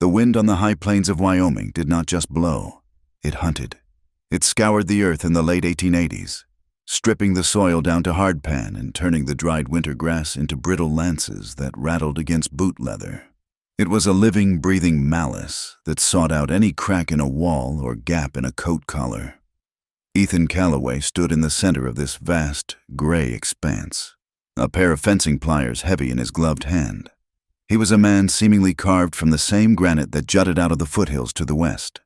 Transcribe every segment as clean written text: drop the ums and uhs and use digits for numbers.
The wind on the high plains of Wyoming did not just blow, it hunted. It scoured the earth in the late 1880s, stripping the soil down to hardpan and turning the dried winter grass into brittle lances that rattled against boot leather. It was a living, breathing malice that sought out any crack in a wall or gap in a coat collar. Ethan Calloway stood in the center of this vast, gray expanse, a pair of fencing pliers heavy in his gloved hand. He was a man seemingly carved from the same granite that jutted out of the foothills to the west.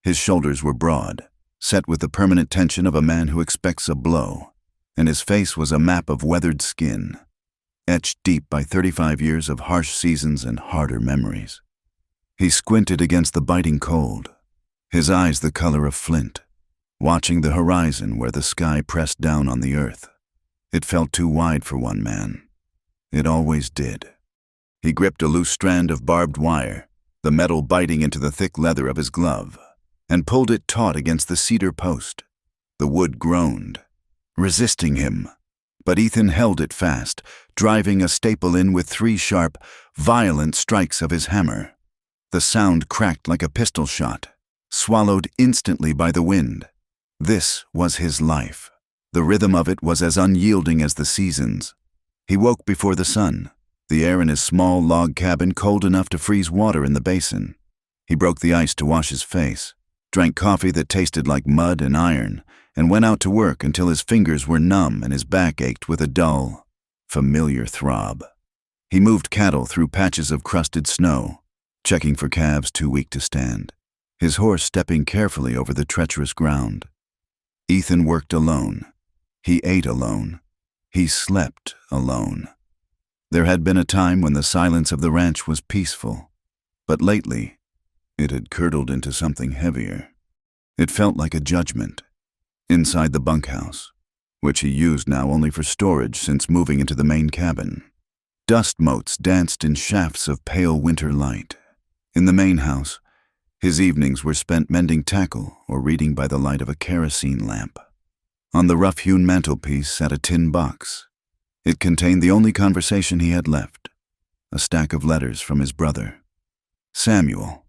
His shoulders were broad, set with the permanent tension of a man who expects a blow, and his face was a map of weathered skin, etched deep by 35 years of harsh seasons and harder memories. He squinted against the biting cold, his eyes the color of flint, watching the horizon where the sky pressed down on the earth. It felt too wide for one man. It always did. He gripped a loose strand of barbed wire, the metal biting into the thick leather of his glove, and pulled it taut against the cedar post. The wood groaned, resisting him, but Ethan held it fast, driving a staple in with 3 sharp, violent strikes of his hammer. The sound cracked like a pistol shot, swallowed instantly by the wind. This was his life. The rhythm of it was as unyielding as the seasons. He woke before the sun, the air in his small log cabin cold enough to freeze water in the basin. He broke the ice to wash his face, drank coffee that tasted like mud and iron, and went out to work until his fingers were numb and his back ached with a dull, familiar throb. He moved cattle through patches of crusted snow, checking for calves too weak to stand, his horse stepping carefully over the treacherous ground. Ethan worked alone. He ate alone. He slept alone. There had been a time when the silence of the ranch was peaceful, but lately it had curdled into something heavier. It felt like a judgment. Inside the bunkhouse, which he used now only for storage since moving into the main cabin, dust motes danced in shafts of pale winter light. In the main house, his evenings were spent mending tackle or reading by the light of a kerosene lamp. On the rough-hewn mantelpiece sat a tin box. It contained the only conversation he had left, a stack of letters from his brother. Samuel,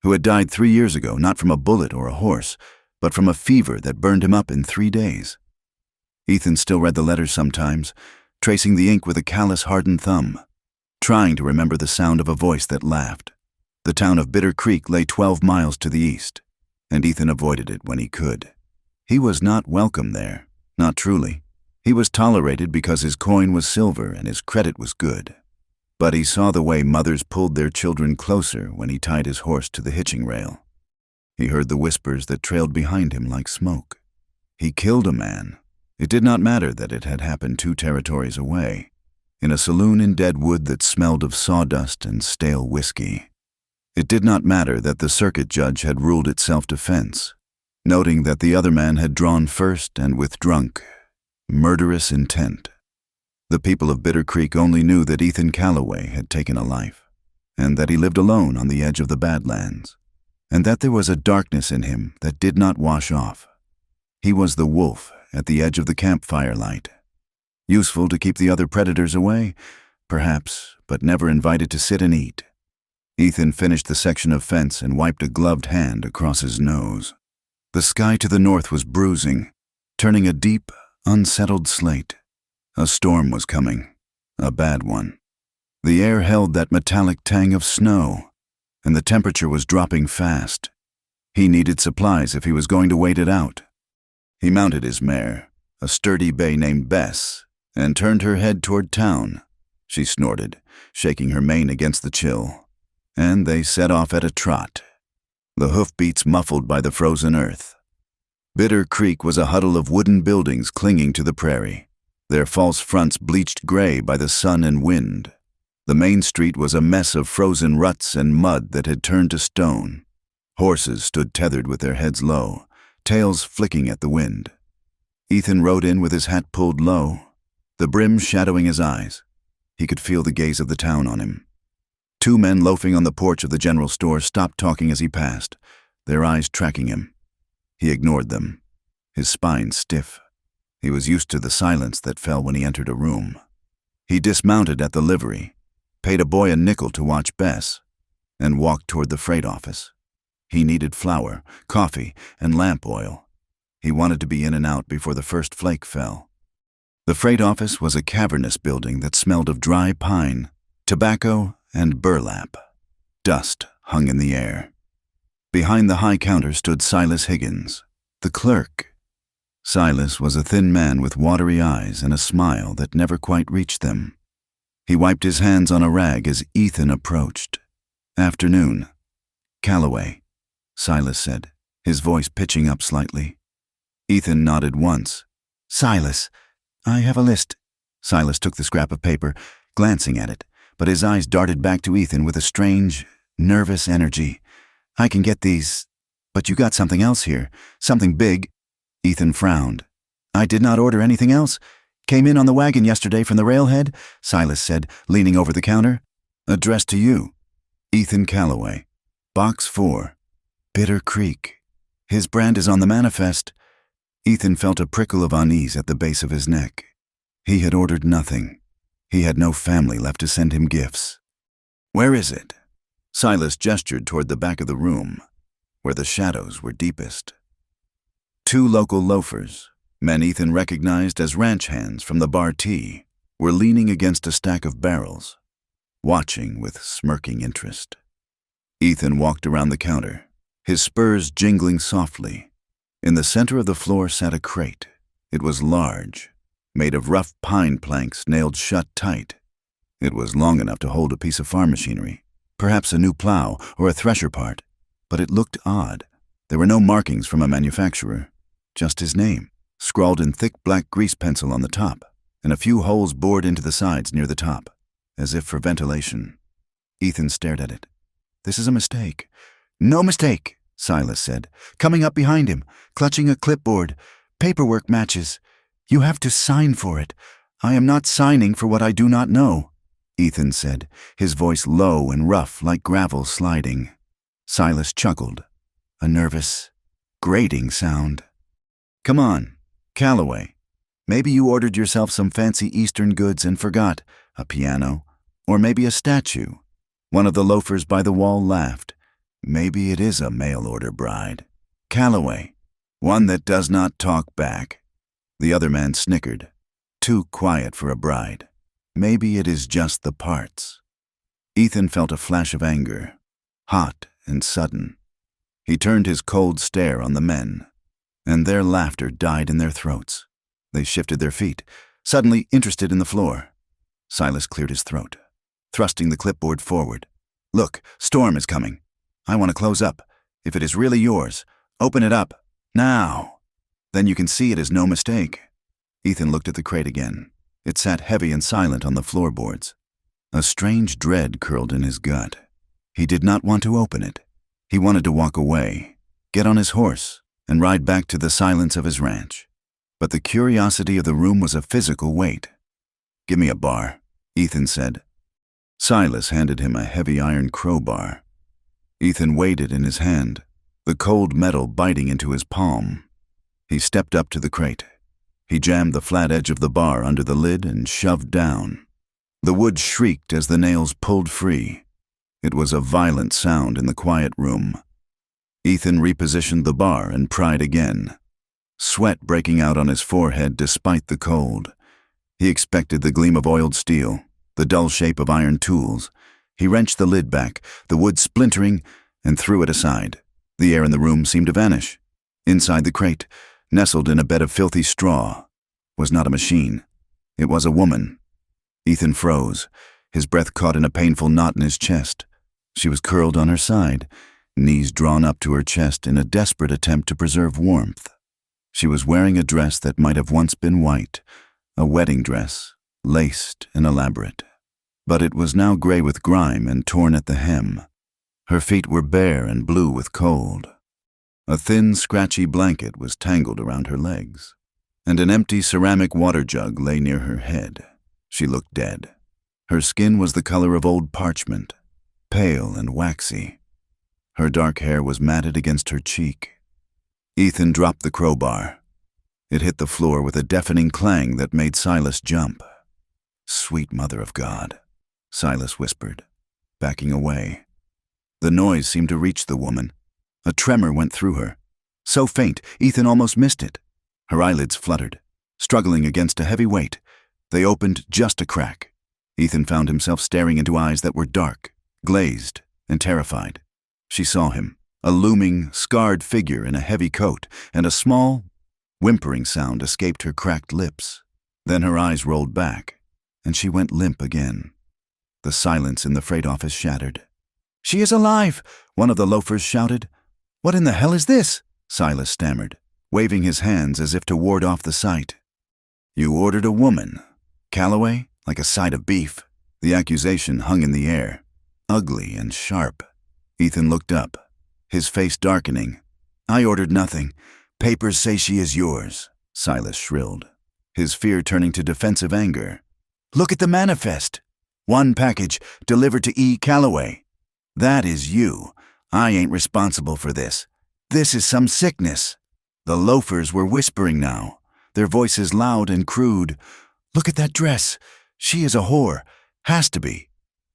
who had died 3 years ago, not from a bullet or a horse, but from a fever that burned him up in 3 days. Ethan still read the letters sometimes, tracing the ink with a callous, hardened thumb, trying to remember the sound of a voice that laughed. The town of Bitter Creek lay 12 miles to the east, and Ethan avoided it when he could. He was not welcome there, not truly. He was tolerated because his coin was silver and his credit was good. But he saw the way mothers pulled their children closer when he tied his horse to the hitching rail. He heard the whispers that trailed behind him like smoke. He killed a man. It did not matter that it had happened 2 territories away, in a saloon in Deadwood that smelled of sawdust and stale whiskey. It did not matter that the circuit judge had ruled it self-defense, noting that the other man had drawn first and with drunk, murderous intent. The people of Bitter Creek only knew that Ethan Calloway had taken a life, and that he lived alone on the edge of the Badlands, and that there was a darkness in him that did not wash off. He was the wolf at the edge of the campfire light. Useful to keep the other predators away, perhaps, but never invited to sit and eat. Ethan finished the section of fence and wiped a gloved hand across his nose. The sky to the north was bruising, turning a deep, unsettled slate. A storm was coming, a bad one. The air held that metallic tang of snow, and the temperature was dropping fast. He needed supplies if he was going to wait it out. He mounted his mare, a sturdy bay named Bess, and turned her head toward town. She snorted, shaking her mane against the chill, and they set off at a trot, the hoofbeats muffled by the frozen earth. Bitter Creek was a huddle of wooden buildings clinging to the prairie, their false fronts bleached gray by the sun and wind. The main street was a mess of frozen ruts and mud that had turned to stone. Horses stood tethered with their heads low, tails flicking at the wind. Ethan rode in with his hat pulled low, the brim shadowing his eyes. He could feel the gaze of the town on him. 2 men loafing on the porch of the general store stopped talking as he passed, their eyes tracking him. He ignored them, his spine stiff. He was used to the silence that fell when he entered a room. He dismounted at the livery, paid a boy a nickel to watch Bess, and walked toward the freight office. He needed flour, coffee, and lamp oil. He wanted to be in and out before the first flake fell. The freight office was a cavernous building that smelled of dry pine, tobacco, and burlap. Dust hung in the air. Behind the high counter stood Silas Higgins, the clerk. Silas was a thin man with watery eyes and a smile that never quite reached them. He wiped his hands on a rag as Ethan approached. "Afternoon." "Calloway," Silas said, his voice pitching up slightly. Ethan nodded once. "Silas, I have a list." Silas took the scrap of paper, glancing at it, but his eyes darted back to Ethan with a strange, nervous energy. "I can get these, but you got something else here, something big." Ethan frowned. "I did not order anything else. Came in on the wagon yesterday from the railhead," Silas said, leaning over the counter. "Addressed to you. Ethan Calloway. Box 4. Bitter Creek. His brand is on the manifest." Ethan felt a prickle of unease at the base of his neck. He had ordered nothing. He had no family left to send him gifts. "Where is it?" Silas gestured toward the back of the room, where the shadows were deepest. Two local loafers, men Ethan recognized as ranch hands from the bar T, were leaning against a stack of barrels, watching with smirking interest. Ethan walked around the counter, his spurs jingling softly. In the center of the floor sat a crate. It was large, made of rough pine planks nailed shut tight. It was long enough to hold a piece of farm machinery, perhaps a new plow or a thresher part, but it looked odd. There were no markings from a manufacturer, just his name, scrawled in thick black grease pencil on the top, and a few holes bored into the sides near the top, as if for ventilation. Ethan stared at it. "This is a mistake." "No mistake," Silas said, coming up behind him, clutching a clipboard. "Paperwork matches. You have to sign for it." "I am not signing for what I do not know," Ethan said, his voice low and rough like gravel sliding. Silas chuckled, a nervous, grating sound. "Come on, Calloway. Maybe you ordered yourself some fancy Eastern goods and forgot a piano, or maybe a statue." One of the loafers by the wall laughed. "Maybe it is a mail-order bride. Calloway, one that does not talk back." The other man snickered. "Too quiet for a bride. Maybe it is just the parts." Ethan felt a flash of anger, hot and sudden. He turned his cold stare on the men, and their laughter died in their throats. They shifted their feet, suddenly interested in the floor. Silas cleared his throat, thrusting the clipboard forward. "Look, storm is coming. I want to close up. If it is really yours, open it up. Now. Then you can see it is no mistake." Ethan looked at the crate again. It sat heavy and silent on the floorboards. A strange dread curled in his gut. He did not want to open it. He wanted to walk away, get on his horse, and ride back to the silence of his ranch. But the curiosity of the room was a physical weight. "Give me a bar," Ethan said. Silas handed him a heavy iron crowbar. Ethan weighed it in his hand, the cold metal biting into his palm. He stepped up to the crate. He jammed the flat edge of the bar under the lid and shoved down. The wood shrieked as the nails pulled free. It was a violent sound in the quiet room. Ethan repositioned the bar and pried again, sweat breaking out on his forehead despite the cold. He expected the gleam of oiled steel, the dull shape of iron tools. He wrenched the lid back, the wood splintering, and threw it aside. The air in the room seemed to vanish. Inside the crate, nestled in a bed of filthy straw, was not a machine. It was a woman. Ethan froze, his breath caught in a painful knot in his chest. She was curled on her side, knees drawn up to her chest in a desperate attempt to preserve warmth. She was wearing a dress that might have once been white, a wedding dress, laced and elaborate. But it was now gray with grime and torn at the hem. Her feet were bare and blue with cold. A thin, scratchy blanket was tangled around her legs, and an empty ceramic water jug lay near her head. She looked dead. Her skin was the color of old parchment, pale and waxy. Her dark hair was matted against her cheek. Ethan dropped the crowbar. It hit the floor with a deafening clang that made Silas jump. "Sweet Mother of God," Silas whispered, backing away. The noise seemed to reach the woman. A tremor went through her. So faint, Ethan almost missed it. Her eyelids fluttered, struggling against a heavy weight. They opened just a crack. Ethan found himself staring into eyes that were dark, glazed, and terrified. She saw him, a looming, scarred figure in a heavy coat, and a small, whimpering sound escaped her cracked lips. Then her eyes rolled back, and she went limp again. The silence in the freight office shattered. "She is alive!" one of the loafers shouted. "What in the hell is this?" Silas stammered, waving his hands as if to ward off the sight. "You ordered a woman. Calloway, like a side of beef." The accusation hung in the air, ugly and sharp. Ethan looked up, his face darkening. "I ordered nothing. Papers say she is yours," Silas shrilled, his fear turning to defensive anger. "Look at the manifest. One package delivered to E. Calloway. That is you. I ain't responsible for this. This is some sickness." The loafers were whispering now, their voices loud and crude. "Look at that dress. She is a whore. Has to be.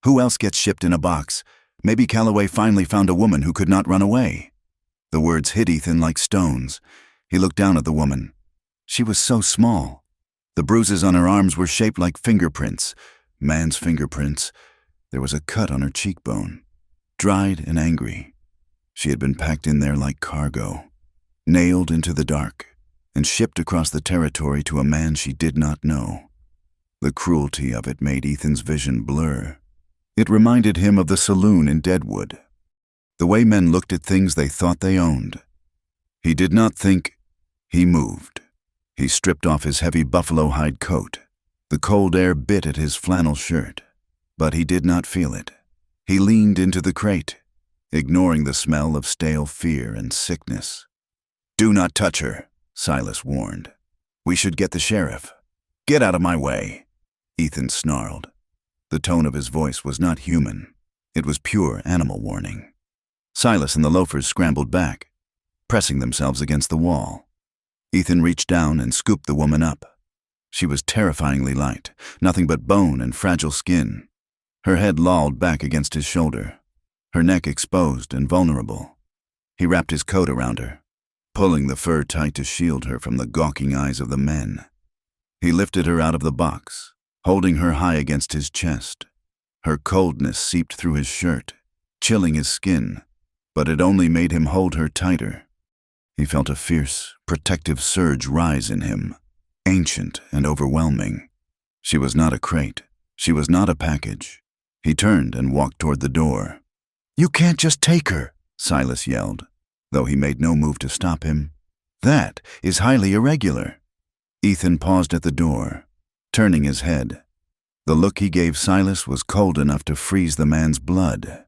Who else gets shipped in a box? Maybe Calloway finally found a woman who could not run away." The words hit Ethan like stones. He looked down at the woman. She was so small. The bruises on her arms were shaped like fingerprints, man's fingerprints. There was a cut on her cheekbone, dried and angry. She had been packed in there like cargo, nailed into the dark, and shipped across the territory to a man she did not know. The cruelty of it made Ethan's vision blur. It reminded him of the saloon in Deadwood, the way men looked at things they thought they owned. He did not think. He moved. He stripped off his heavy buffalo hide coat. The cold air bit at his flannel shirt, but he did not feel it. He leaned into the crate, ignoring the smell of stale fear and sickness. "Do not touch her," Silas warned. "We should get the sheriff." "Get out of my way," Ethan snarled. The tone of his voice was not human. It was pure animal warning. Silas and the loafers scrambled back, pressing themselves against the wall. Ethan reached down and scooped the woman up. She was terrifyingly light, nothing but bone and fragile skin. Her head lolled back against his shoulder, her neck exposed and vulnerable. He wrapped his coat around her, pulling the fur tight to shield her from the gawking eyes of the men. He lifted her out of the box, holding her high against his chest. Her coldness seeped through his shirt, chilling his skin, but it only made him hold her tighter. He felt a fierce, protective surge rise in him, ancient and overwhelming. She was not a crate. She was not a package. He turned and walked toward the door. "You can't just take her," Silas yelled, though he made no move to stop him. "That is highly irregular." Ethan paused at the door, turning his head. The look he gave Silas was cold enough to freeze the man's blood.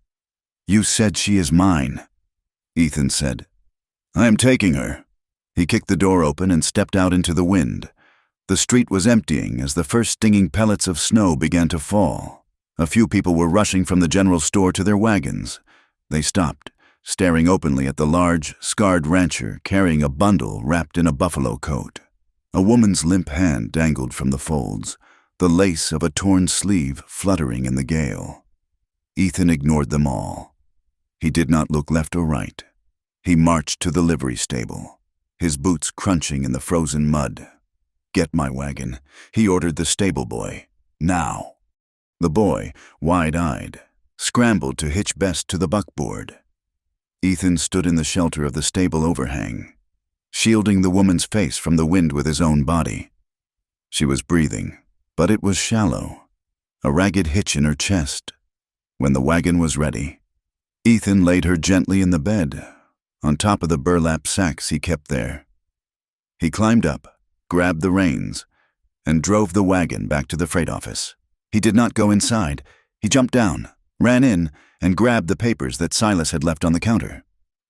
"You said she is mine," Ethan said. "I am taking her." He kicked the door open and stepped out into the wind. The street was emptying as the first stinging pellets of snow began to fall. A few people were rushing from the general store to their wagons. They stopped, staring openly at the large, scarred rancher carrying a bundle wrapped in a buffalo coat. A woman's limp hand dangled from the folds, the lace of a torn sleeve fluttering in the gale. Ethan ignored them all. He did not look left or right. He marched to the livery stable, his boots crunching in the frozen mud. "Get my wagon," he ordered the stable boy. "Now." The boy, wide-eyed, scrambled to hitch Bess to the buckboard. Ethan stood in the shelter of the stable overhang, shielding the woman's face from the wind with his own body. She was breathing, but it was shallow, a ragged hitch in her chest. When the wagon was ready, Ethan laid her gently in the bed, on top of the burlap sacks he kept there. He climbed up, grabbed the reins, and drove the wagon back to the freight office. He did not go inside. He jumped down, ran in, and grabbed the papers that Silas had left on the counter,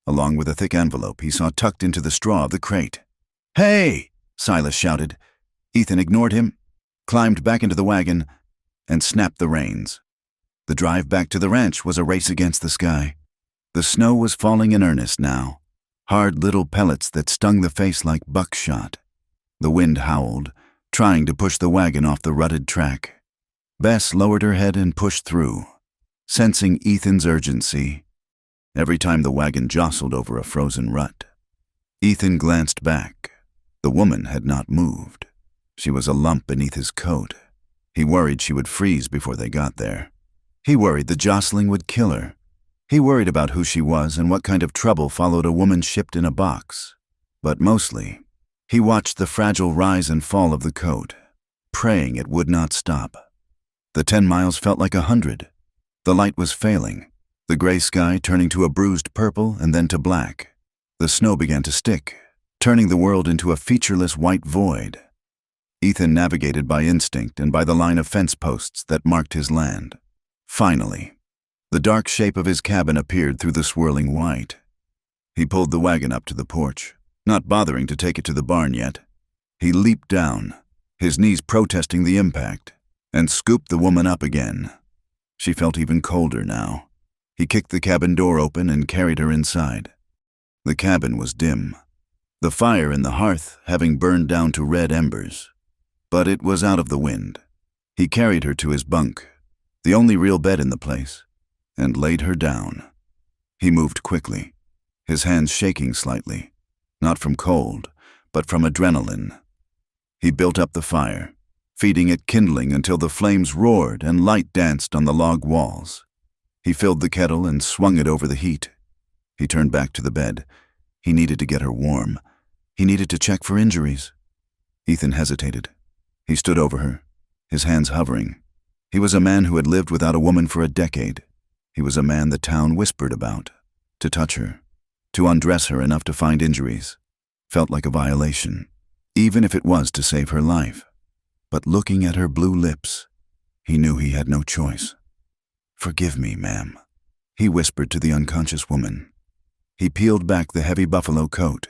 along with a thick envelope he saw tucked into the straw of the crate. "Hey!" Silas shouted. Ethan ignored him, climbed back into the wagon, and snapped the reins. The drive back to the ranch was a race against the sky. The snow was falling in earnest now, hard little pellets that stung the face like buckshot. The wind howled, trying to push the wagon off the rutted track. Bess lowered her head and pushed through. Sensing Ethan's urgency, every time the wagon jostled over a frozen rut. Ethan glanced back. The woman had not moved. She was a lump beneath his coat. He worried she would freeze before they got there. He worried the jostling would kill her. He worried about who she was and what kind of trouble followed a woman shipped in a box. But mostly, he watched the fragile rise and fall of the coat, praying it would not stop. The 10 miles felt like 100. The light was failing, the gray sky turning to a bruised purple and then to black. The snow began to stick, turning the world into a featureless white void. Ethan navigated by instinct and by the line of fence posts that marked his land. Finally, the dark shape of his cabin appeared through the swirling white. He pulled the wagon up to the porch, not bothering to take it to the barn yet. He leaped down, his knees protesting the impact, and scooped the woman up again. She felt even colder now. He kicked the cabin door open and carried her inside. The cabin was dim, the fire in the hearth having burned down to red embers. But it was out of the wind. He carried her to his bunk, the only real bed in the place, and laid her down. He moved quickly, his hands shaking slightly, not from cold, but from adrenaline. He built up the fire, feeding it kindling until the flames roared and light danced on the log walls. He filled the kettle and swung it over the heat. He turned back to the bed. He needed to get her warm. He needed to check for injuries. Ethan hesitated. He stood over her, his hands hovering. He was a man who had lived without a woman for a decade. He was a man the town whispered about. To touch her, to undress her enough to find injuries, felt like a violation, even if it was to save her life. But looking at her blue lips, he knew he had no choice. "Forgive me, ma'am," he whispered to the unconscious woman. He peeled back the heavy buffalo coat.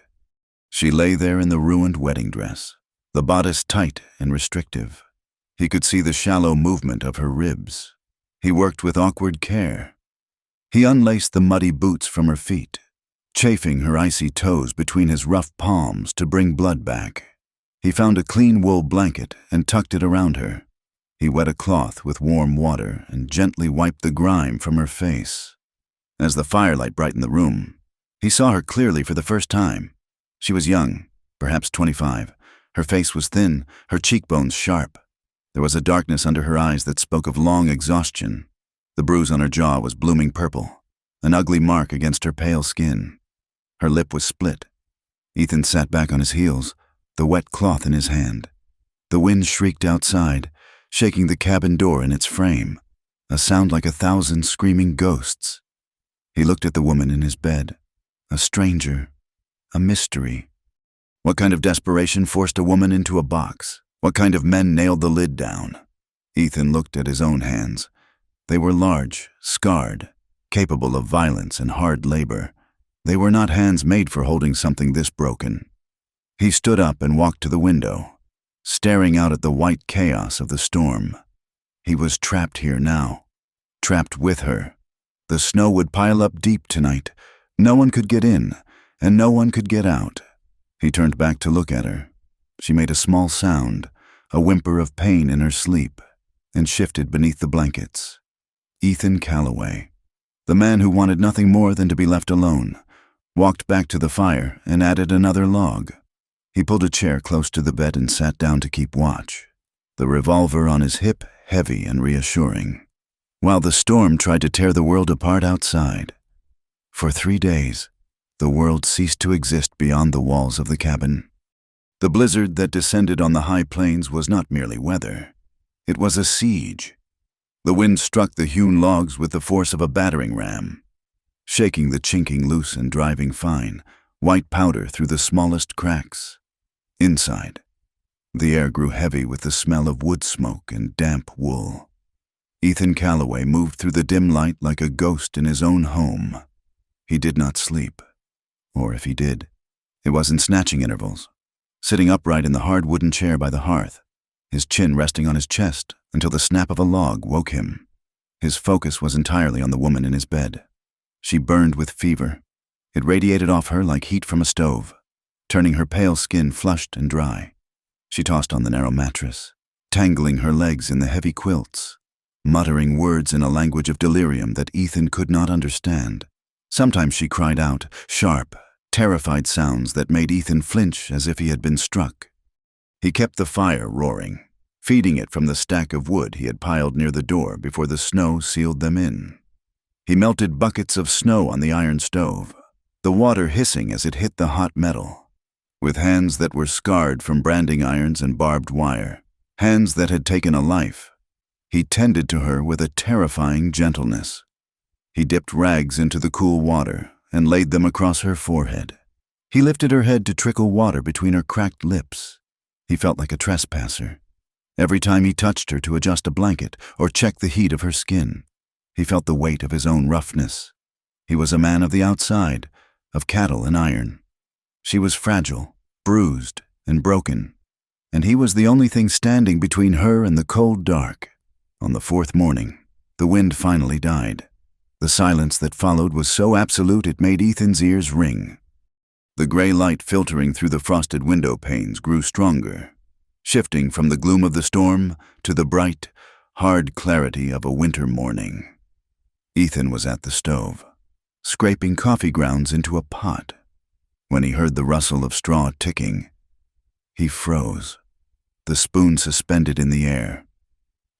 She lay there in the ruined wedding dress, the bodice tight and restrictive. He could see the shallow movement of her ribs. He worked with awkward care. He unlaced the muddy boots from her feet, chafing her icy toes between his rough palms to bring blood back. He found a clean wool blanket and tucked it around her. He wet a cloth with warm water and gently wiped the grime from her face. As the firelight brightened the room, he saw her clearly for the first time. She was young, perhaps 25. Her face was thin, her cheekbones sharp. There was a darkness under her eyes that spoke of long exhaustion. The bruise on her jaw was blooming purple, an ugly mark against her pale skin. Her lip was split. Ethan sat back on his heels, the wet cloth in his hand. The wind shrieked outside, shaking the cabin door in its frame, a sound like 1,000 screaming ghosts. He looked at the woman in his bed, a stranger, a mystery. What kind of desperation forced a woman into a box? What kind of men nailed the lid down? Ethan looked at his own hands. They were large, scarred, capable of violence and hard labor. They were not hands made for holding something this broken. He stood up and walked to the window, staring out at the white chaos of the storm. He was trapped here now, trapped with her. The snow would pile up deep tonight. No one could get in, and no one could get out. He turned back to look at her. She made a small sound, a whimper of pain in her sleep, and shifted beneath the blankets. Ethan Calloway, the man who wanted nothing more than to be left alone, walked back to the fire and added another log. He pulled a chair close to the bed and sat down to keep watch, the revolver on his hip heavy and reassuring, while the storm tried to tear the world apart outside. For 3 days, the world ceased to exist beyond the walls of the cabin. The blizzard that descended on the high plains was not merely weather. It was a siege. The wind struck the hewn logs with the force of a battering ram, shaking the chinking loose and driving fine, white powder through the smallest cracks. Inside, the air grew heavy with the smell of wood smoke and damp wool. Ethan Calloway moved through the dim light like a ghost in his own home. He did not sleep. Or if he did, it was in snatching intervals, sitting upright in the hard wooden chair by the hearth, his chin resting on his chest until the snap of a log woke him. His focus was entirely on the woman in his bed. She burned with fever. It radiated off her like heat from a stove, turning her pale skin flushed and dry. She tossed on the narrow mattress, tangling her legs in the heavy quilts, muttering words in a language of delirium that Ethan could not understand. Sometimes she cried out, sharp, terrified sounds that made Ethan flinch as if he had been struck. He kept the fire roaring, feeding it from the stack of wood he had piled near the door before the snow sealed them in. He melted buckets of snow on the iron stove, the water hissing as it hit the hot metal. With hands that were scarred from branding irons and barbed wire, hands that had taken a life, he tended to her with a terrifying gentleness. He dipped rags into the cool water and laid them across her forehead. He lifted her head to trickle water between her cracked lips. He felt like a trespasser. Every time he touched her to adjust a blanket or check the heat of her skin, he felt the weight of his own roughness. He was a man of the outside, of cattle and iron. She was fragile, bruised, and broken, and he was the only thing standing between her and the cold dark. On the fourth morning, the wind finally died. The silence that followed was so absolute it made Ethan's ears ring. The gray light filtering through the frosted window panes grew stronger, shifting from the gloom of the storm to the bright, hard clarity of a winter morning. Ethan was at the stove, scraping coffee grounds into a pot. When he heard the rustle of straw ticking, he froze, the spoon suspended in the air.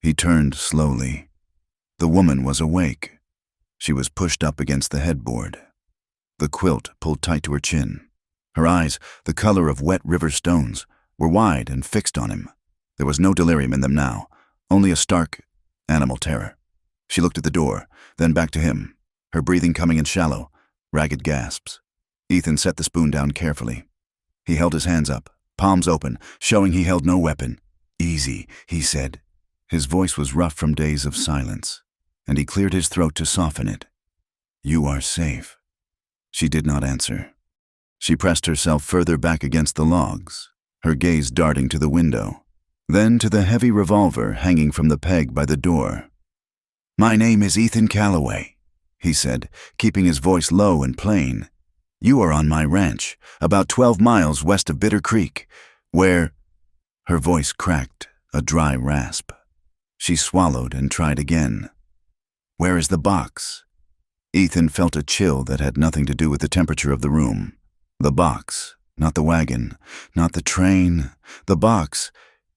He turned slowly. The woman was awake. She was pushed up against the headboard. The quilt pulled tight to her chin. Her eyes, the color of wet river stones, were wide and fixed on him. There was no delirium in them now, only a stark, animal terror. She looked at the door, then back to him, her breathing coming in shallow, ragged gasps. Ethan set the spoon down carefully. He held his hands up, palms open, showing he held no weapon. "Easy," he said. His voice was rough from days of silence, and he cleared his throat to soften it. "You are safe." She did not answer. She pressed herself further back against the logs, her gaze darting to the window, then to the heavy revolver hanging from the peg by the door. "My name is Ethan Calloway," he said, keeping his voice low and plain. "You are on my ranch, about 12 miles west of Bitter Creek, where—" Her voice cracked, a dry rasp. She swallowed and tried again. "Where is the box?" Ethan felt a chill that had nothing to do with the temperature of the room. The box, not the wagon, not the train. The box.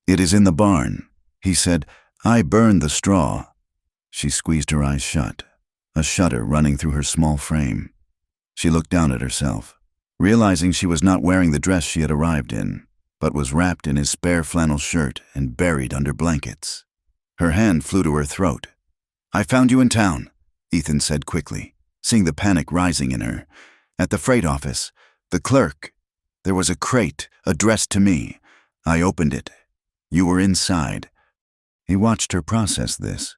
"It is in the barn," he said. "I burned the straw." She squeezed her eyes shut, a shudder running through her small frame. She looked down at herself, realizing she was not wearing the dress she had arrived in, but was wrapped in his spare flannel shirt and buried under blankets. Her hand flew to her throat. "I found you in town," Ethan said quickly, seeing the panic rising in her. "At the freight office. The clerk. There was a crate addressed to me. I opened it. You were inside." He watched her process this.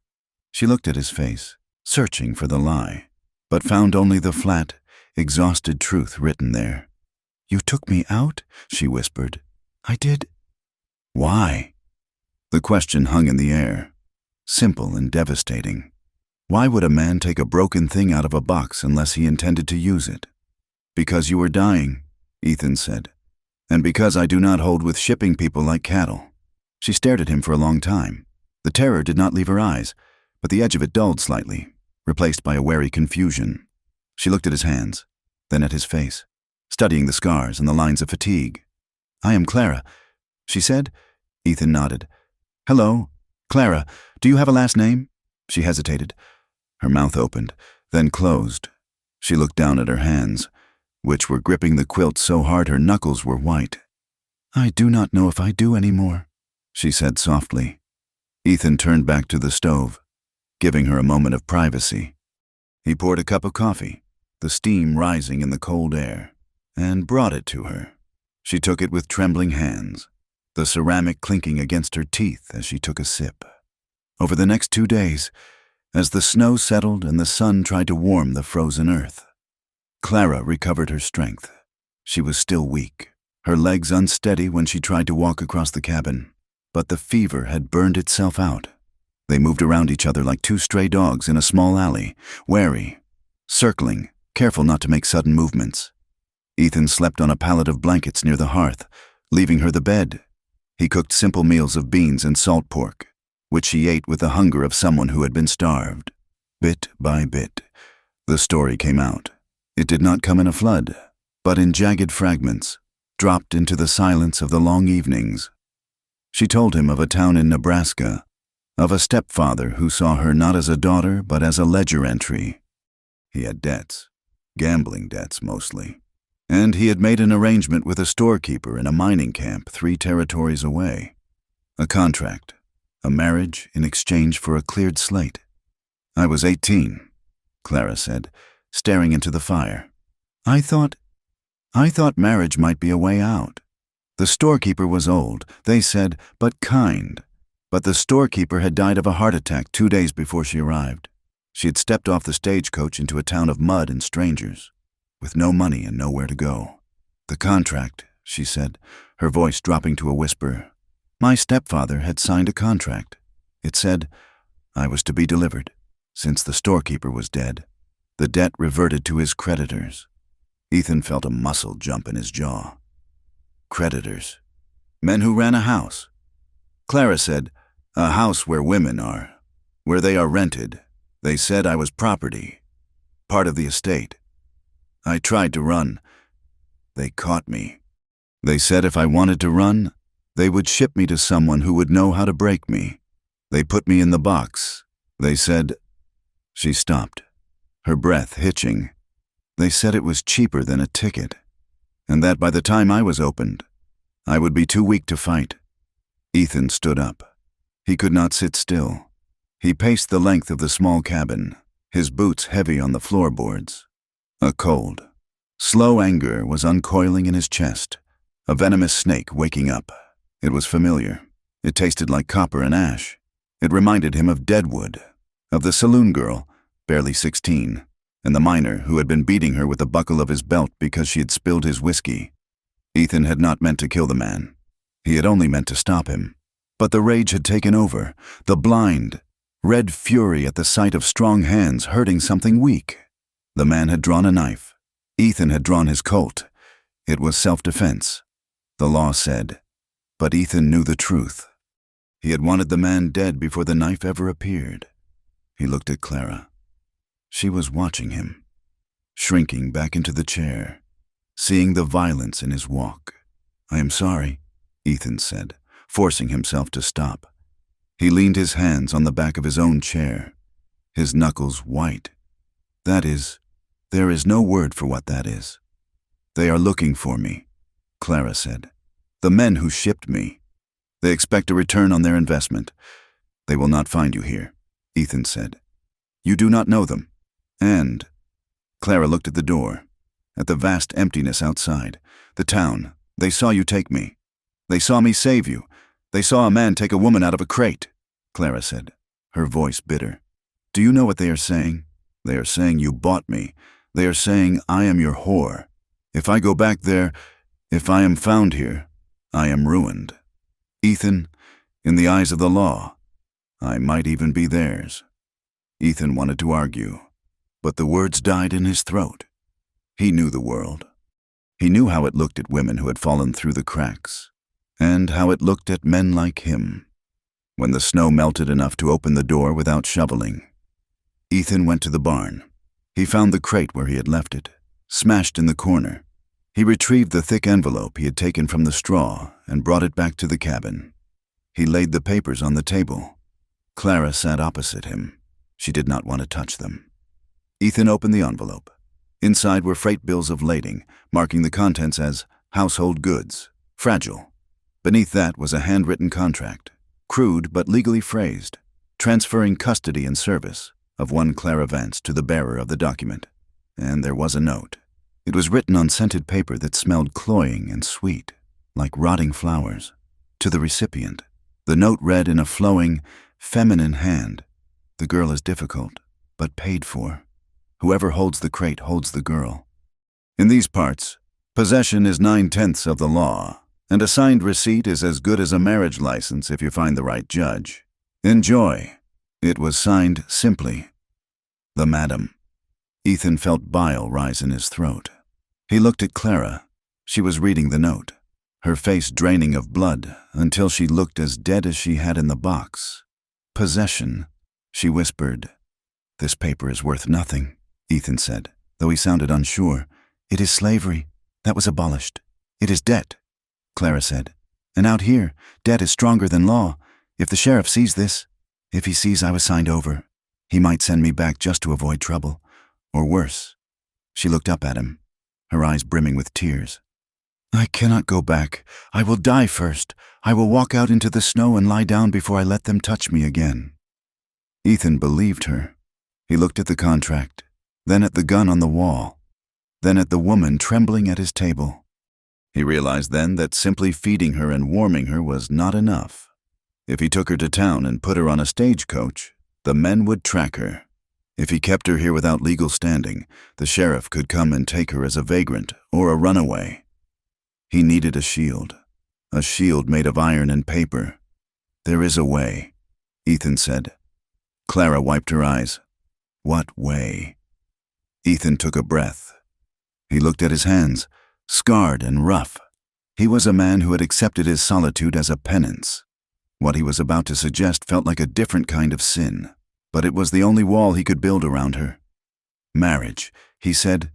She looked at his face, searching for the lie, but found only the flat, exhausted truth written there. "You took me out?" she whispered. "I did." "Why?" The question hung in the air, simple and devastating. Why would a man take a broken thing out of a box unless he intended to use it? "Because you were dying," Ethan said, "and because I do not hold with shipping people like cattle." She stared at him for a long time. The terror did not leave her eyes, but the edge of it dulled slightly, replaced by a wary confusion. She looked at his hands, then at his face, studying the scars and the lines of fatigue. "I am Clara," she said. Ethan nodded. "Hello, Clara. Do you have a last name?" She hesitated. Her mouth opened, then closed. She looked down at her hands, which were gripping the quilt so hard her knuckles were white. "I do not know if I do anymore," she said softly. Ethan turned back to the stove, giving her a moment of privacy. He poured a cup of coffee, the steam rising in the cold air, and brought it to her. She took it with trembling hands, the ceramic clinking against her teeth as she took a sip. Over the next 2 days, as the snow settled and the sun tried to warm the frozen earth, Clara recovered her strength. She was still weak, her legs unsteady when she tried to walk across the cabin, but the fever had burned itself out. They moved around each other like two stray dogs in a small alley, wary, circling, careful not to make sudden movements. Ethan slept on a pallet of blankets near the hearth, leaving her the bed. He cooked simple meals of beans and salt pork, which she ate with the hunger of someone who had been starved. Bit by bit, the story came out. It did not come in a flood, but in jagged fragments, dropped into the silence of the long evenings. She told him of a town in Nebraska, of a stepfather who saw her not as a daughter but as a ledger entry. He had debts, gambling debts mostly, and he had made an arrangement with a storekeeper in a mining camp 3 territories away. A contract, a marriage in exchange for a cleared slate. "I was 18, Clara said, staring into the fire. I thought marriage might be a way out. The storekeeper was old, they said, but kind. But the storekeeper had died of a heart attack 2 days before she arrived. She had stepped off the stagecoach into a town of mud and strangers, with no money and nowhere to go. The contract, she said, her voice dropping to a whisper. My stepfather had signed a contract. It said I was to be delivered. Since the storekeeper was dead, the debt reverted to his creditors. Ethan felt a muscle jump in his jaw. Creditors. Men who ran a house. Clara said, a house where women are, where they are rented. They said I was property, part of the estate. I tried to run. They caught me. They said if I wanted to run, they would ship me to someone who would know how to break me. They put me in the box. They said... She stopped, her breath hitching. They said it was cheaper than a ticket, and that by the time I was opened, I would be too weak to fight. Ethan stood up. He could not sit still. He paced the length of the small cabin, his boots heavy on the floorboards. A cold, slow anger was uncoiling in his chest, a venomous snake waking up. It was familiar. It tasted like copper and ash. It reminded him of Deadwood, of the saloon girl, barely 16, and the miner who had been beating her with the buckle of his belt because she had spilled his whiskey. Ethan had not meant to kill the man. He had only meant to stop him. But the rage had taken over, the blind, red fury at the sight of strong hands hurting something weak. The man had drawn a knife. Ethan had drawn his Colt. It was self-defense, the law said. But Ethan knew the truth. He had wanted the man dead before the knife ever appeared. He looked at Clara. She was watching him, shrinking back into the chair, seeing the violence in his walk. I am sorry, Ethan said, forcing himself to stop. He leaned his hands on the back of his own chair, his knuckles white. That is, there is no word for what that is. They are looking for me, Clara said. The men who shipped me. They expect a return on their investment. They will not find you here, Ethan said. You do not know them. And Clara looked at the door, at the vast emptiness outside, the town. They saw you take me. They saw me save you. They saw a man take a woman out of a crate, Clara said, her voice bitter. Do you know what they are saying? They are saying you bought me. They are saying I am your whore. If I go back there, if I am found here, I am ruined. Ethan, in the eyes of the law, I might even be theirs. Ethan wanted to argue, but the words died in his throat. He knew the world. He knew how it looked at women who had fallen through the cracks, and how it looked at men like him. When the snow melted enough to open the door without shoveling, Ethan went to the barn. He found the crate where he had left it, smashed in the corner. He retrieved the thick envelope he had taken from the straw and brought it back to the cabin. He laid the papers on the table. Clara sat opposite him. She did not want to touch them. Ethan opened the envelope. Inside were freight bills of lading, marking the contents as household goods, fragile. Beneath that was a handwritten contract, crude but legally phrased, transferring custody and service of one Clara Vance to the bearer of the document. And there was a note. It was written on scented paper that smelled cloying and sweet, like rotting flowers. To the recipient, the note read in a flowing, feminine hand, the girl is difficult, but paid for. Whoever holds the crate holds the girl. In these parts, possession is 9/10 of the law, and a signed receipt is as good as a marriage license if you find the right judge. Enjoy. It was signed simply, the Madam. Ethan felt bile rise in his throat. He looked at Clara. She was reading the note, her face draining of blood until she looked as dead as she had in the box. Possession, she whispered. This paper is worth nothing, Ethan said. though he sounded unsure. "It is slavery. That was abolished. It is debt," Clara said. "And out here, debt is stronger than law. If the sheriff sees this, if he sees I was signed over, he might send me back just to avoid trouble. Or worse." She looked up at him, her eyes brimming with tears. "I cannot go back. I will die first. I will walk out into the snow and lie down before I let them touch me again." Ethan believed her. He looked at the contract, then at the gun on the wall, then at the woman trembling at his table. He realized then that simply feeding her and warming her was not enough. If he took her to town and put her on a stagecoach, the men would track her. If he kept her here without legal standing, the sheriff could come and take her as a vagrant or a runaway. He needed a shield made of iron and paper. "There is a way," Ethan said. Clara wiped her eyes. "What way?" Ethan took a breath. He looked at his hands, scarred and rough. He was a man who had accepted his solitude as a penance. What he was about to suggest felt like a different kind of sin, but it was the only wall he could build around her. "Marriage," he said.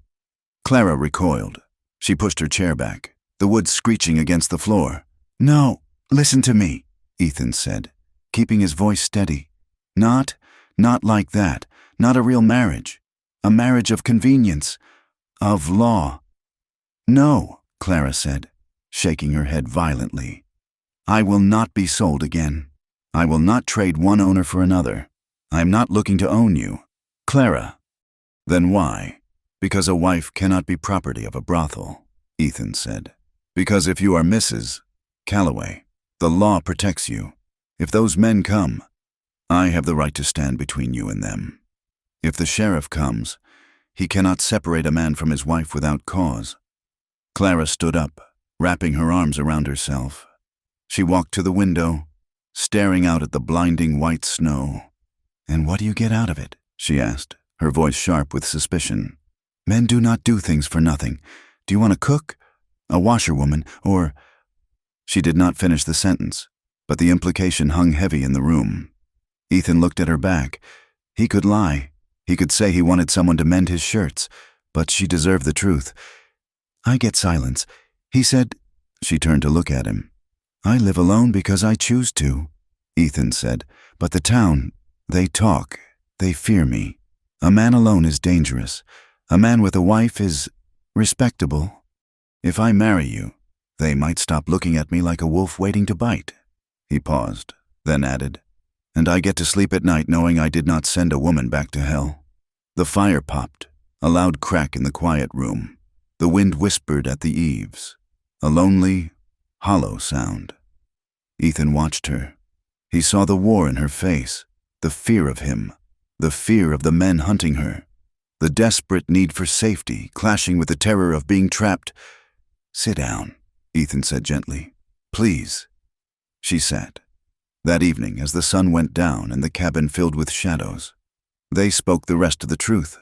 Clara recoiled. She pushed her chair back, the wood screeching against the floor. "No, listen to me," Ethan said, keeping his voice steady. Not like that. Not a real marriage. A marriage of convenience. Of law." "No," Clara said, shaking her head violently. "I will not be sold again. I will not trade one owner for another. I am not looking to own you." "Clara." "Then why?" "Because a wife cannot be property of a brothel," Ethan said. "Because if you are Mrs. Calloway, the law protects you. If those men come, I have the right to stand between you and them. If the sheriff comes, he cannot separate a man from his wife without cause." Clara stood up, wrapping her arms around herself. She walked to the window, staring out at the blinding white snow. "And what do you get out of it?" she asked, her voice sharp with suspicion. "Men do not do things for nothing. Do you want a cook, a washerwoman, or—" She did not finish the sentence, but the implication hung heavy in the room. Ethan looked at her back. He could lie. He could say he wanted someone to mend his shirts, but she deserved the truth. "I get silence," he said. She turned to look at him. "I live alone because I choose to," Ethan said. "But the town, they talk. They fear me. A man alone is dangerous. A man with a wife is respectable. If I marry you, they might stop looking at me like a wolf waiting to bite." He paused, then added, "And I get to sleep at night knowing I did not send a woman back to hell." The fire popped, a loud crack in the quiet room. The wind whispered at the eaves, a lonely, hollow sound. Ethan watched her. He saw the war in her face, the fear of him, the fear of the men hunting her, the desperate need for safety clashing with the terror of being trapped. "Sit down," Ethan said gently. "Please." She sat. That evening, as the sun went down and the cabin filled with shadows, they spoke the rest of the truth.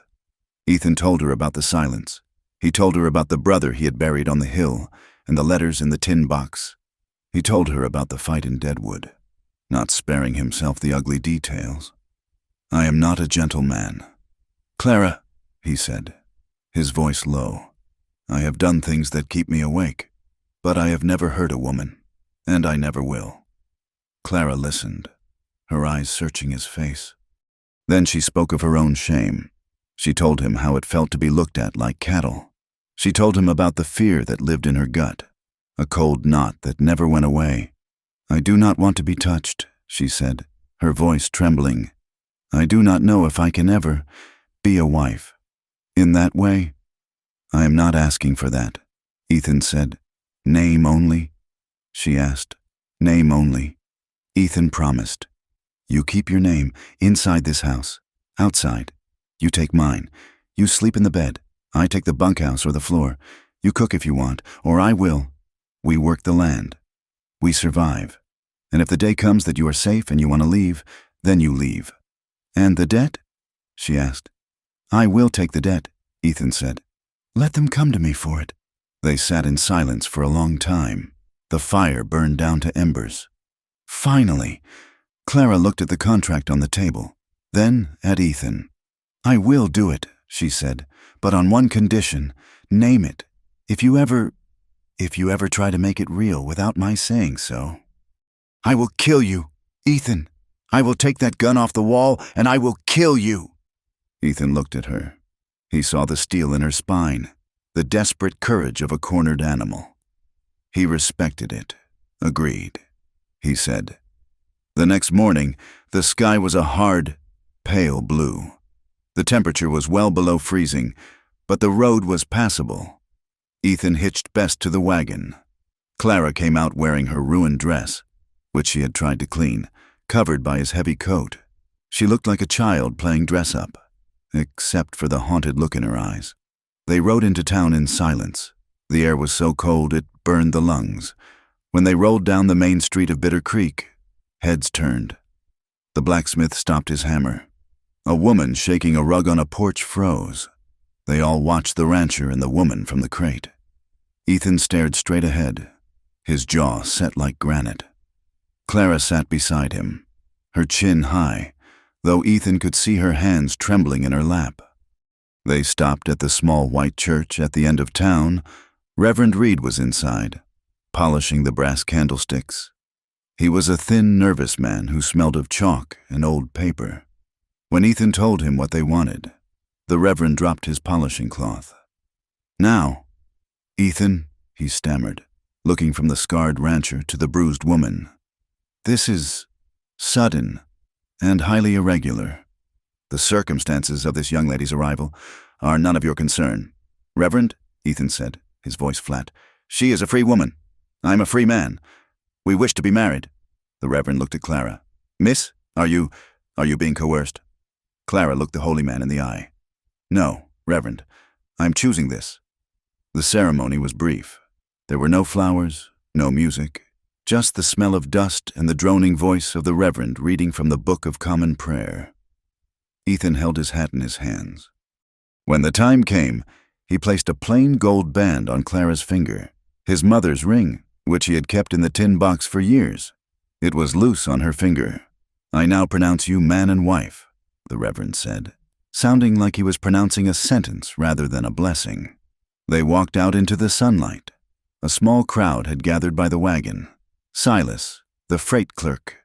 Ethan told her about the silence. He told her about the brother he had buried on the hill and the letters in the tin box. He told her about the fight in Deadwood, not sparing himself the ugly details. "I am not a gentleman." "Clara," he said, his voice low, "I have done things that keep me awake, but I have never hurt a woman, and I never will." Clara listened, her eyes searching his face. Then she spoke of her own shame. She told him how it felt to be looked at like cattle. She told him about the fear that lived in her gut, a cold knot that never went away. "I do not want to be touched," she said, her voice trembling. "I do not know if I can ever be a wife. In that way?" "I am not asking for that," Ethan said. "Name only?" she asked. "Name only." Ethan promised. "You keep your name inside this house. Outside, you take mine. You sleep in the bed. I take the bunkhouse or the floor. You cook if you want, or I will. We work the land. We survive. And if the day comes that you are safe and you want to leave, then you leave." "And the debt?" she asked. "I will take the debt," Ethan said. "Let them come to me for it." They sat in silence for a long time. The fire burned down to embers. Finally, Clara looked at the contract on the table, then at Ethan. "I will do it," she said, "but on one condition. Name it. If you ever try to make it real without my saying so." "I will kill you, Ethan. I will take that gun off the wall and I will kill you." Ethan looked at her. He saw the steel in her spine, the desperate courage of a cornered animal. He respected it. "Agreed," he said. The next morning, the sky was a hard, pale blue. The temperature was well below freezing, but the road was passable. Ethan hitched Bess to the wagon. Clara came out wearing her ruined dress, which she had tried to clean, covered by his heavy coat. She looked like a child playing dress-up, except for the haunted look in her eyes. They rode into town in silence. The air was so cold it burned the lungs. When they rolled down the main street of Bitter Creek, heads turned. The blacksmith stopped his hammer. A woman shaking a rug on a porch froze. They all watched the rancher and the woman from the crate. Ethan stared straight ahead, his jaw set like granite. Clara sat beside him, her chin high, though Ethan could see her hands trembling in her lap. They stopped at the small white church at the end of town. Reverend Reed was inside, polishing the brass candlesticks. He was a thin, nervous man who smelled of chalk and old paper. When Ethan told him what they wanted, the Reverend dropped his polishing cloth. "Now, Ethan," he stammered, looking from the scarred rancher to the bruised woman. "This is sudden and highly irregular. The circumstances of this young lady's arrival are none of your concern." "Reverend," Ethan said, his voice flat, "she is a free woman. I'm a free man. We wish to be married." The Reverend looked at Clara. "Miss, are you being coerced?" Clara looked the holy man in the eye. "No, Reverend, I'm choosing this." The ceremony was brief. There were no flowers, no music, just the smell of dust and the droning voice of the Reverend reading from the Book of Common Prayer. Ethan held his hat in his hands. When the time came, he placed a plain gold band on Clara's finger, his mother's ring, which he had kept in the tin box for years. It was loose on her finger. "I now pronounce you man and wife," the Reverend said, sounding like he was pronouncing a sentence rather than a blessing. They walked out into the sunlight. A small crowd had gathered by the wagon. Silas, the freight clerk,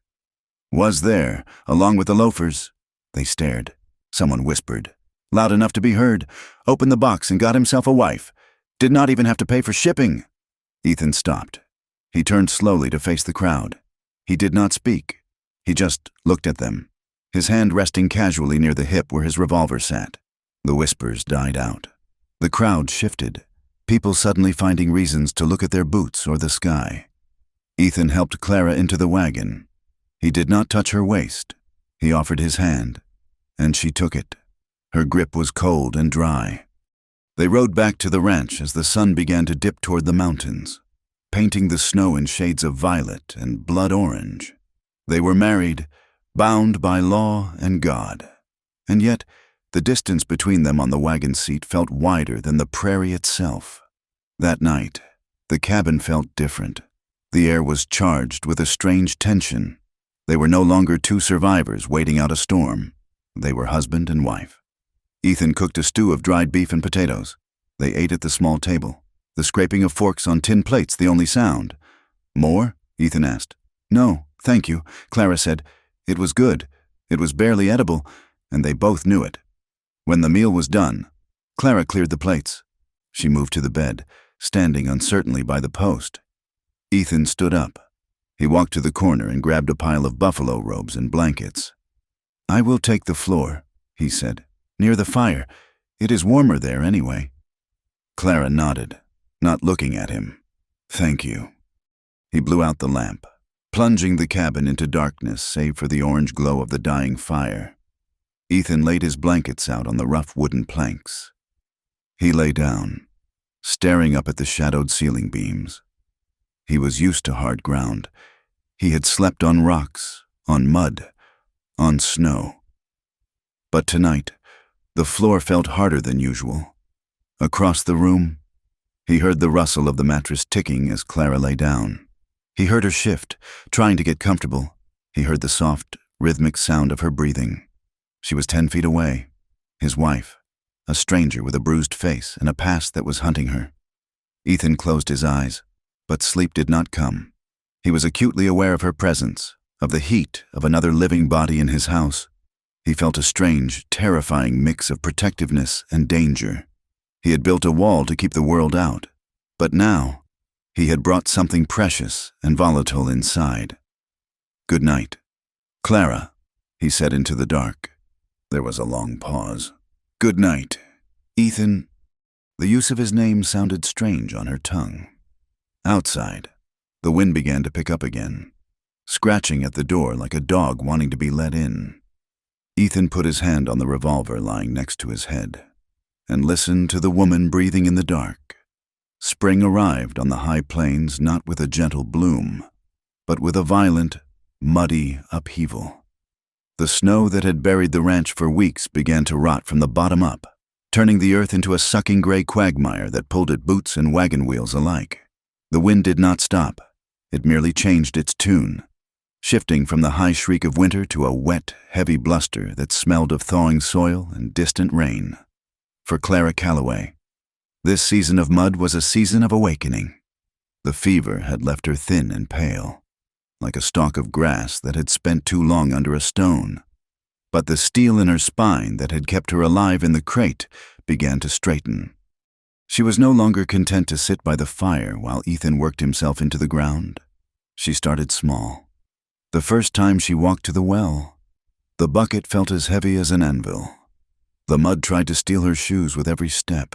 was there, along with the loafers. They stared. Someone whispered, loud enough to be heard, "Opened the box and got himself a wife. Did not even have to pay for shipping." Ethan stopped. He turned slowly to face the crowd. He did not speak. He just looked at them, his hand resting casually near the hip where his revolver sat. The whispers died out. The crowd shifted, people suddenly finding reasons to look at their boots or the sky. Ethan helped Clara into the wagon. He did not touch her waist. He offered his hand, and she took it. Her grip was cold and dry. They rode back to the ranch as the sun began to dip toward the mountains, painting the snow in shades of violet and blood orange. They were married, bound by law and God. And yet, the distance between them on the wagon seat felt wider than the prairie itself. That night, the cabin felt different. The air was charged with a strange tension. They were no longer two survivors waiting out a storm. They were husband and wife. Ethan cooked a stew of dried beef and potatoes. They ate at the small table, the scraping of forks on tin plates the only sound. "More?" Ethan asked. "No, thank you," Clara said. It was good. It was barely edible, and they both knew it. When the meal was done, Clara cleared the plates. She moved to the bed, standing uncertainly by the post. Ethan stood up. He walked to the corner and grabbed a pile of buffalo robes and blankets. "I will take the floor," he said, "near the fire. It is warmer there anyway." Clara nodded, not looking at him. "Thank you." He blew out the lamp, plunging the cabin into darkness save for the orange glow of the dying fire. Ethan laid his blankets out on the rough wooden planks. He lay down, staring up at the shadowed ceiling beams. He was used to hard ground. He had slept on rocks, on mud, on snow. But tonight, the floor felt harder than usual. Across the room, he heard the rustle of the mattress ticking as Clara lay down. He heard her shift, trying to get comfortable. He heard the soft, rhythmic sound of her breathing. She was 10 feet away, his wife, a stranger with a bruised face and a past that was hunting her. Ethan closed his eyes, but sleep did not come. He was acutely aware of her presence, of the heat of another living body in his house. He felt a strange, terrifying mix of protectiveness and danger. He had built a wall to keep the world out, but now he had brought something precious and volatile inside. "Good night, Clara," he said into the dark. There was a long pause. "Good night, Ethan." The use of his name sounded strange on her tongue. Outside, the wind began to pick up again, scratching at the door like a dog wanting to be let in. Ethan put his hand on the revolver lying next to his head and listened to the woman breathing in the dark. Spring arrived on the high plains not with a gentle bloom, but with a violent, muddy upheaval. The snow that had buried the ranch for weeks began to rot from the bottom up, turning the earth into a sucking gray quagmire that pulled at boots and wagon wheels alike. The wind did not stop. It merely changed its tune, shifting from the high shriek of winter to a wet, heavy bluster that smelled of thawing soil and distant rain. For Clara Calloway, this season of mud was a season of awakening. The fever had left her thin and pale, like a stalk of grass that had spent too long under a stone. But the steel in her spine that had kept her alive in the crate began to straighten. She was no longer content to sit by the fire while Ethan worked himself into the ground. She started small. The first time she walked to the well, the bucket felt as heavy as an anvil. The mud tried to steal her shoes with every step,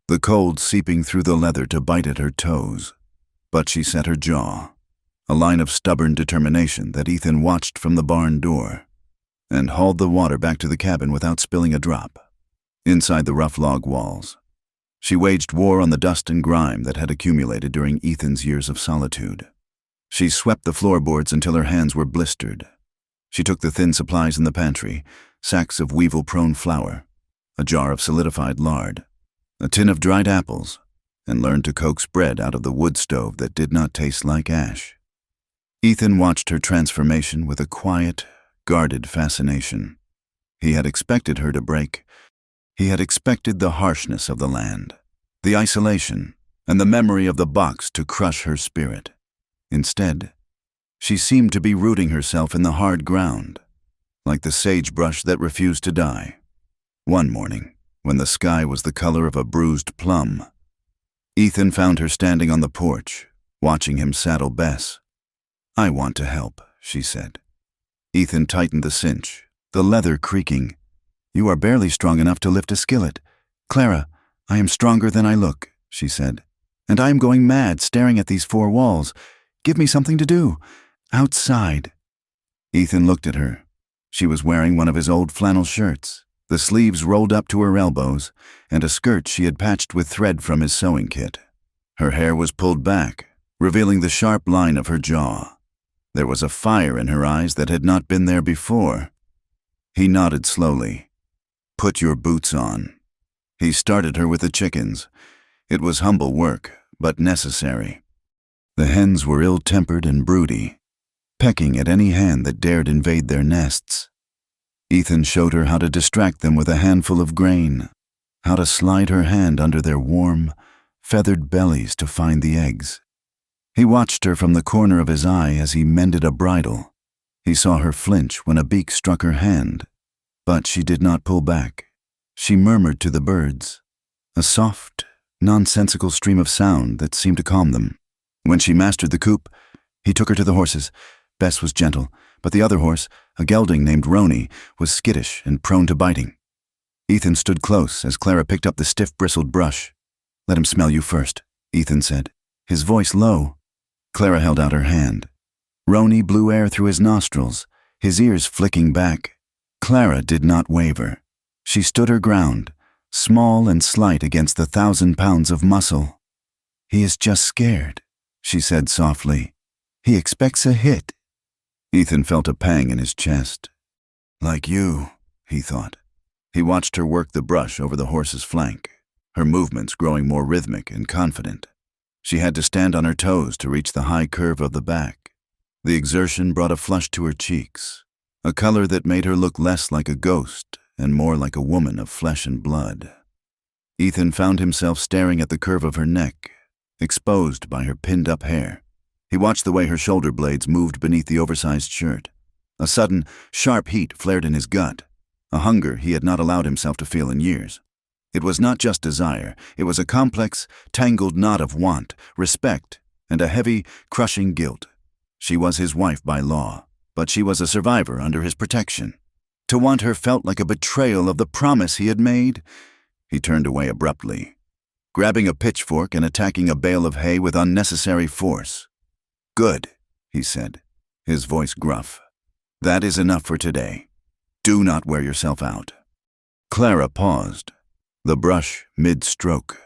the cold seeping through the leather to bite at her toes. But she set her jaw, a line of stubborn determination that Ethan watched from the barn door, and hauled the water back to the cabin without spilling a drop. Inside the rough log walls, she waged war on the dust and grime that had accumulated during Ethan's years of solitude. She swept the floorboards until her hands were blistered. She took the thin supplies in the pantry, sacks of weevil-prone flour, a jar of solidified lard, a tin of dried apples, and learned to coax bread out of the wood stove that did not taste like ash. Ethan watched her transformation with a quiet, guarded fascination. He had expected her to break. He had expected the harshness of the land, the isolation, and the memory of the box to crush her spirit. Instead, she seemed to be rooting herself in the hard ground, like the sagebrush that refused to die. One morning, when the sky was the color of a bruised plum, Ethan found her standing on the porch, watching him saddle Bess. "I want to help," she said. Ethan tightened the cinch, the leather creaking. "You are barely strong enough to lift a skillet. Clara, I am stronger than I look," she said. "And I am going mad staring at these four walls. Give me something to do. Outside." Ethan looked at her. She was wearing one of his old flannel shirts, the sleeves rolled up to her elbows, and a skirt she had patched with thread from his sewing kit. Her hair was pulled back, revealing the sharp line of her jaw. There was a fire in her eyes that had not been there before. He nodded slowly. "Put your boots on." He started her with the chickens. It was humble work, but necessary. The hens were ill-tempered and broody, pecking at any hand that dared invade their nests. Ethan showed her how to distract them with a handful of grain, how to slide her hand under their warm, feathered bellies to find the eggs. He watched her from the corner of his eye as he mended a bridle. He saw her flinch when a beak struck her hand, but she did not pull back. She murmured to the birds, a soft, nonsensical stream of sound that seemed to calm them. When she mastered the coop, he took her to the horses. Bess was gentle, but the other horse, a gelding named Roni, was skittish and prone to biting. Ethan stood close as Clara picked up the stiff-bristled brush. "Let him smell you first," Ethan said, his voice low. Clara held out her hand. Roni blew air through his nostrils, his ears flicking back. Clara did not waver. She stood her ground, small and slight against the 1,000 pounds of muscle. "He is just scared," she said softly. "He expects a hit." Ethan felt a pang in his chest. "Like you," he thought. He watched her work the brush over the horse's flank, her movements growing more rhythmic and confident. She had to stand on her toes to reach the high curve of the back. The exertion brought a flush to her cheeks, a color that made her look less like a ghost and more like a woman of flesh and blood. Ethan found himself staring at the curve of her neck, exposed by her pinned-up hair. He watched the way her shoulder blades moved beneath the oversized shirt. A sudden, sharp heat flared in his gut, a hunger he had not allowed himself to feel in years. It was not just desire, it was a complex, tangled knot of want, respect, and a heavy, crushing guilt. She was his wife by law, but she was a survivor under his protection. To want her felt like a betrayal of the promise he had made. He turned away abruptly, grabbing a pitchfork and attacking a bale of hay with unnecessary force. "Good," he said, his voice gruff. "That is enough for today. Do not wear yourself out." Clara paused, the brush mid-stroke,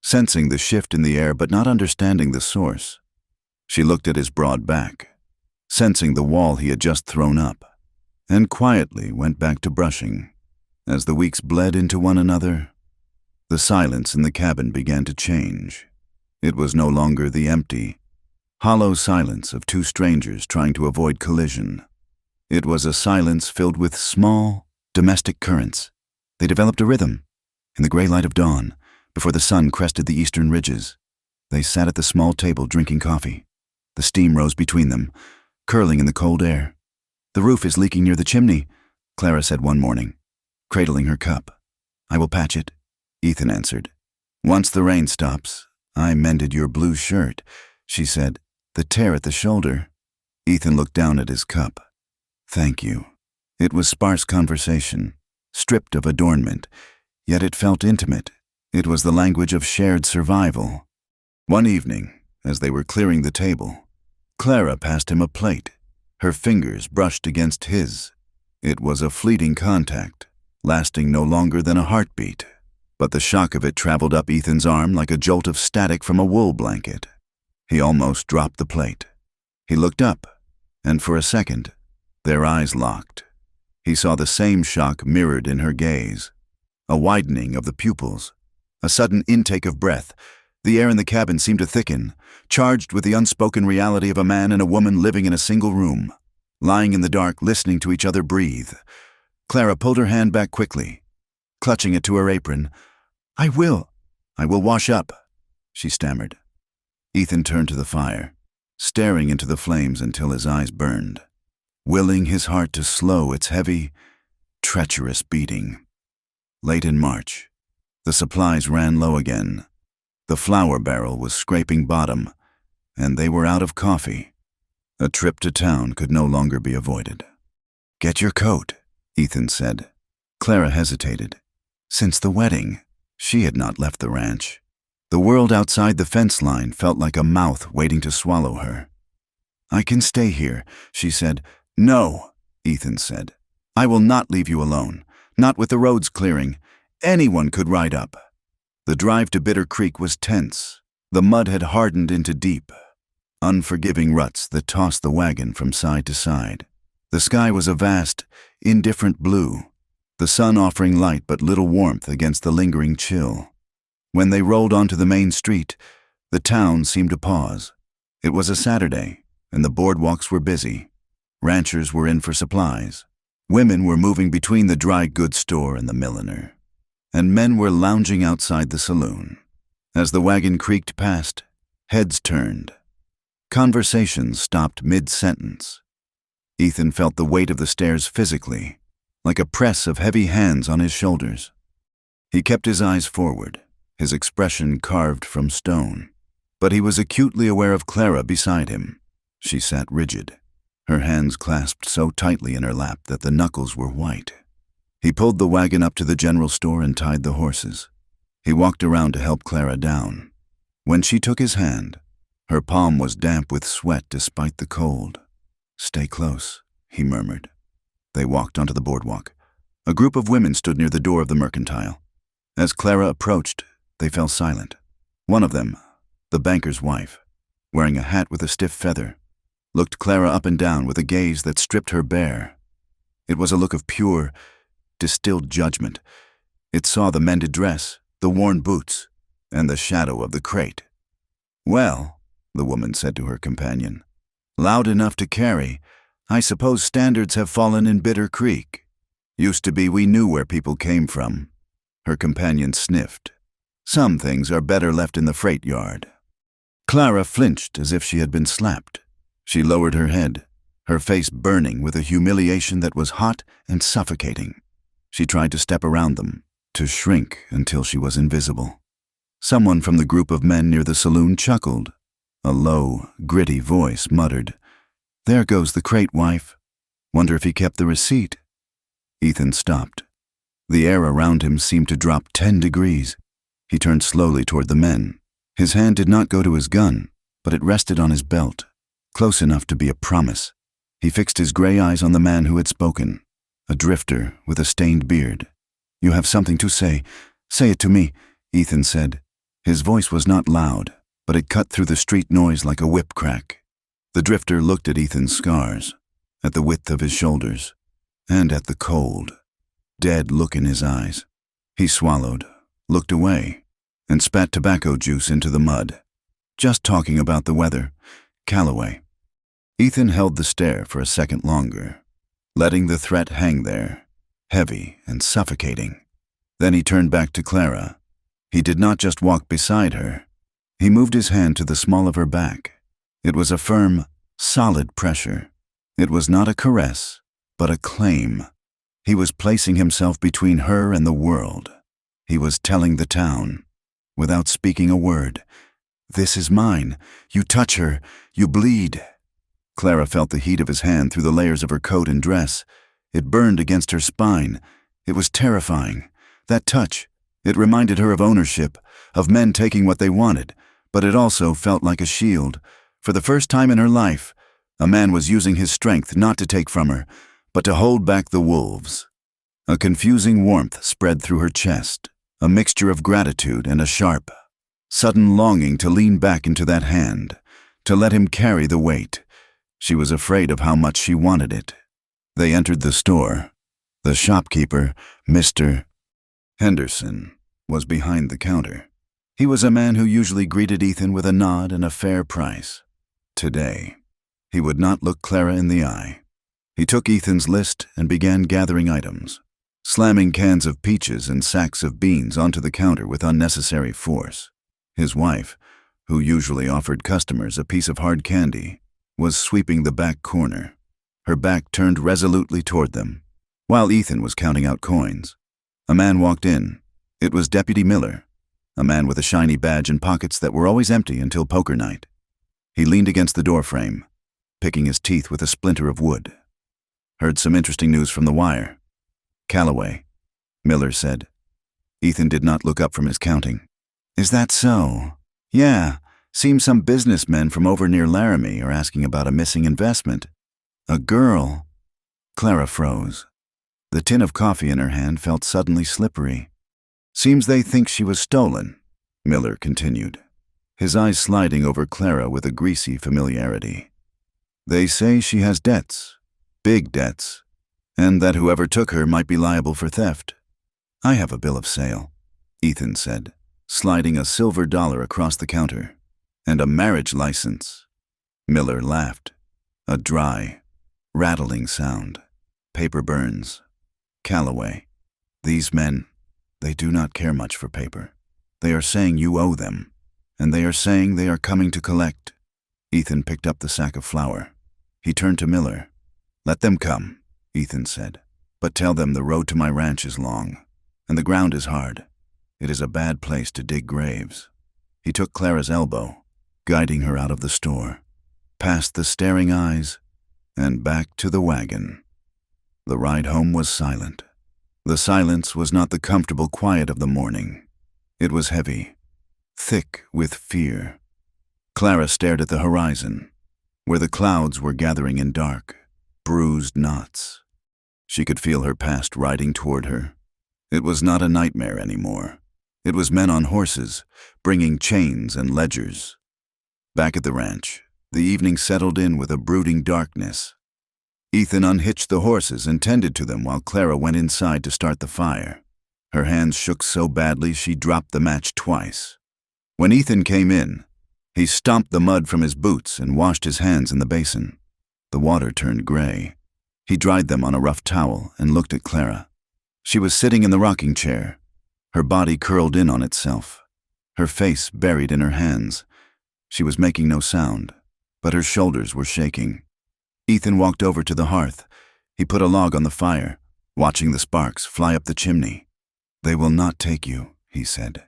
sensing the shift in the air but not understanding the source. She looked at his broad back, sensing the wall he had just thrown up, and quietly went back to brushing. As the weeks bled into one another, the silence in the cabin began to change. It was no longer the empty, hollow silence of two strangers trying to avoid collision. It was a silence filled with small, domestic currents. They developed a rhythm. In the gray light of dawn, before the sun crested the eastern ridges, they sat at the small table drinking coffee. The steam rose between them, curling in the cold air. "The roof is leaking near the chimney," Clara said one morning, cradling her cup. "I will patch it," Ethan answered. "Once the rain stops, I mended your blue shirt," she said. "The tear at the shoulder." Ethan looked down at his cup. "Thank you." It was sparse conversation, stripped of adornment, yet it felt intimate. It was the language of shared survival. One evening, as they were clearing the table, Clara passed him a plate. Her fingers brushed against his. It was a fleeting contact, lasting no longer than a heartbeat, but the shock of it traveled up Ethan's arm like a jolt of static from a wool blanket. He almost dropped the plate. He looked up, and for a second, their eyes locked. He saw the same shock mirrored in her gaze, a widening of the pupils, a sudden intake of breath. The air in the cabin seemed to thicken, charged with the unspoken reality of a man and a woman living in a single room, lying in the dark, listening to each other breathe. Clara pulled her hand back quickly, clutching it to her apron. I will wash up," she stammered. Ethan turned to the fire, staring into the flames until his eyes burned, willing his heart to slow its heavy, treacherous beating. Late in March, the supplies ran low again. The flour barrel was scraping bottom, and they were out of coffee. A trip to town could no longer be avoided. "Get your coat," Ethan said. Clara hesitated. Since the wedding, she had not left the ranch. The world outside the fence line felt like a mouth waiting to swallow her. "I can stay here," she said. "No," Ethan said. "I will not leave you alone, not with the roads clearing. Anyone could ride up." The drive to Bitter Creek was tense. The mud had hardened into deep, unforgiving ruts that tossed the wagon from side to side. The sky was a vast, indifferent blue, the sun offering light but little warmth against the lingering chill. When they rolled onto the main street, the town seemed to pause. It was a Saturday, and the boardwalks were busy. Ranchers were in for supplies. Women were moving between the dry goods store and the milliner, and men were lounging outside the saloon. As the wagon creaked past, heads turned. Conversations stopped mid-sentence. Ethan felt the weight of the stairs physically, like a press of heavy hands on his shoulders. He kept his eyes forward, his expression carved from stone. But he was acutely aware of Clara beside him. She sat rigid, her hands clasped so tightly in her lap that the knuckles were white. He pulled the wagon up to the general store and tied the horses. He walked around to help Clara down. When she took his hand, her palm was damp with sweat despite the cold. "Stay close," he murmured. They walked onto the boardwalk. A group of women stood near the door of the mercantile. As Clara approached, they fell silent. One of them, the banker's wife, wearing a hat with a stiff feather, looked Clara up and down with a gaze that stripped her bare. It was a look of pure, distilled judgment. It saw the mended dress, the worn boots, and the shadow of the crate. "Well," the woman said to her companion, "loud enough to carry. I suppose standards have fallen in Bitter Creek. Used to be we knew where people came from." Her companion sniffed. Some things are better left in the freight yard. Clara flinched as if she had been slapped. She lowered her head, her face burning with a humiliation that was hot and suffocating. She tried to step around them, to shrink until she was invisible. Someone from the group of men near the saloon chuckled. A low, gritty voice muttered, "There goes the crate wife. Wonder if he kept the receipt." Ethan stopped. The air around him seemed to drop 10 degrees. He turned slowly toward the men. His hand did not go to his gun, but it rested on his belt, close enough to be a promise. He fixed his gray eyes on the man who had spoken, a drifter with a stained beard. "You have something to say. Say it to me," Ethan said. His voice was not loud, but it cut through the street noise like a whip crack. The drifter looked at Ethan's scars, at the width of his shoulders, and at the cold, dead look in his eyes. He swallowed, looked away, and spat tobacco juice into the mud. "Just talking about the weather, Calloway." Ethan held the stare for a second longer, letting the threat hang there, heavy and suffocating. Then he turned back to Clara. He did not just walk beside her. He moved his hand to the small of her back. It was a firm, solid pressure. It was not a caress, but a claim. He was placing himself between her and the world. He was telling the town, without speaking a word, "This is mine. You touch her, you bleed." Clara felt the heat of his hand through the layers of her coat and dress. It burned against her spine. It was terrifying. That touch, it reminded her of ownership, of men taking what they wanted, but it also felt like a shield. For the first time in her life, a man was using his strength not to take from her, but to hold back the wolves. A confusing warmth spread through her chest, a mixture of gratitude and a sharp, sudden longing to lean back into that hand, to let him carry the weight. She was afraid of how much she wanted it. They entered the store. The shopkeeper, Mr. Henderson, was behind the counter. He was a man who usually greeted Ethan with a nod and a fair price. Today, he would not look Clara in the eye. He took Ethan's list and began gathering items, slamming cans of peaches and sacks of beans onto the counter with unnecessary force. His wife, who usually offered customers a piece of hard candy, was sweeping the back corner, her back turned resolutely toward them, while Ethan was counting out coins. A man walked in. It was Deputy Miller, a man with a shiny badge and pockets that were always empty until poker night. He leaned against the doorframe, picking his teeth with a splinter of wood. "Heard some interesting news from the wire." "Calloway," Miller said. Ethan did not look up from his counting. "Is that so?" "Yeah, seems some businessmen from over near Laramie are asking about a missing investment." "A girl?" Clara froze. The tin of coffee in her hand felt suddenly slippery. "Seems they think she was stolen," Miller continued, his eyes sliding over Clara with a greasy familiarity. "They say she has debts, big debts, and that whoever took her might be liable for theft." "I have a bill of sale," Ethan said, sliding a silver dollar across the counter. "And a marriage license." Miller laughed. A dry, rattling sound. "Paper burns. Calloway, these men, they do not care much for paper. They are saying you owe them, and they are saying they are coming to collect." Ethan picked up the sack of flour. He turned to Miller. "Let them come," Ethan said, "but tell them the road to my ranch is long, and the ground is hard. It is a bad place to dig graves." He took Clara's elbow, guiding her out of the store, past the staring eyes, and back to the wagon. The ride home was silent. The silence was not the comfortable quiet of the morning. It was heavy, thick with fear. Clara stared at the horizon, where the clouds were gathering in dark, bruised knots. She could feel her past riding toward her. It was not a nightmare anymore. It was men on horses, bringing chains and ledgers. Back at the ranch, the evening settled in with a brooding darkness. Ethan unhitched the horses and tended to them while Clara went inside to start the fire. Her hands shook so badly she dropped the match twice. When Ethan came in, he stomped the mud from his boots and washed his hands in the basin. The water turned gray. He dried them on a rough towel and looked at Clara. She was sitting in the rocking chair, her body curled in on itself, her face buried in her hands. She was making no sound, but her shoulders were shaking. Ethan walked over to the hearth. He put a log on the fire, watching the sparks fly up the chimney. "They will not take you," he said.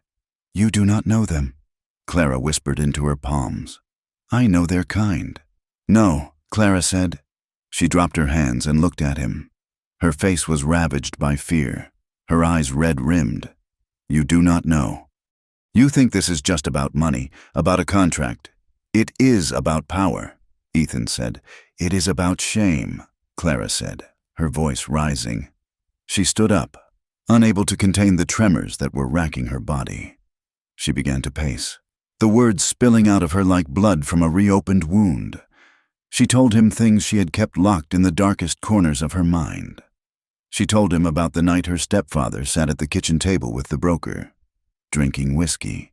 "You do not know them," Clara whispered into her palms. "I know their kind." "No," Clara said. She dropped her hands and looked at him. Her face was ravaged by fear, her eyes red-rimmed. "You do not know. You think this is just about money, about a contract. It is about power," Ethan said. "It is about shame," Clara said, her voice rising. She stood up, unable to contain the tremors that were racking her body. She began to pace, the words spilling out of her like blood from a reopened wound. She told him things she had kept locked in the darkest corners of her mind. She told him about the night her stepfather sat at the kitchen table with the broker, drinking whiskey.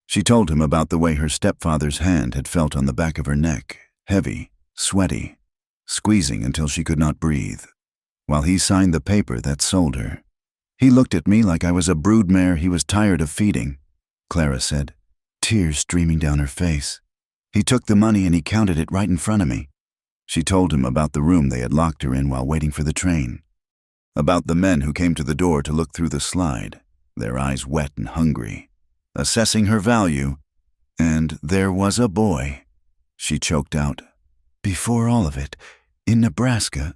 She told him about the way her stepfather's hand had felt on the back of her neck, heavy, sweaty, squeezing until she could not breathe, while he signed the paper that sold her. "He looked at me like I was a broodmare he was tired of feeding," Clara said, tears streaming down her face. "He took the money and he counted it right in front of me." She told him about the room they had locked her in while waiting for the train, about the men who came to the door to look through the slide, their eyes wet and hungry, assessing her value. "And there was a boy," she choked out. "Before all of it, in Nebraska.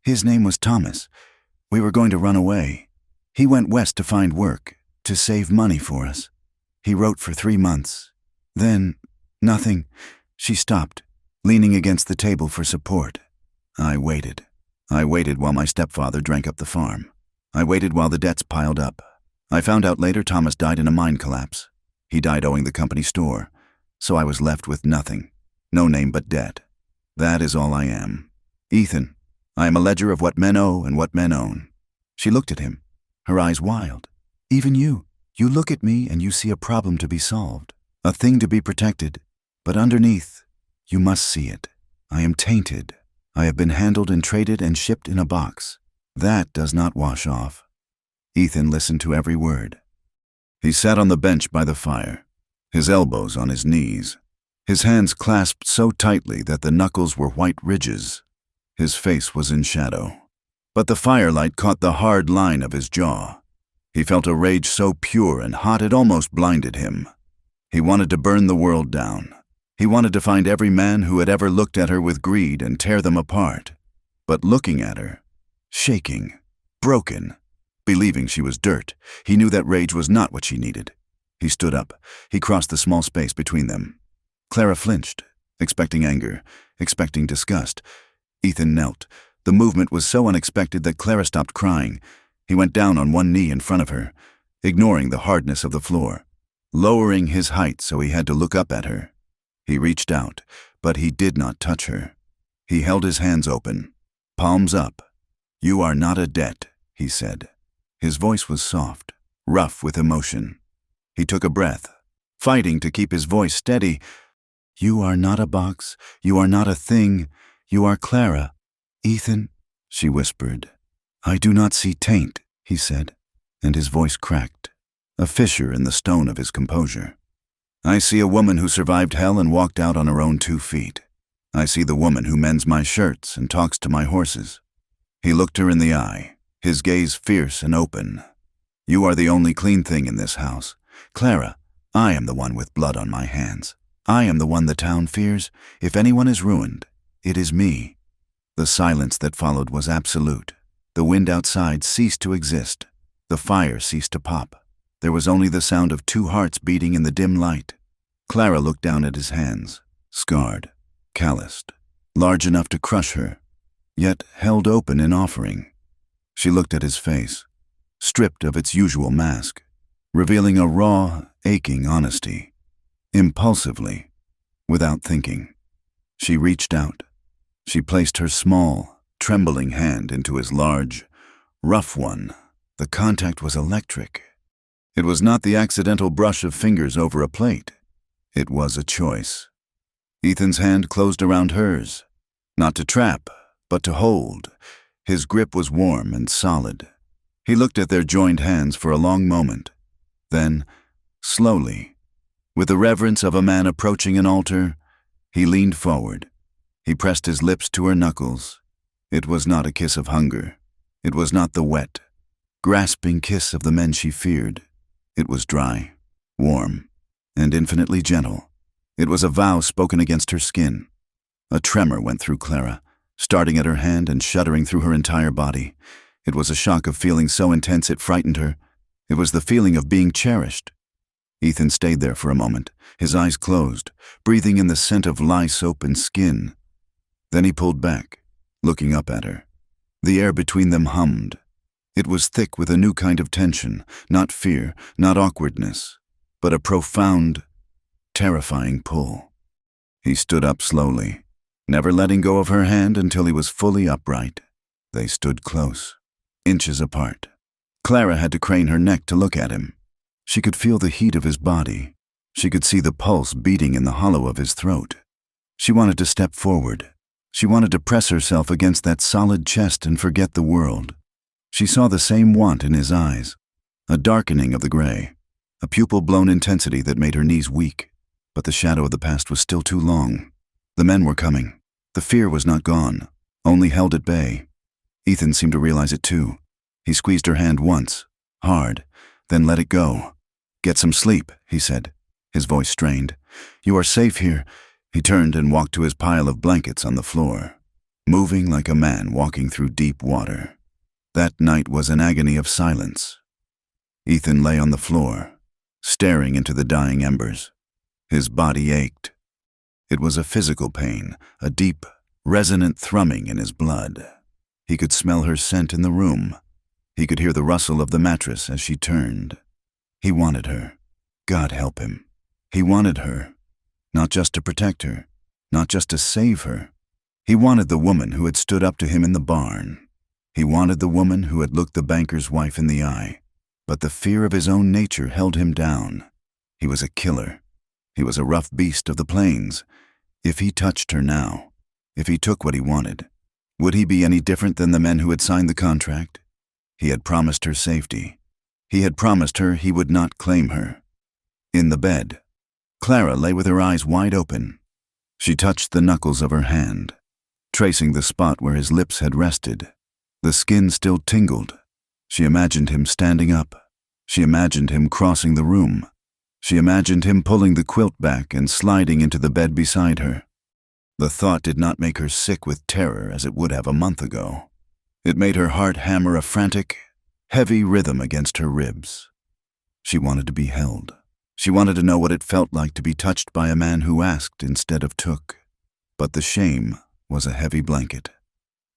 His name was Thomas. We were going to run away. He went west to find work, to save money for us. He wrote for 3 months. Then, nothing." She stopped, leaning against the table for support. I waited. I waited while my stepfather drank up the farm. I waited while the debts piled up. I found out later Thomas died in a mine collapse. He died owing the company store, so I was left with nothing. No name but debt. That is all I am. Ethan, I am a ledger of what men owe and what men own." She looked at him, her eyes wild. "Even you look at me and you see a problem to be solved, a thing to be protected, but underneath, you must see it. I am tainted. I have been handled and traded and shipped in a box. That does not wash off." Ethan listened to every word. He sat on the bench by the fire, his elbows on his knees, his hands clasped so tightly that the knuckles were white ridges. His face was in shadow, but the firelight caught the hard line of his jaw. He felt a rage so pure and hot it almost blinded him. He wanted to burn the world down. He wanted to find every man who had ever looked at her with greed and tear them apart. But looking at her, shaking, broken, believing she was dirt, he knew that rage was not what she needed. He stood up. He crossed the small space between them. Clara flinched, expecting anger, expecting disgust. Ethan knelt. The movement was so unexpected that Clara stopped crying. He went down on one knee in front of her, ignoring the hardness of the floor, lowering his height so he had to look up at her. He reached out, but he did not touch her. He held his hands open, palms up. "You are not a debt," he said. His voice was soft, rough with emotion. He took a breath, fighting to keep his voice steady. "You are not a box. You are not a thing. You are Clara." "Ethan," she whispered. "I do not see taint," he said, and his voice cracked, a fissure in the stone of his composure. "I see a woman who survived hell and walked out on her own 2 feet. I see the woman who mends my shirts and talks to my horses." He looked her in the eye, his gaze fierce and open. "You are the only clean thing in this house. Clara, I am the one with blood on my hands. I am the one the town fears. If anyone is ruined, it is me." The silence that followed was absolute. The wind outside ceased to exist. The fire ceased to pop. There was only the sound of 2 hearts beating in the dim light. Clara looked down at his hands, scarred, calloused, large enough to crush her, yet held open in offering. She looked at his face, stripped of its usual mask, revealing a raw, aching honesty. Impulsively, without thinking, she reached out. She placed her small, trembling hand into his large, rough one. The contact was electric. It was not the accidental brush of fingers over a plate. It was a choice. Ethan's hand closed around hers, not to trap, but to hold. His grip was warm and solid. He looked at their joined hands for a long moment. Then, slowly, With the reverence of a man approaching an altar, he leaned forward. He pressed his lips to her knuckles. It was not a kiss of hunger. It was not the wet, grasping kiss of the men she feared. It was dry, warm, and infinitely gentle. It was a vow spoken against her skin. A tremor went through Clara, starting at her hand and shuddering through her entire body. It was a shock of feeling so intense it frightened her. It was the feeling of being cherished. Ethan stayed there for a moment, his eyes closed, breathing in the scent of lye soap and skin. Then he pulled back, looking up at her. The air between them hummed. It was thick with a new kind of tension, not fear, not awkwardness, but a profound, terrifying pull. He stood up slowly, never letting go of her hand until he was fully upright. They stood close, inches apart. Clara had to crane her neck to look at him. She could feel the heat of his body. She could see the pulse beating in the hollow of his throat. She wanted to step forward. She wanted to press herself against that solid chest and forget the world. She saw the same want in his eyes, a darkening of the gray, a pupil-blown intensity that made her knees weak. But the shadow of the past was still too long. The men were coming. The fear was not gone, only held at bay. Ethan seemed to realize it too. He squeezed her hand once, hard, then let it go. "Get some sleep," he said, his voice strained. "You are safe here." He turned and walked to his pile of blankets on the floor, moving like a man walking through deep water. That night was an agony of silence. Ethan lay on the floor, staring into the dying embers. His body ached. It was a physical pain, a deep, resonant thrumming in his blood. He could smell her scent in the room. He could hear the rustle of the mattress as she turned. He wanted her. God help him. He wanted her. Not just to protect her, not just to save her. He wanted the woman who had stood up to him in the barn. He wanted the woman who had looked the banker's wife in the eye. But the fear of his own nature held him down. He was a killer. He was a rough beast of the plains. If he touched her now, if he took what he wanted, would he be any different than the men who had signed the contract? He had promised her safety. He had promised her he would not claim her. In the bed, Clara lay with her eyes wide open. She touched the knuckles of her hand, tracing the spot where his lips had rested. The skin still tingled. She imagined him standing up. She imagined him crossing the room. She imagined him pulling the quilt back and sliding into the bed beside her. The thought did not make her sick with terror as it would have a month ago. It made her heart hammer a frantic, heavy rhythm against her ribs. She wanted to be held. She wanted to know what it felt like to be touched by a man who asked instead of took. But the shame was a heavy blanket.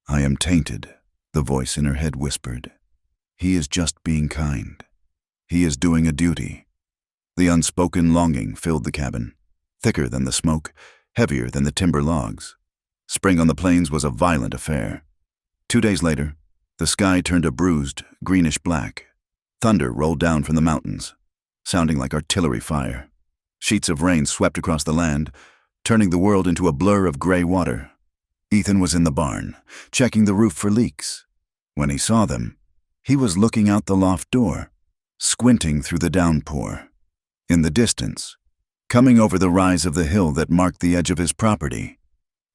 "I am tainted," the voice in her head whispered. "He is just being kind. He is doing a duty." The unspoken longing filled the cabin, thicker than the smoke, heavier than the timber logs. Spring on the plains was a violent affair. 2 days later, the sky turned a bruised, greenish black. Thunder rolled down from the mountains, sounding like artillery fire. Sheets of rain swept across the land, turning the world into a blur of gray water. Ethan was in the barn, checking the roof for leaks. When he saw them, he was looking out the loft door, squinting through the downpour. In the distance, coming over the rise of the hill that marked the edge of his property,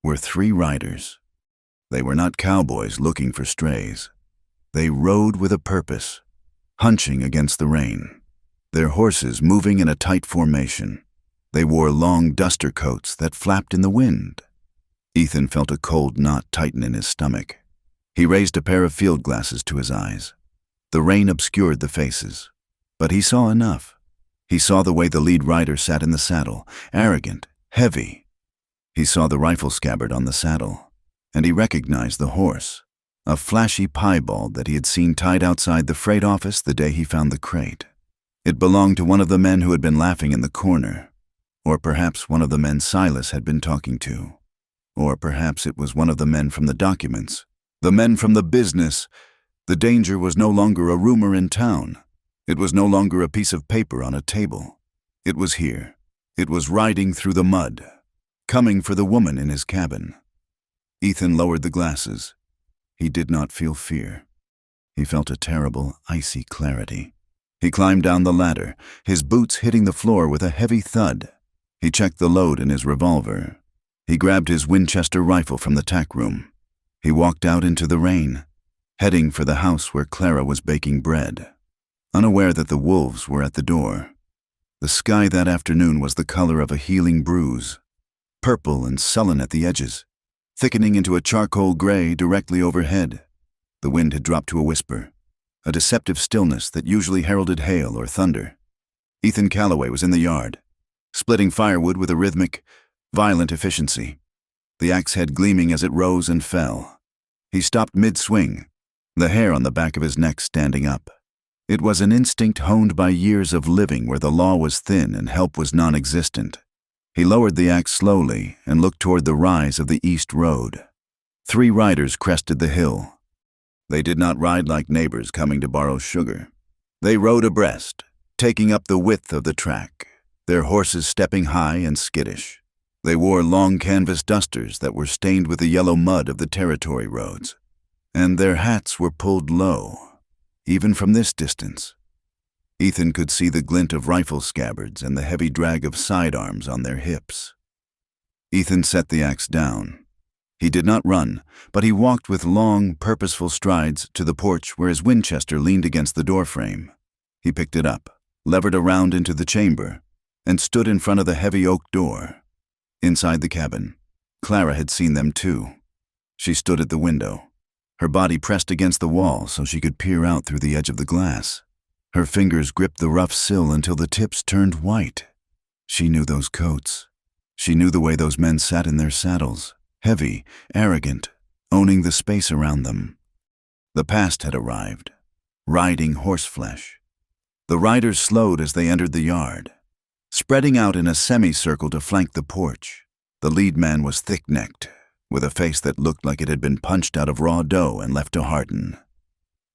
were 3 riders. They were not cowboys looking for strays. They rode with a purpose, hunching against the rain, their horses moving in a tight formation. They wore long duster coats that flapped in the wind. Ethan felt a cold knot tighten in his stomach. He raised a pair of field glasses to his eyes. The rain obscured the faces, but he saw enough. He saw the way the lead rider sat in the saddle, arrogant, heavy. He saw the rifle scabbard on the saddle, and he recognized the horse, a flashy piebald that he had seen tied outside the freight office the day he found the crate. It belonged to one of the men who had been laughing in the corner, or perhaps one of the men Silas had been talking to, or perhaps it was one of the men from the documents, the men from the business. The danger was no longer a rumor in town. It was no longer a piece of paper on a table. It was here. It was riding through the mud, coming for the woman in his cabin. Ethan lowered the glasses. He did not feel fear. He felt a terrible, icy clarity. He climbed down the ladder, his boots hitting the floor with a heavy thud. He checked the load in his revolver. He grabbed his Winchester rifle from the tack room. He walked out into the rain, heading for the house where Clara was baking bread, unaware that the wolves were at the door. The sky that afternoon was the color of a healing bruise, purple and sullen at the edges, thickening into a charcoal gray directly overhead. The wind had dropped to a whisper, a deceptive stillness that usually heralded hail or thunder. Ethan Calloway was in the yard, splitting firewood with a rhythmic, violent efficiency, the axe head gleaming as it rose and fell. He stopped mid-swing, the hair on the back of his neck standing up. It was an instinct honed by years of living where the law was thin and help was non-existent. He lowered the axe slowly and looked toward the rise of the East Road. 3 riders crested the hill. They did not ride like neighbors coming to borrow sugar. They rode abreast, taking up the width of the track, their horses stepping high and skittish. They wore long canvas dusters that were stained with the yellow mud of the territory roads, and their hats were pulled low, even from this distance. Ethan could see the glint of rifle scabbards and the heavy drag of sidearms on their hips. Ethan set the axe down. He did not run, but he walked with long, purposeful strides to the porch where his Winchester leaned against the doorframe. He picked it up, levered around into the chamber, and stood in front of the heavy oak door. Inside the cabin, Clara had seen them too. She stood at the window, her body pressed against the wall so she could peer out through the edge of the glass. Her fingers gripped the rough sill until the tips turned white. She knew those coats. She knew the way those men sat in their saddles, heavy, arrogant, owning the space around them. The past had arrived, riding horseflesh. The riders slowed as they entered the yard, spreading out in a semicircle to flank the porch. The lead man was thick-necked, with a face that looked like it had been punched out of raw dough and left to harden.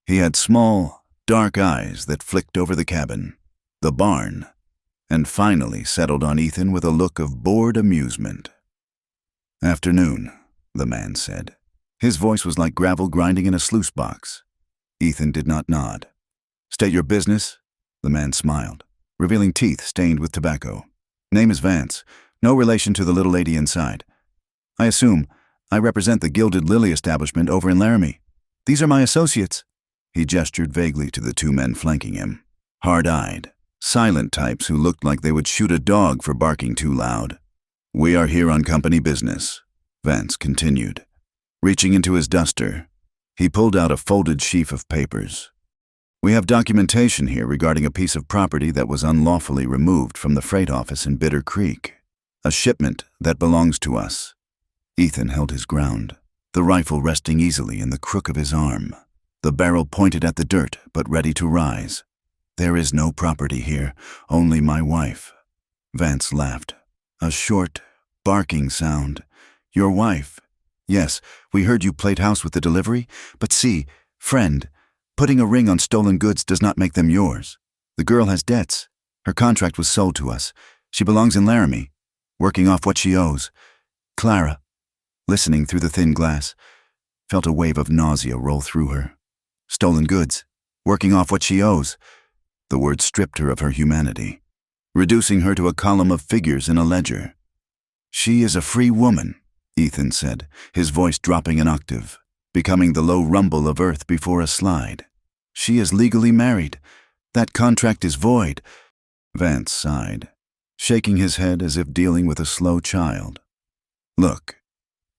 He had small, dark eyes that flicked over the cabin, the barn, and finally settled on Ethan with a look of bored amusement. "Afternoon," the man said. His voice was like gravel grinding in a sluice box. Ethan did not nod. "State your business?" The man smiled, revealing teeth stained with tobacco. "Name is Vance. No relation to the little lady inside. I assume I represent the Gilded Lily establishment over in Laramie. These are my associates." He gestured vaguely to the 2 men flanking him, hard-eyed, silent types who looked like they would shoot a dog for barking too loud. "We are here on company business," Vance continued. Reaching into his duster, he pulled out a folded sheaf of papers. "We have documentation here regarding a piece of property that was unlawfully removed from the freight office in Bitter Creek, a shipment that belongs to us." Ethan held his ground, the rifle resting easily in the crook of his arm, the barrel pointed at the dirt but ready to rise. "There is no property here, only my wife." Vance laughed, a short, barking sound. "Your wife? Yes, we heard you played house with the delivery, but see, friend, putting a ring on stolen goods does not make them yours. The girl has debts. Her contract was sold to us. She belongs in Laramie, working off what she owes." Clara, listening through the thin glass, felt a wave of nausea roll through her. Stolen goods, working off what she owes. The word stripped her of her humanity, reducing her to a column of figures in a ledger. "She is a free woman," Ethan said, his voice dropping an octave, becoming the low rumble of earth before a slide. "She is legally married. That contract is void." Vance sighed, shaking his head as if dealing with a slow child. "Look,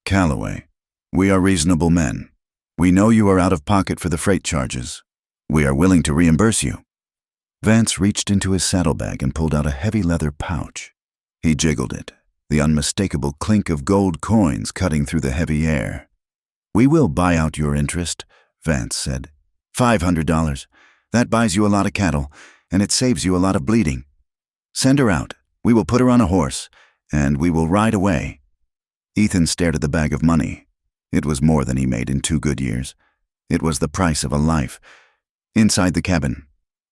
Calloway, we are reasonable men. We know you are out of pocket for the freight charges. We are willing to reimburse you." Vance reached into his saddlebag and pulled out a heavy leather pouch. He jiggled it, the unmistakable clink of gold coins cutting through the heavy air. "We will buy out your interest," Vance said. $500. That buys you a lot of cattle, and it saves you a lot of bleeding. Send her out. We will put her on a horse, and we will ride away." Ethan stared at the bag of money. It was more than he made in 2 good years. It was the price of a life. Inside the cabin,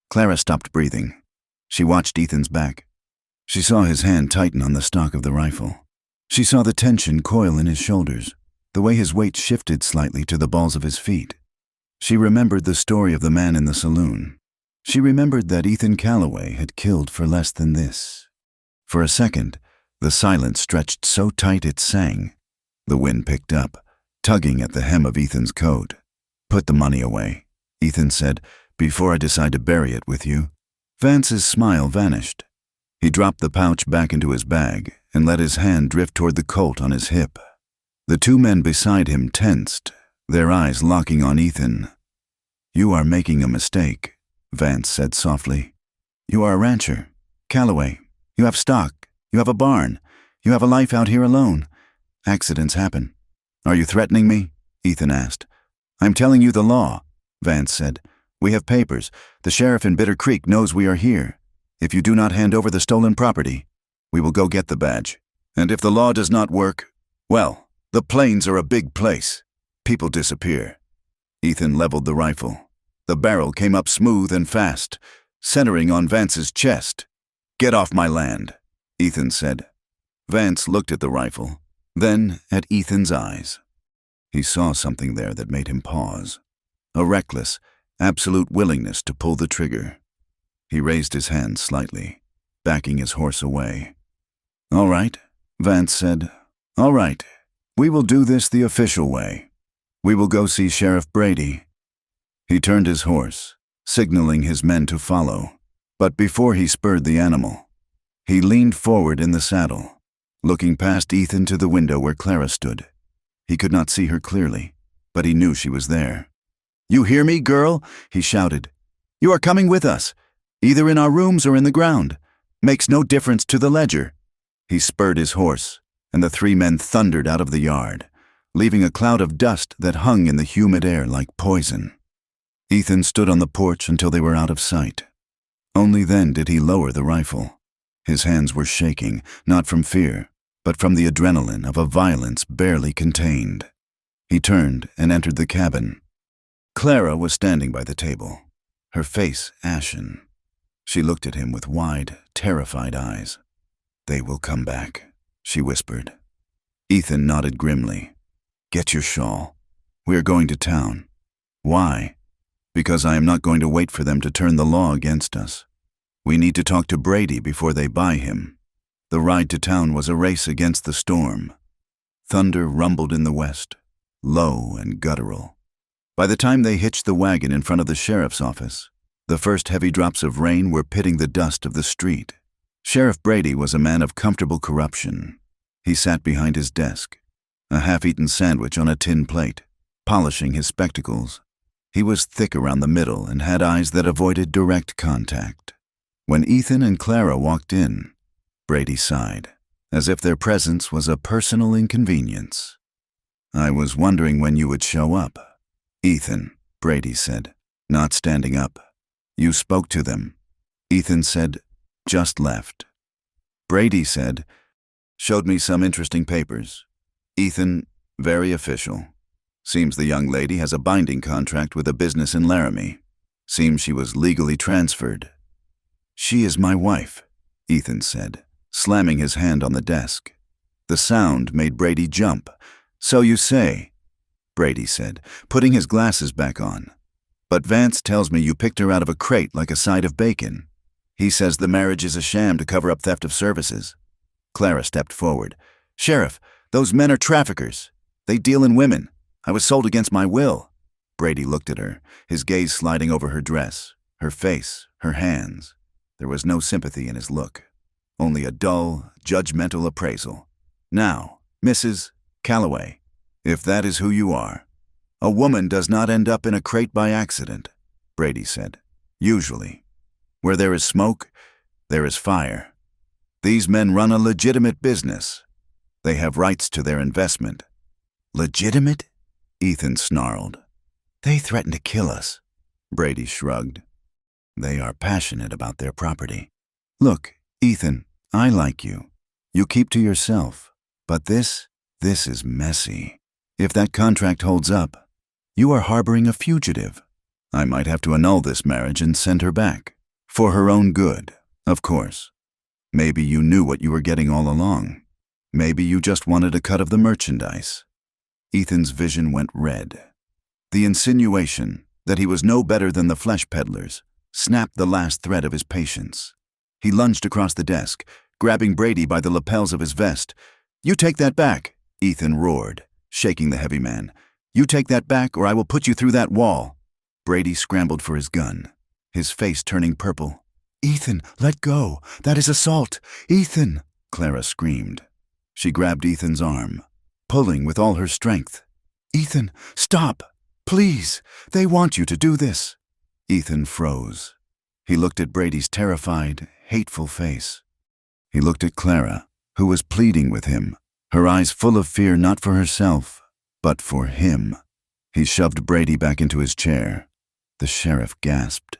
Clara stopped breathing. She watched Ethan's back. She saw his hand tighten on the stock of the rifle. She saw the tension coil in his shoulders, the way his weight shifted slightly to the balls of his feet. She remembered the story of the man in the saloon. She remembered that Ethan Calloway had killed for less than this. For a second, the silence stretched so tight it sang. The wind picked up, tugging at the hem of Ethan's coat. "Put the money away," Ethan said, "before I decide to bury it with you." Vance's smile vanished. He dropped the pouch back into his bag and let his hand drift toward the Colt on his hip. The two men beside him tensed, their eyes locking on Ethan. "You are making a mistake," Vance said softly. "You are a rancher, Calloway. You have stock. You have a barn. You have a life out here alone. Accidents happen." "Are you threatening me?" Ethan asked. "I'm telling you the law," Vance said. "We have papers. The sheriff in Bitter Creek knows we are here. If you do not hand over the stolen property, we will go get the badge. And if the law does not work, well, the plains are a big place. People disappear." Ethan leveled the rifle. The barrel came up smooth and fast, centering on Vance's chest. "Get off my land," Ethan said. Vance looked at the rifle, then at Ethan's eyes. He saw something there that made him pause. A reckless, absolute willingness to pull the trigger. He raised his hand slightly, backing his horse away. "All right," Vance said. "All right. We will do this the official way. We will go see Sheriff Brady." He turned his horse, signaling his men to follow. But before he spurred the animal, he leaned forward in the saddle, looking past Ethan to the window where Clara stood. He could not see her clearly, but he knew she was there. "You hear me, girl?" he shouted. "You are coming with us, either in our rooms or in the ground. Makes no difference to the ledger." He spurred his horse, and the three men thundered out of the yard, leaving a cloud of dust that hung in the humid air like poison. Ethan stood on the porch until they were out of sight. Only then did he lower the rifle. His hands were shaking, not from fear, but from the adrenaline of a violence barely contained. He turned and entered the cabin. Clara was standing by the table, her face ashen. She looked at him with wide, terrified eyes. "They will come back," she whispered. Ethan nodded grimly. "Get your shawl. We are going to town." "Why?" "Because I am not going to wait for them to turn the law against us. We need to talk to Brady before they buy him." The ride to town was a race against the storm. Thunder rumbled in the west, low and guttural. By the time they hitched the wagon in front of the sheriff's office, the first heavy drops of rain were pitting the dust of the street. Sheriff Brady was a man of comfortable corruption. He sat behind his desk, a half-eaten sandwich on a tin plate, polishing his spectacles. He was thick around the middle and had eyes that avoided direct contact. When Ethan and Clara walked in, Brady sighed, as if their presence was a personal inconvenience. "I was wondering when you would show up." "Ethan," Brady said, not standing up. "You spoke to them." Ethan said, "Just left." Brady said, "Showed me some interesting papers." Ethan, very official. "Seems the young lady has a binding contract with a business in Laramie. Seems she was legally transferred." "She is my wife," Ethan said, slamming his hand on the desk. The sound made Brady jump. "So you say," Brady said, putting his glasses back on. "But Vance tells me you picked her out of a crate like a side of bacon. He says the marriage is a sham to cover up theft of services." Clara stepped forward. "Sheriff, those men are traffickers. They deal in women. I was sold against my will." Brady looked at her, his gaze sliding over her dress, her face, her hands. There was no sympathy in his look, only a dull, judgmental appraisal. "Now, Mrs. Calloway, if that is who you are, a woman does not end up in a crate by accident," Brady said. "Usually. Where there is smoke, there is fire. These men run a legitimate business. They have rights to their investment." "Legitimate?" Ethan snarled. "They threaten to kill us." Brady shrugged. "They are passionate about their property. Look, Ethan, I like you. You keep to yourself. But this is messy. If that contract holds up, you are harboring a fugitive. I might have to annul this marriage and send her back. For her own good, of course. Maybe you knew what you were getting all along. Maybe you just wanted a cut of the merchandise." Ethan's vision went red. The insinuation that he was no better than the flesh peddlers snapped the last thread of his patience. He lunged across the desk, grabbing Brady by the lapels of his vest. "You take that back," Ethan roared, shaking the heavy man. "You take that back or I will put you through that wall." Brady scrambled for his gun, his face turning purple. "Ethan, let go. That is assault. Ethan!" Clara screamed. She grabbed Ethan's arm, pulling with all her strength. "Ethan, stop! Please! They want you to do this!" Ethan froze. He looked at Brady's terrified, hateful face. He looked at Clara, who was pleading with him, her eyes full of fear not for herself, but for him. He shoved Brady back into his chair. The sheriff gasped,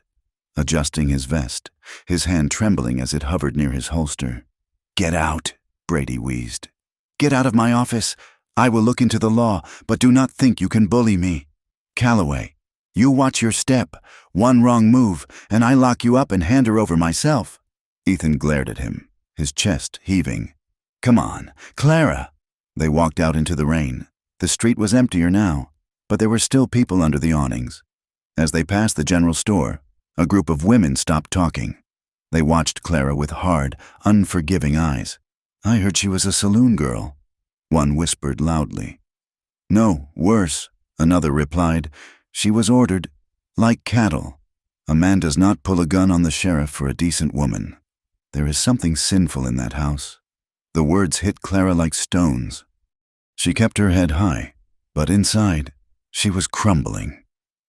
adjusting his vest, his hand trembling as it hovered near his holster. "Get out," Brady wheezed. "Get out of my office. I will look into the law, but do not think you can bully me. Calloway, you watch your step. One wrong move, and I lock you up and hand her over myself." Ethan glared at him, his chest heaving. "Come on, Clara." They walked out into the rain. The street was emptier now, but there were still people under the awnings. As they passed the general store, a group of women stopped talking. They watched Clara with hard, unforgiving eyes. "I heard she was a saloon girl," one whispered loudly. "No, worse," another replied. "She was ordered, like cattle. A man does not pull a gun on the sheriff for a decent woman. There is something sinful in that house." The words hit Clara like stones. She kept her head high, but inside, she was crumbling.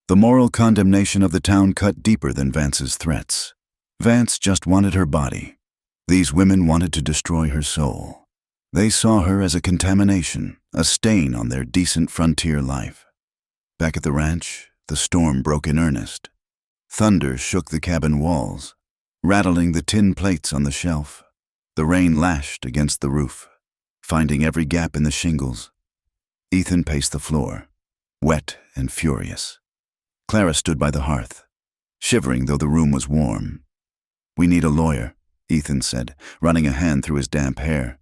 The moral condemnation of the town cut deeper than Vance's threats. Vance just wanted her body. These women wanted to destroy her soul. They saw her as a contamination, a stain on their decent frontier life. Back at the ranch, the storm broke in earnest. Thunder shook the cabin walls, rattling the tin plates on the shelf. The rain lashed against the roof, finding every gap in the shingles. Ethan paced the floor, wet and furious. Clara stood by the hearth, shivering though the room was warm. "We need a lawyer," Ethan said, running a hand through his damp hair.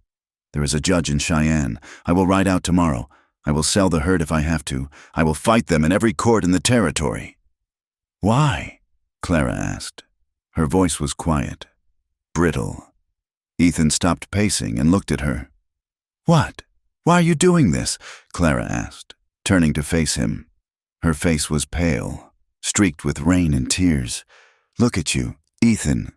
"There is a judge in Cheyenne. I will ride out tomorrow. I will sell the herd if I have to. I will fight them in every court in the territory." "Why?" Clara asked. Her voice was quiet, brittle. Ethan stopped pacing and looked at her. "What? Why are you doing this?" Clara asked, turning to face him. Her face was pale, streaked with rain and tears. "Look at you, Ethan.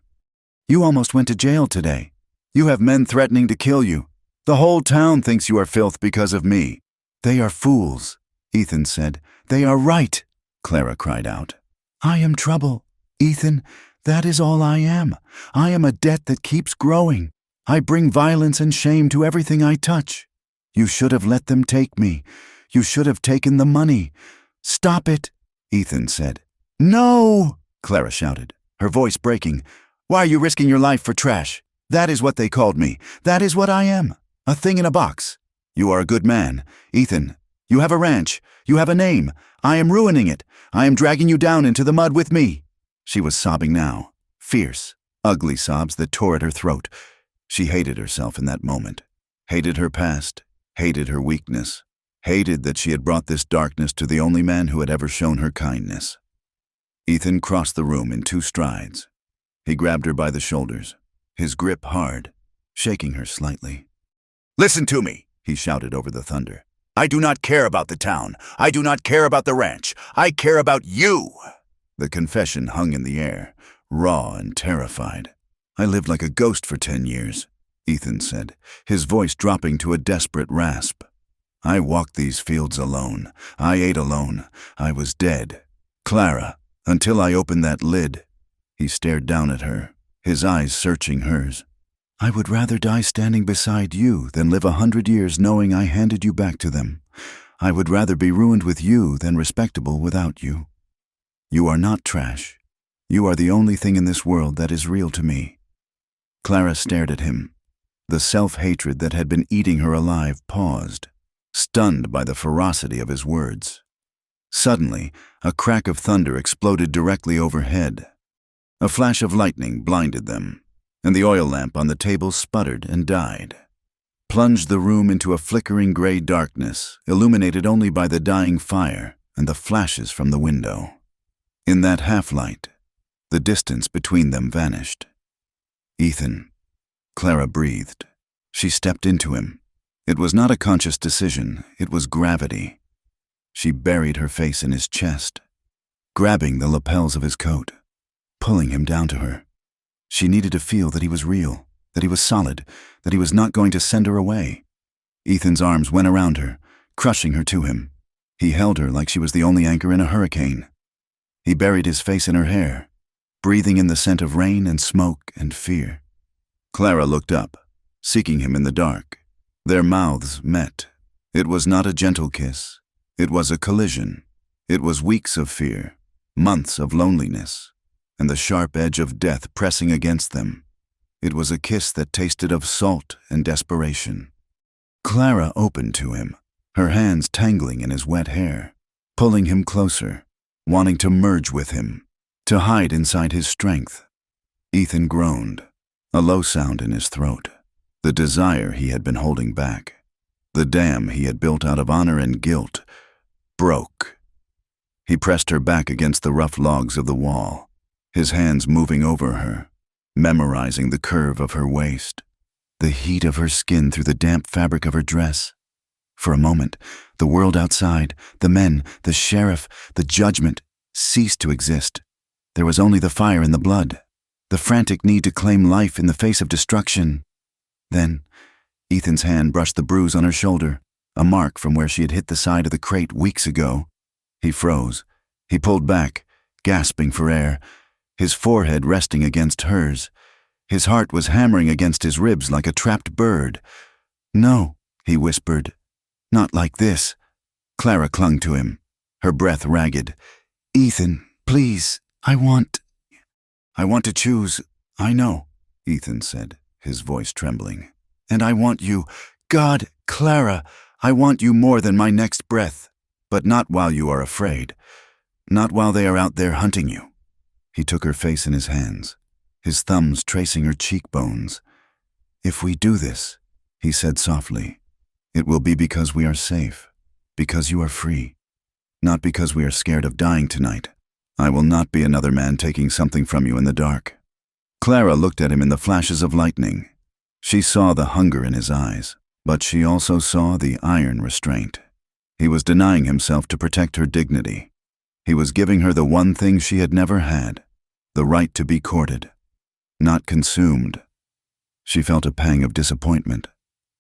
You almost went to jail today. You have men threatening to kill you. The whole town thinks you are filth because of me." "They are fools," Ethan said. "They are right," Clara cried out. "I am trouble, Ethan. That is all I am. I am a debt that keeps growing. I bring violence and shame to everything I touch. You should have let them take me. You should have taken the money. Stop it," Ethan said. "No," Clara shouted, her voice breaking. "Why are you risking your life for trash? That is what they called me. That is what I am. A thing in a box. You are a good man, Ethan. You have a ranch. You have a name. I am ruining it. I am dragging you down into the mud with me." She was sobbing now, fierce, ugly sobs that tore at her throat. She hated herself in that moment. Hated her past. Hated her weakness. Hated that she had brought this darkness to the only man who had ever shown her kindness. Ethan crossed the room in 2 strides. He grabbed her by the shoulders, his grip hard, shaking her slightly. "Listen to me," he shouted over the thunder. "I do not care about the town. I do not care about the ranch. I care about you." The confession hung in the air, raw and terrified. "I lived like a ghost for 10 years, Ethan said, his voice dropping to a desperate rasp. "I walked these fields alone. I ate alone. I was dead. Clara, until I opened that lid." He stared down at her, his eyes searching hers. "I would rather die standing beside you than live 100 years knowing I handed you back to them. I would rather be ruined with you than respectable without you. You are not trash. You are the only thing in this world that is real to me." Clara stared at him. The self-hatred that had been eating her alive paused, stunned by the ferocity of his words. Suddenly, a crack of thunder exploded directly overhead. A flash of lightning blinded them, and the oil lamp on the table sputtered and died, plunged the room into a flickering gray darkness, illuminated only by the dying fire and the flashes from the window. In that half-light, The distance between them vanished. "Ethan," Clara breathed. She stepped into him. It was not a conscious decision, it was gravity. She buried her face in his chest, grabbing the lapels of his coat, pulling him down to her. She needed to feel that he was real, that he was solid, that he was not going to send her away. Ethan's arms went around her, crushing her to him. He held her like she was the only anchor in a hurricane. He buried his face in her hair, breathing in the scent of rain and smoke and fear. Clara looked up, seeking him in the dark. Their mouths met. It was not a gentle kiss. It was a collision. It was weeks of fear, months of loneliness, and the sharp edge of death pressing against them. It was a kiss that tasted of salt and desperation. Clara opened to him, her hands tangling in his wet hair, pulling him closer, wanting to merge with him, to hide inside his strength. Ethan groaned, a low sound in his throat. The desire he had been holding back, the dam he had built out of honor and guilt, broke. He pressed her back against the rough logs of the wall, his hands moving over her, memorizing the curve of her waist, the heat of her skin through the damp fabric of her dress. For a moment, the world outside, the men, the sheriff, the judgment, ceased to exist. There was only the fire in the blood, the frantic need to claim life in the face of destruction. Then, Ethan's hand brushed the bruise on her shoulder, a mark from where she had hit the side of the crate weeks ago. He froze. He pulled back, gasping for air, his forehead resting against hers. His heart was hammering against his ribs like a trapped bird. "No," he whispered. "Not like this." Clara clung to him, her breath ragged. "Ethan, please, I want to choose." "I know," Ethan said, his voice trembling. "And I want you. God, Clara, I want you more than my next breath. But not while you are afraid. Not while they are out there hunting you." He took her face in his hands, his thumbs tracing her cheekbones. "If we do this," he said softly, "it will be because we are safe, because you are free. Not because we are scared of dying tonight. I will not be another man taking something from you in the dark." Clara looked at him in the flashes of lightning. She saw the hunger in his eyes, but she also saw the iron restraint. He was denying himself to protect her dignity. He was giving her the one thing she had never had, the right to be courted, not consumed. She felt a pang of disappointment.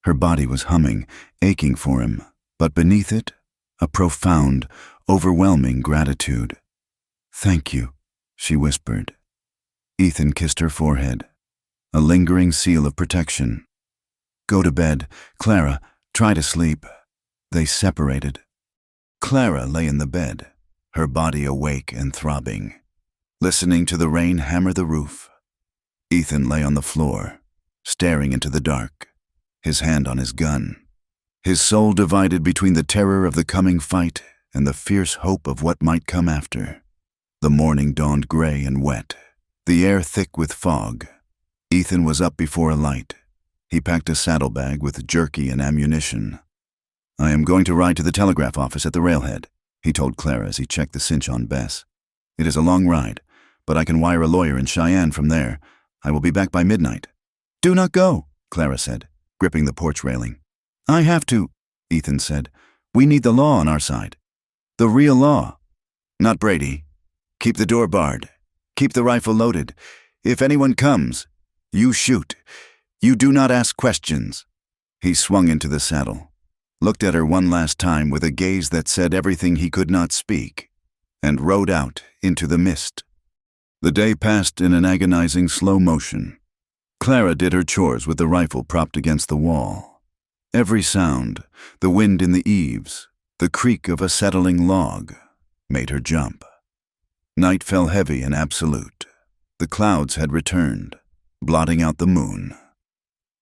Her body was humming, aching for him, but beneath it, a profound, overwhelming gratitude. "Thank you," she whispered. Ethan kissed her forehead, a lingering seal of protection. "Go to bed. Clara, try to sleep." They separated. Clara lay in the bed, her body awake and throbbing, listening to the rain hammer the roof. Ethan lay on the floor, staring into the dark, his hand on his gun, his soul divided between the terror of the coming fight and the fierce hope of what might come after. The morning dawned gray and wet, the air thick with fog. Ethan was up before a light. He packed a saddlebag with jerky and ammunition. "I am going to ride to the telegraph office at the railhead," he told Clara as he checked the cinch on Bess. "It is a long ride, but I can wire a lawyer in Cheyenne from there. I will be back by midnight." "Do not go," Clara said, gripping the porch railing. "I have to," Ethan said. "We need the law on our side. The real law. Not Brady. Keep the door barred. Keep the rifle loaded. If anyone comes, you shoot. You do not ask questions." He swung into the saddle, looked at her one last time with a gaze that said everything he could not speak, and rode out into the mist. The day passed in an agonizing slow motion. Clara did her chores with the rifle propped against the wall. Every sound, the wind in the eaves, the creak of a settling log, made her jump. Night fell heavy and absolute. The clouds had returned, blotting out the moon.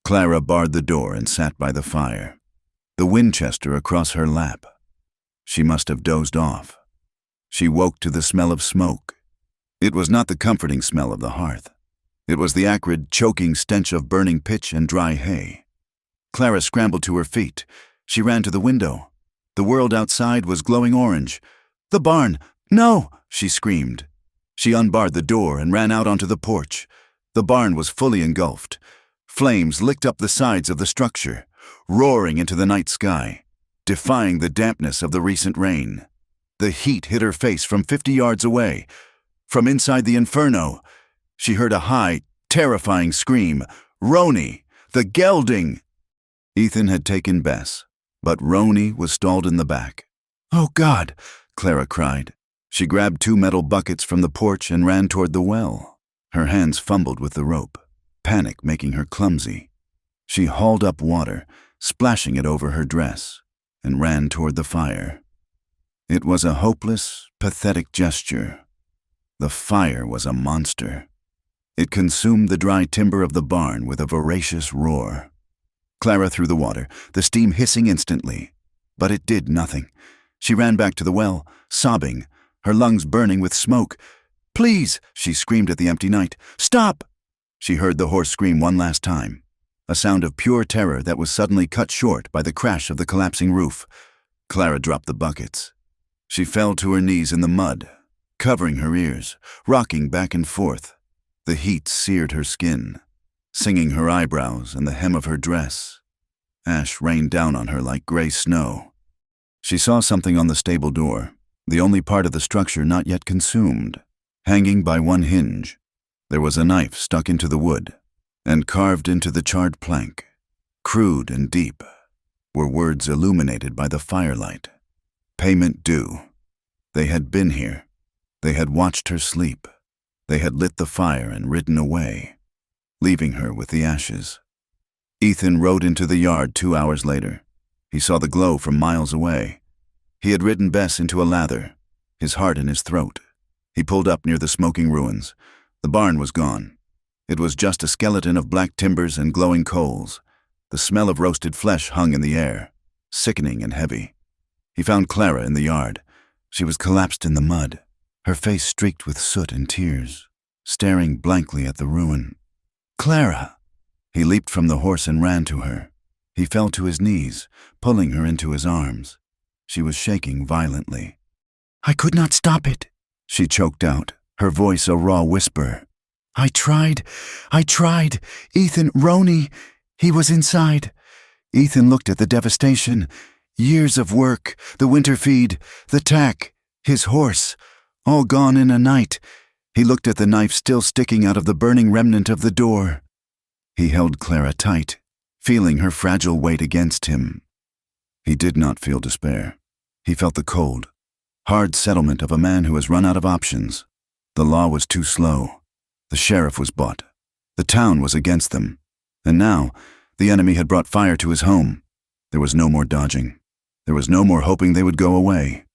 Clara barred the door and sat by the fire, the Winchester across her lap. She must have dozed off. She woke to the smell of smoke. It was not the comforting smell of the hearth. It was the acrid, choking stench of burning pitch and dry hay. Clara scrambled to her feet. She ran to the window. The world outside was glowing orange. "The barn! No!" she screamed. She unbarred the door and ran out onto the porch. The barn was fully engulfed. Flames licked up the sides of the structure, roaring into the night sky, defying the dampness of the recent rain. The heat hit her face from 50 yards away. From inside the inferno, she heard a high, terrifying scream. Roni! The gelding! Ethan had taken Bess, but Roni was stalled in the back. "Oh, God!" Clara cried. She grabbed 2 metal buckets from the porch and ran toward the well. Her hands fumbled with the rope, panic making her clumsy. She hauled up water, splashing it over her dress, and ran toward the fire. It was a hopeless, pathetic gesture. The fire was a monster. It consumed the dry timber of the barn with a voracious roar. Clara threw the water, the steam hissing instantly. But it did nothing. She ran back to the well, sobbing, her lungs burning with smoke. "Please!" she screamed at the empty night. "Stop!" She heard the hoarse scream one last time, a sound of pure terror that was suddenly cut short by the crash of the collapsing roof. Clara dropped the buckets. She fell to her knees in the mud, covering her ears, rocking back and forth. The heat seared her skin, singing her eyebrows and the hem of her dress. Ash rained down on her like gray snow. She saw something on the stable door, the only part of the structure not yet consumed. Hanging by one hinge, there was a knife stuck into the wood, and carved into the charred plank, crude and deep, were words illuminated by the firelight. Payment due. They had been here. They had watched her sleep. They had lit the fire and ridden away, leaving her with the ashes. Ethan rode into the yard 2 hours later. He saw the glow from miles away. He had ridden Bess into a lather, his heart in his throat. He pulled up near the smoking ruins. The barn was gone. It was just a skeleton of black timbers and glowing coals. The smell of roasted flesh hung in the air, sickening and heavy. He found Clara in the yard. She was collapsed in the mud, her face streaked with soot and tears, staring blankly at the ruin. "Clara!" He leaped from the horse and ran to her. He fell to his knees, pulling her into his arms. She was shaking violently. "I could not stop it," she choked out, her voice a raw whisper. I tried. Ethan, Roni, he was inside." Ethan looked at the devastation. Years of work, the winter feed, the tack, his horse, all gone in a night. He looked at the knife still sticking out of the burning remnant of the door. He held Clara tight, feeling her fragile weight against him. He did not feel despair. He felt the cold, hard settlement of a man who has run out of options. The law was too slow. The sheriff was bought. The town was against them. And now, the enemy had brought fire to his home. There was no more dodging. There was no more hoping they would go away.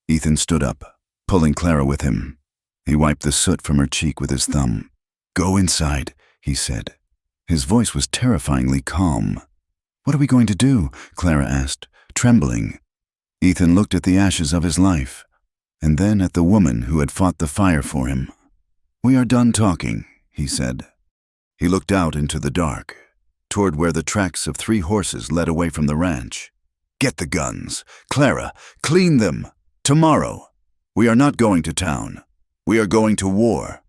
Ethan stood up, pulling Clara with him. He wiped the soot from her cheek with his thumb. "Go inside," he said. His voice was terrifyingly calm. "What are we going to do?" Clara asked, trembling. Ethan looked at the ashes of his life, and then at the woman who had fought the fire for him. "We are done talking," he said. He looked out into the dark, toward where the tracks of 3 horses led away from the ranch. "Get the guns. Clara, clean them. Tomorrow. We are not going to town. We are going to war."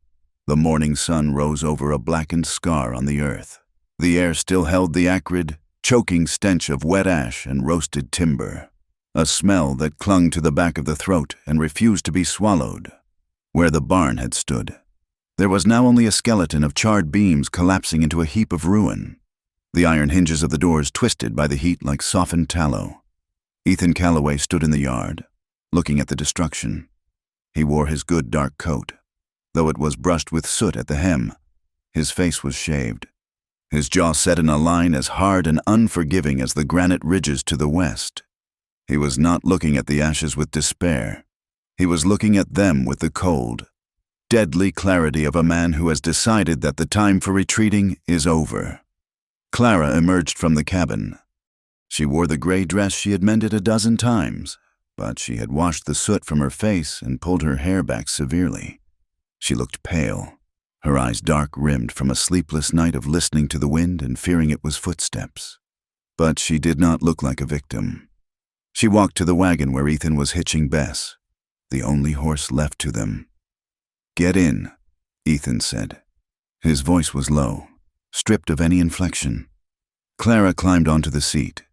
The morning sun rose over a blackened scar on the earth. The air still held the acrid, choking stench of wet ash and roasted timber, a smell that clung to the back of the throat and refused to be swallowed. Where the barn had stood, there was now only a skeleton of charred beams collapsing into a heap of ruin. The iron hinges of the doors twisted by the heat like softened tallow. Ethan Calloway stood in the yard, looking at the destruction. He wore his good dark coat, though it was brushed with soot at the hem. His face was shaved, his jaw set in a line as hard and unforgiving as the granite ridges to the west. He was not looking at the ashes with despair. He was looking at them with the cold, deadly clarity of a man who has decided that the time for retreating is over. Clara emerged from the cabin. She wore the gray dress she had mended a dozen times, but she had washed the soot from her face and pulled her hair back severely. She looked pale, her eyes dark-rimmed from a sleepless night of listening to the wind and fearing it was footsteps. But she did not look like a victim. She walked to the wagon where Ethan was hitching Bess, the only horse left to them. "Get in," Ethan said. His voice was low, stripped of any inflection. Clara climbed onto the seat.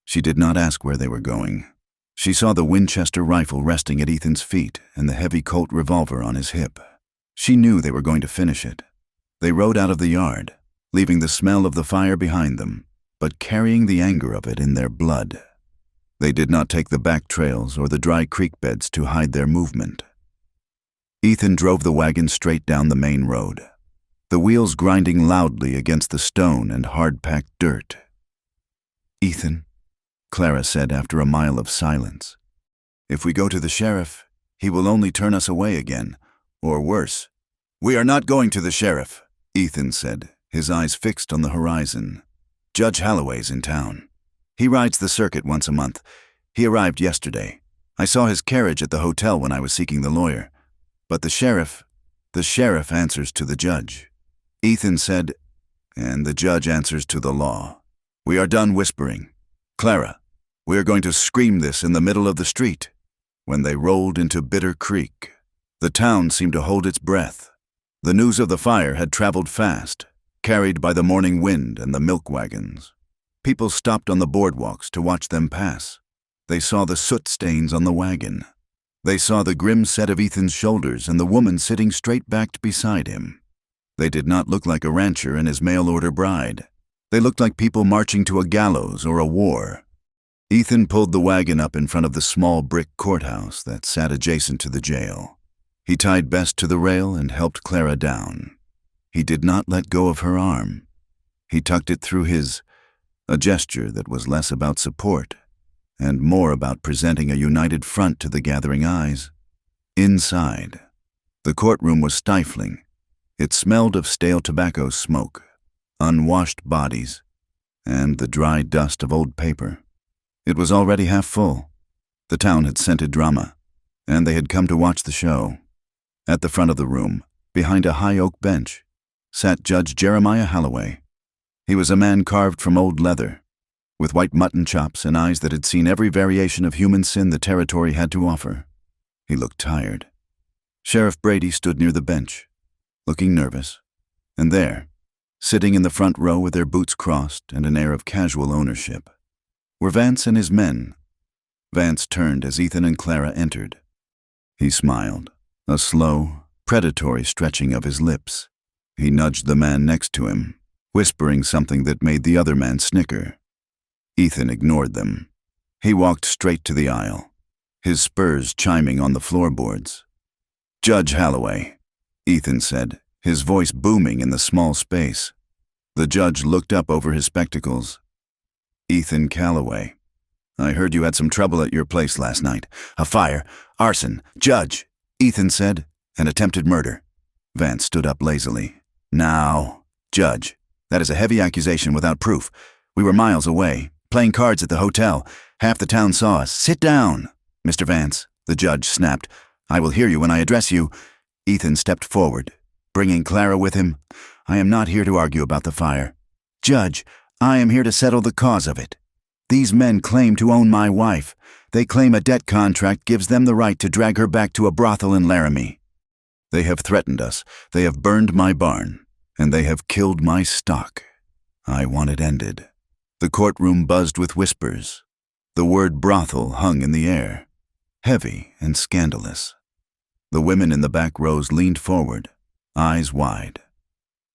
She did not ask where they were going. She saw the Winchester rifle resting at Ethan's feet and the heavy Colt revolver on his hip. She knew they were going to finish it. They rode out of the yard, leaving the smell of the fire behind them, but carrying the anger of it in their blood. They did not take the back trails or the dry creek beds to hide their movement. Ethan drove the wagon straight down the main road, the wheels grinding loudly against the stone and hard-packed dirt. "Ethan," Clara said after a mile of silence, "if we go to the sheriff, he will only turn us away again, or worse." "We are not going to the sheriff," Ethan said, his eyes fixed on the horizon. "Judge Holloway's in town. He rides the circuit once a month. He arrived yesterday. I saw his carriage at the hotel when I was seeking the lawyer. But the sheriff answers to the judge." Ethan said, "And the judge answers to the law. We are done whispering. Clara, we are going to scream this in the middle of the street." When they rolled into Bitter Creek, the town seemed to hold its breath. The news of the fire had traveled fast, carried by the morning wind and the milk wagons. People stopped on the boardwalks to watch them pass. They saw the soot stains on the wagon. They saw the grim set of Ethan's shoulders and the woman sitting straight-backed beside him. They did not look like a rancher and his mail-order bride. They looked like people marching to a gallows or a war. Ethan pulled the wagon up in front of the small brick courthouse that sat adjacent to the jail. He tied Bess to the rail and helped Clara down. He did not let go of her arm. He tucked it through his, a gesture that was less about support and more about presenting a united front to the gathering eyes. Inside, the courtroom was stifling. It smelled of stale tobacco smoke, unwashed bodies, and the dry dust of old paper. It was already half full. The town had scented drama, and they had come to watch the show. At the front of the room, behind a high oak bench, sat Judge Jeremiah Holloway. He was a man carved from old leather, with white mutton chops and eyes that had seen every variation of human sin the territory had to offer. He looked tired. Sheriff Brady stood near the bench, looking nervous, and there, sitting in the front row with their boots crossed and an air of casual ownership, were Vance and his men. Vance turned as Ethan and Clara entered. He smiled, a slow, predatory stretching of his lips. He nudged the man next to him, whispering something that made the other man snicker. Ethan ignored them. He walked straight to the aisle, his spurs chiming on the floorboards. "Judge Holloway," Ethan said, his voice booming in the small space. The judge looked up over his spectacles. "Ethan Calloway, I heard you had some trouble at your place last night. A fire, arson, Judge," Ethan said, "and attempted murder." Vance stood up lazily. "Now, Judge, that is a heavy accusation without proof. We were miles away, playing cards at the hotel. Half the town saw us. Sit down, Mr. Vance," the judge snapped. "I will hear you when I address you." Ethan stepped forward, bringing Clara with him. "I am not here to argue about the fire. Judge, I am here to settle the cause of it. These men claim to own my wife. They claim a debt contract gives them the right to drag her back to a brothel in Laramie. They have threatened us. They have burned my barn, and they have killed my stock. I want it ended." The courtroom buzzed with whispers. The word brothel hung in the air, heavy and scandalous. The women in the back rows leaned forward, eyes wide.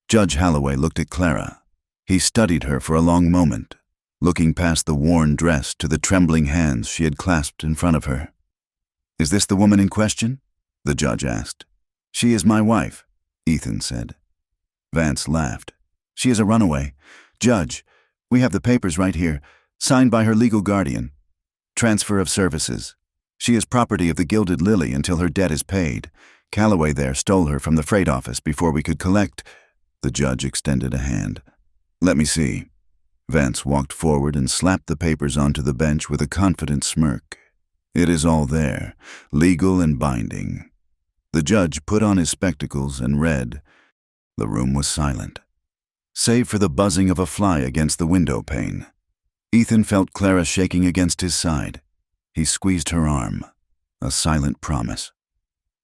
Judge Holloway looked at Clara. He studied her for a long moment, looking past the worn dress to the trembling hands she had clasped in front of her. "Is this the woman in question?" the judge asked. "She is my wife," Ethan said. Vance laughed. "She is a runaway. Judge, we have the papers right here, signed by her legal guardian. Transfer of services. She is property of the Gilded Lily until her debt is paid. Calloway there stole her from the freight office before we could collect." The judge extended a hand. "Let me see." Vance walked forward and slapped the papers onto the bench with a confident smirk. "It is all there, legal and binding." The judge put on his spectacles and read. The room was silent, save for the buzzing of a fly against the window pane. Ethan felt Clara shaking against his side. He squeezed her arm, a silent promise.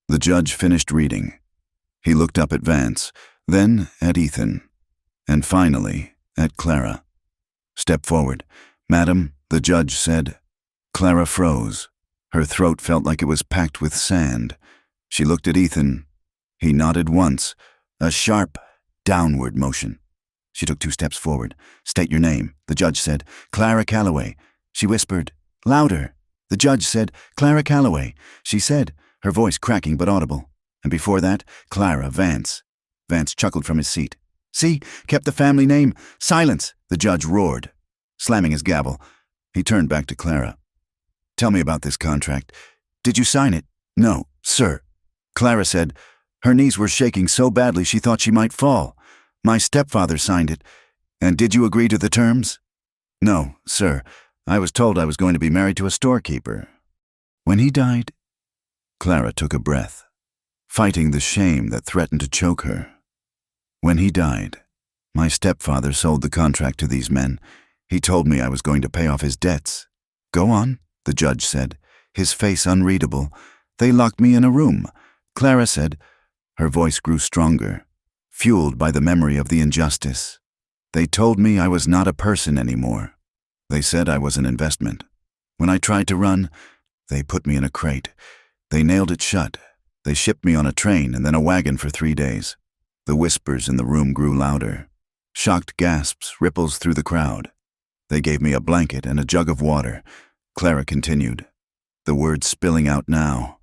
The judge finished reading. He looked up at Vance, then at Ethan, and finally at Clara. "Step forward. Madam," the judge said. Clara froze. Her throat felt like it was packed with sand. She looked at Ethan. He nodded once, a sharp, downward motion. She took 2 steps forward. "State your name," the judge said. "Clara Calloway." She whispered, "Louder." The judge said, "Clara Calloway." She said, her voice cracking but audible. And before that, "Clara Vance." Vance chuckled from his seat. "See, kept the family name." "Silence," the judge roared, slamming his gavel. He turned back to Clara. "Tell me about this contract. Did you sign it?" "No, sir." Clara said. Her knees were shaking so badly she thought she might fall. "My stepfather signed it." "And did you agree to the terms?" "No, sir. I was told I was going to be married to a storekeeper." "When he died?" Clara took a breath, fighting the shame that threatened to choke her. "When he died, my stepfather sold the contract to these men. He told me I was going to pay off his debts." "Go on," the judge said, his face unreadable. "They locked me in a room." Clara said. Her voice grew stronger, fueled by the memory of the injustice. "They told me I was not a person anymore. They said I was an investment. When I tried to run, they put me in a crate. They nailed it shut. They shipped me on a train and then a wagon for 3 days. The whispers in the room grew louder. Shocked gasps, ripples through the crowd. They gave me a blanket and a jug of water." Clara continued, the words spilling out now.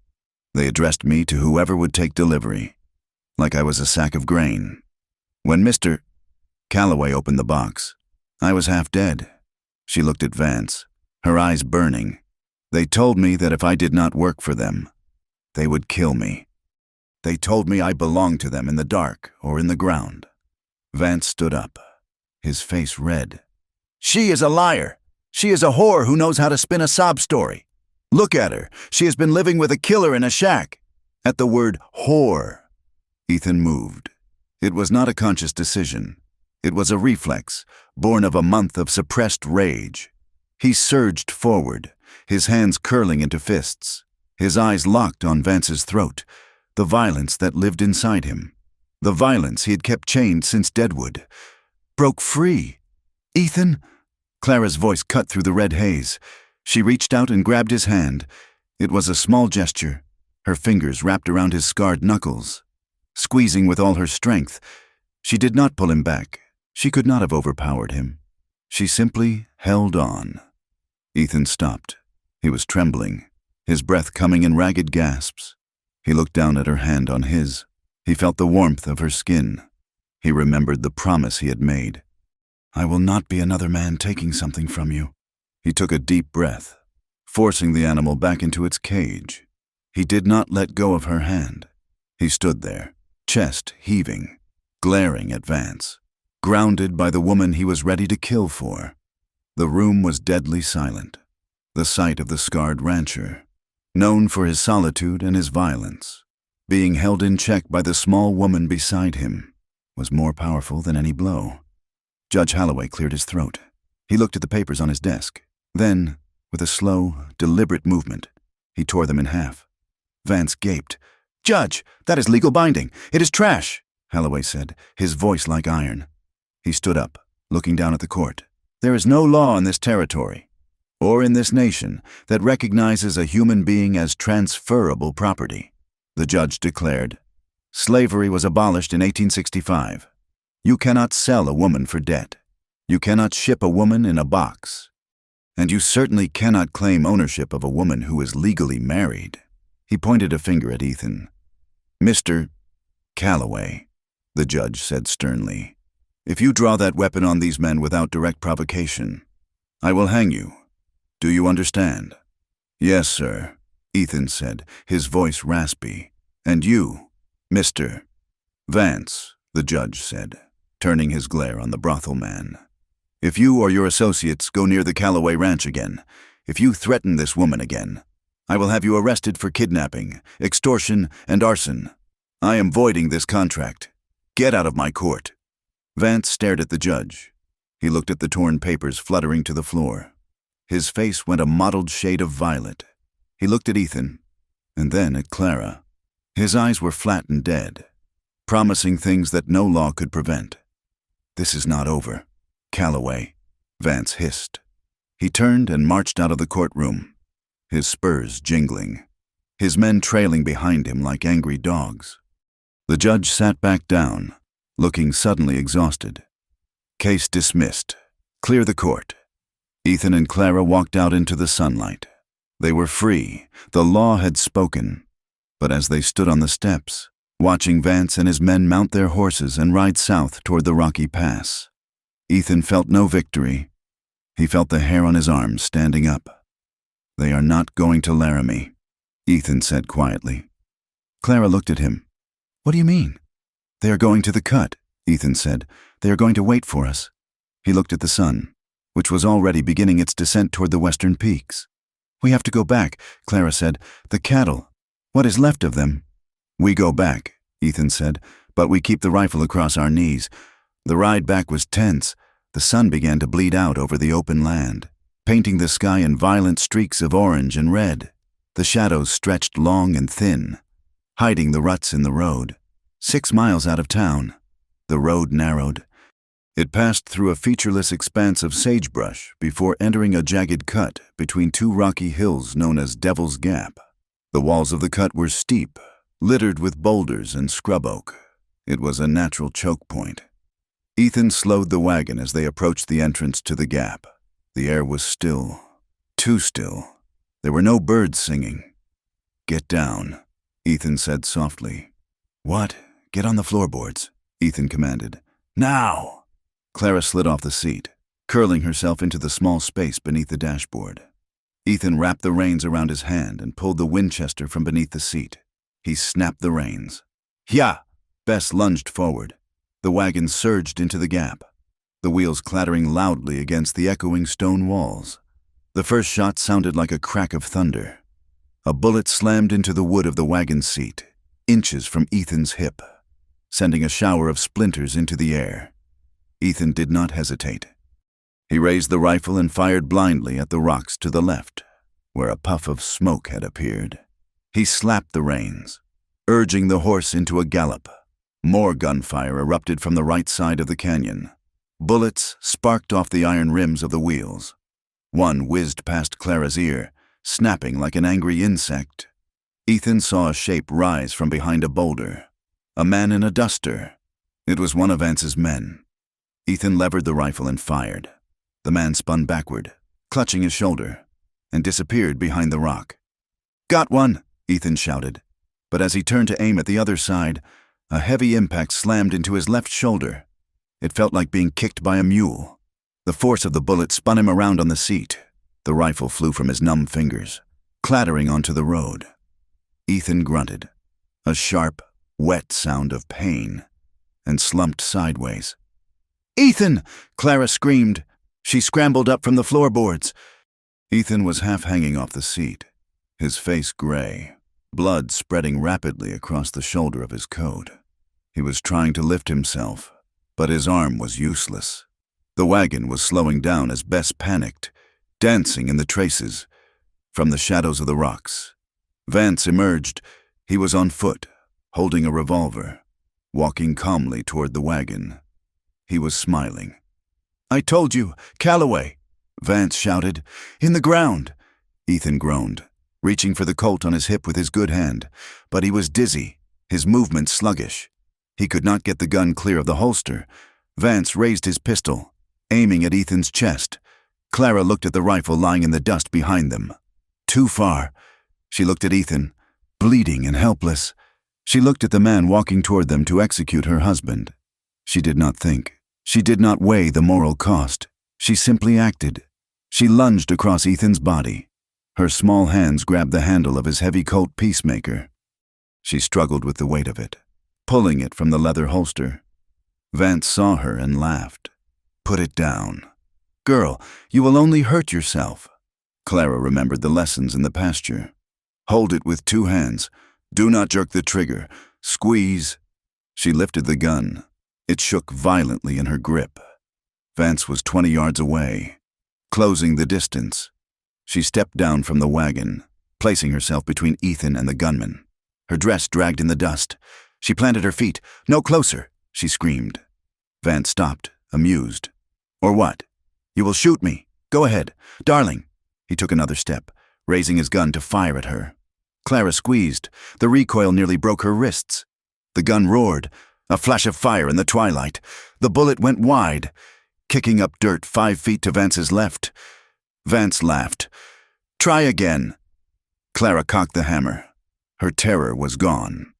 "They addressed me to whoever would take delivery, like I was a sack of grain. When Mr. Calloway opened the box, I was half dead." She looked at Vance, her eyes burning. "They told me that if I did not work for them, they would kill me. They told me I belonged to them in the dark or in the ground." Vance stood up, his face red. "She is a liar. She is a whore who knows how to spin a sob story. Look at her. She has been living with a killer in a shack." At the word whore, Ethan moved. It was not a conscious decision. It was a reflex, born of a month of suppressed rage. He surged forward, his hands curling into fists, his eyes locked on Vance's throat, the violence that lived inside him, the violence he had kept chained since Deadwood, broke free. "Ethan?" Clara's voice cut through the red haze. She reached out and grabbed his hand. It was a small gesture, her fingers wrapped around his scarred knuckles. Squeezing with all her strength, she did not pull him back. She could not have overpowered him. She simply held on. Ethan stopped. He was trembling, his breath coming in ragged gasps. He looked down at her hand on his. He felt the warmth of her skin. He remembered the promise he had made. "I will not be another man taking something from you." He took a deep breath, forcing the animal back into its cage. He did not let go of her hand. He stood there, chest heaving, glaring at Vance, grounded by the woman he was ready to kill for. The room was deadly silent. The sight of the scarred rancher, known for his solitude and his violence, being held in check by the small woman beside him, was more powerful than any blow. Judge Holloway cleared his throat. He looked at the papers on his desk. Then, with a slow, deliberate movement, he tore them in half. Vance gaped. "Judge, that is legal binding. It is trash," Holloway said, his voice like iron. He stood up, looking down at the court. "There is no law in this territory, or in this nation, that recognizes a human being as transferable property," the judge declared. "Slavery was abolished in 1865. You cannot sell a woman for debt. You cannot ship a woman in a box. And you certainly cannot claim ownership of a woman who is legally married." He pointed a finger at Ethan. "Mr. Calloway," the judge said sternly, "if you draw that weapon on these men without direct provocation, I will hang you. Do you understand?" "Yes, sir," Ethan said, his voice raspy. "And you, Mr. Vance," the judge said, turning his glare on the brothel man. "If you or your associates go near the Calloway Ranch again, if you threaten this woman again, I will have you arrested for kidnapping, extortion, and arson. I am voiding this contract. Get out of my court." Vance stared at the judge. He looked at the torn papers fluttering to the floor. His face went a mottled shade of violet. He looked at Ethan, and then at Clara. His eyes were flat and dead. promising things that no law could prevent. "This is not over, Calloway," Vance hissed. He turned and marched out of the courtroom, his spurs jingling, his men trailing behind him like angry dogs. The judge sat back down, looking suddenly exhausted. "Case dismissed. Clear the court." Ethan and Clara walked out into the sunlight. They were free. The law had spoken. But as they stood on the steps, watching Vance and his men mount their horses and ride south toward the rocky pass, Ethan felt no victory. He felt the hair on his arms standing up. "They are not going to Laramie," Ethan said quietly. Clara looked at him. "What do you mean?" "They are going to the cut," Ethan said. "They are going to wait for us." He looked at the sun, which was already beginning its descent toward the western peaks. "We have to go back," Clara said. "The cattle. What is left of them?" "We go back," Ethan said, "but we keep the rifle across our knees." The ride back was tense. The sun began to bleed out over the open land, painting the sky in violent streaks of orange and red. The shadows stretched long and thin, hiding the ruts in the road. 6 miles out of town, the road narrowed. It passed through a featureless expanse of sagebrush before entering a jagged cut between two rocky hills known as Devil's Gap. The walls of the cut were steep, littered with boulders and scrub oak. It was a natural choke point. Ethan slowed the wagon as they approached the entrance to the gap. The air was still, too still. There were no birds singing. "Get down," Ethan said softly. "What? Get on the floorboards," Ethan commanded. "Now!" Clara slid off the seat, curling herself into the small space beneath the dashboard. Ethan wrapped the reins around his hand and pulled the Winchester from beneath the seat. He snapped the reins. "Yeah!" Bess lunged forward. The wagon surged into the gap, the wheels clattering loudly against the echoing stone walls. The first shot sounded like a crack of thunder. A bullet slammed into the wood of the wagon seat, inches from Ethan's hip, sending a shower of splinters into the air. Ethan did not hesitate. He raised the rifle and fired blindly at the rocks to the left, where a puff of smoke had appeared. He slapped the reins, urging the horse into a gallop. More gunfire erupted from the right side of the canyon. Bullets sparked off the iron rims of the wheels. One whizzed past Clara's ear, snapping like an angry insect. Ethan saw a shape rise from behind a boulder. A man in a duster. It was one of Vance's men. Ethan levered the rifle and fired. The man spun backward, clutching his shoulder, and disappeared behind the rock. "Got one!" Ethan shouted. But as he turned to aim at the other side, a heavy impact slammed into his left shoulder. It felt like being kicked by a mule. The force of the bullet spun him around on the seat. The rifle flew from his numb fingers, clattering onto the road. Ethan grunted, a sharp, wet sound of pain, and slumped sideways. "Ethan!" Clara screamed. She scrambled up from the floorboards. Ethan was half hanging off the seat, his face gray, blood spreading rapidly across the shoulder of his coat. He was trying to lift himself, but his arm was useless. The wagon was slowing down as Bess panicked, dancing in the traces. From the shadows of the rocks, Vance emerged. He was on foot, holding a revolver, walking calmly toward the wagon. He was smiling. "I told you, Calloway!" Vance shouted. "In the ground!" Ethan groaned, reaching for the Colt on his hip with his good hand, but he was dizzy, his movements sluggish. He could not get the gun clear of the holster. Vance raised his pistol, aiming at Ethan's chest. Clara looked at the rifle lying in the dust behind them. Too far. She looked at Ethan, bleeding and helpless. She looked at the man walking toward them to execute her husband. She did not think. She did not weigh the moral cost. She simply acted. She lunged across Ethan's body. Her small hands grabbed the handle of his heavy Colt Peacemaker. She struggled with the weight of it, pulling it from the leather holster. Vance saw her and laughed. "Put it down. Girl, you will only hurt yourself." Clara remembered the lessons in the pasture. Hold it with 2 hands. Do not jerk the trigger. Squeeze. She lifted the gun. It shook violently in her grip. Vance was 20 yards away, closing the distance. She stepped down from the wagon, placing herself between Ethan and the gunman. Her dress dragged in the dust. She planted her feet. "No closer," she screamed. Vance stopped, amused. "Or what? You will shoot me. Go ahead. Darling." He took another step, raising his gun to fire at her. Clara squeezed. The recoil nearly broke her wrists. The gun roared, a flash of fire in the twilight. The bullet went wide, kicking up dirt 5 feet to Vance's left. Vance laughed. "Try again." Clara cocked the hammer. Her terror was gone,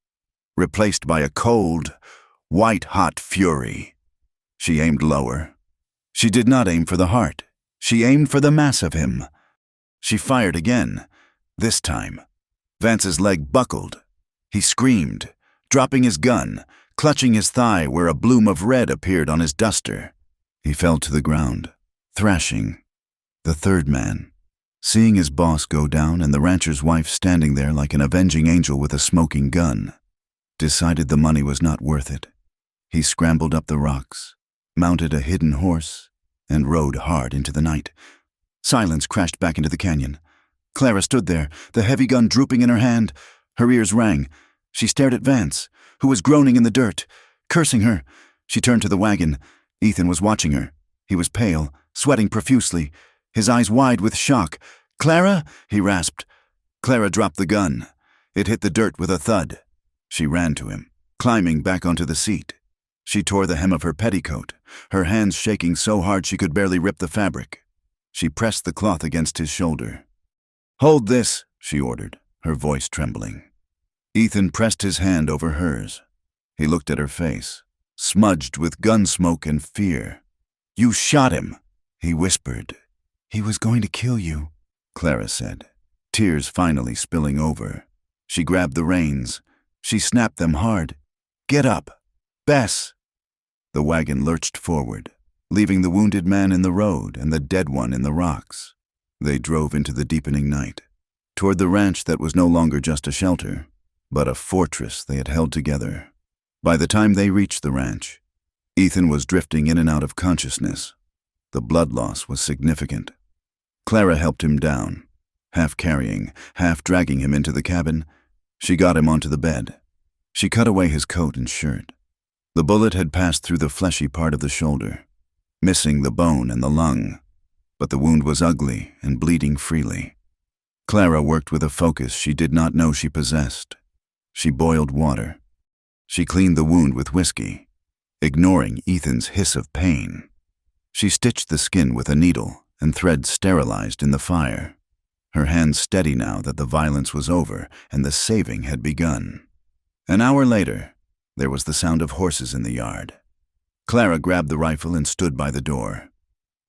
replaced by a cold, white-hot fury. She aimed lower. She did not aim for the heart. She aimed for the mass of him. She fired again. This time, Vance's leg buckled. He screamed, dropping his gun, clutching his thigh where a bloom of red appeared on his duster. He fell to the ground, thrashing. The third man, seeing his boss go down and the rancher's wife standing there like an avenging angel with a smoking gun, decided the money was not worth it. He scrambled up the rocks, mounted a hidden horse, and rode hard into the night. Silence crashed back into the canyon. Clara stood there, the heavy gun drooping in her hand. Her ears rang. She stared at Vance, who was groaning in the dirt, cursing her. She turned to the wagon. Ethan was watching her. He was pale, sweating profusely, his eyes wide with shock. "Clara?" he rasped. Clara dropped the gun. It hit the dirt with a thud. She ran to him, climbing back onto the seat. She tore the hem of her petticoat, her hands shaking so hard she could barely rip the fabric. She pressed the cloth against his shoulder. "Hold this," she ordered, her voice trembling. Ethan pressed his hand over hers. He looked at her face, smudged with gun smoke and fear. "You shot him," he whispered. "He was going to kill you," Clara said, tears finally spilling over. She grabbed the reins. She snapped them hard. "Get up. Bess!" The wagon lurched forward, leaving the wounded man in the road and the dead one in the rocks. They drove into the deepening night, toward the ranch that was no longer just a shelter, but a fortress they had held together. By the time they reached the ranch, Ethan was drifting in and out of consciousness. The blood loss was significant. Clara helped him down, half carrying, half dragging him into the cabin. She got him onto the bed. She cut away his coat and shirt. The bullet had passed through the fleshy part of the shoulder, missing the bone and the lung, but the wound was ugly and bleeding freely. Clara worked with a focus she did not know she possessed. She boiled water. She cleaned the wound with whiskey, ignoring Ethan's hiss of pain. She stitched the skin with a needle and thread sterilized in the fire, her hands steady now that the violence was over and the saving had begun. An hour later, there was the sound of horses in the yard. Clara grabbed the rifle and stood by the door.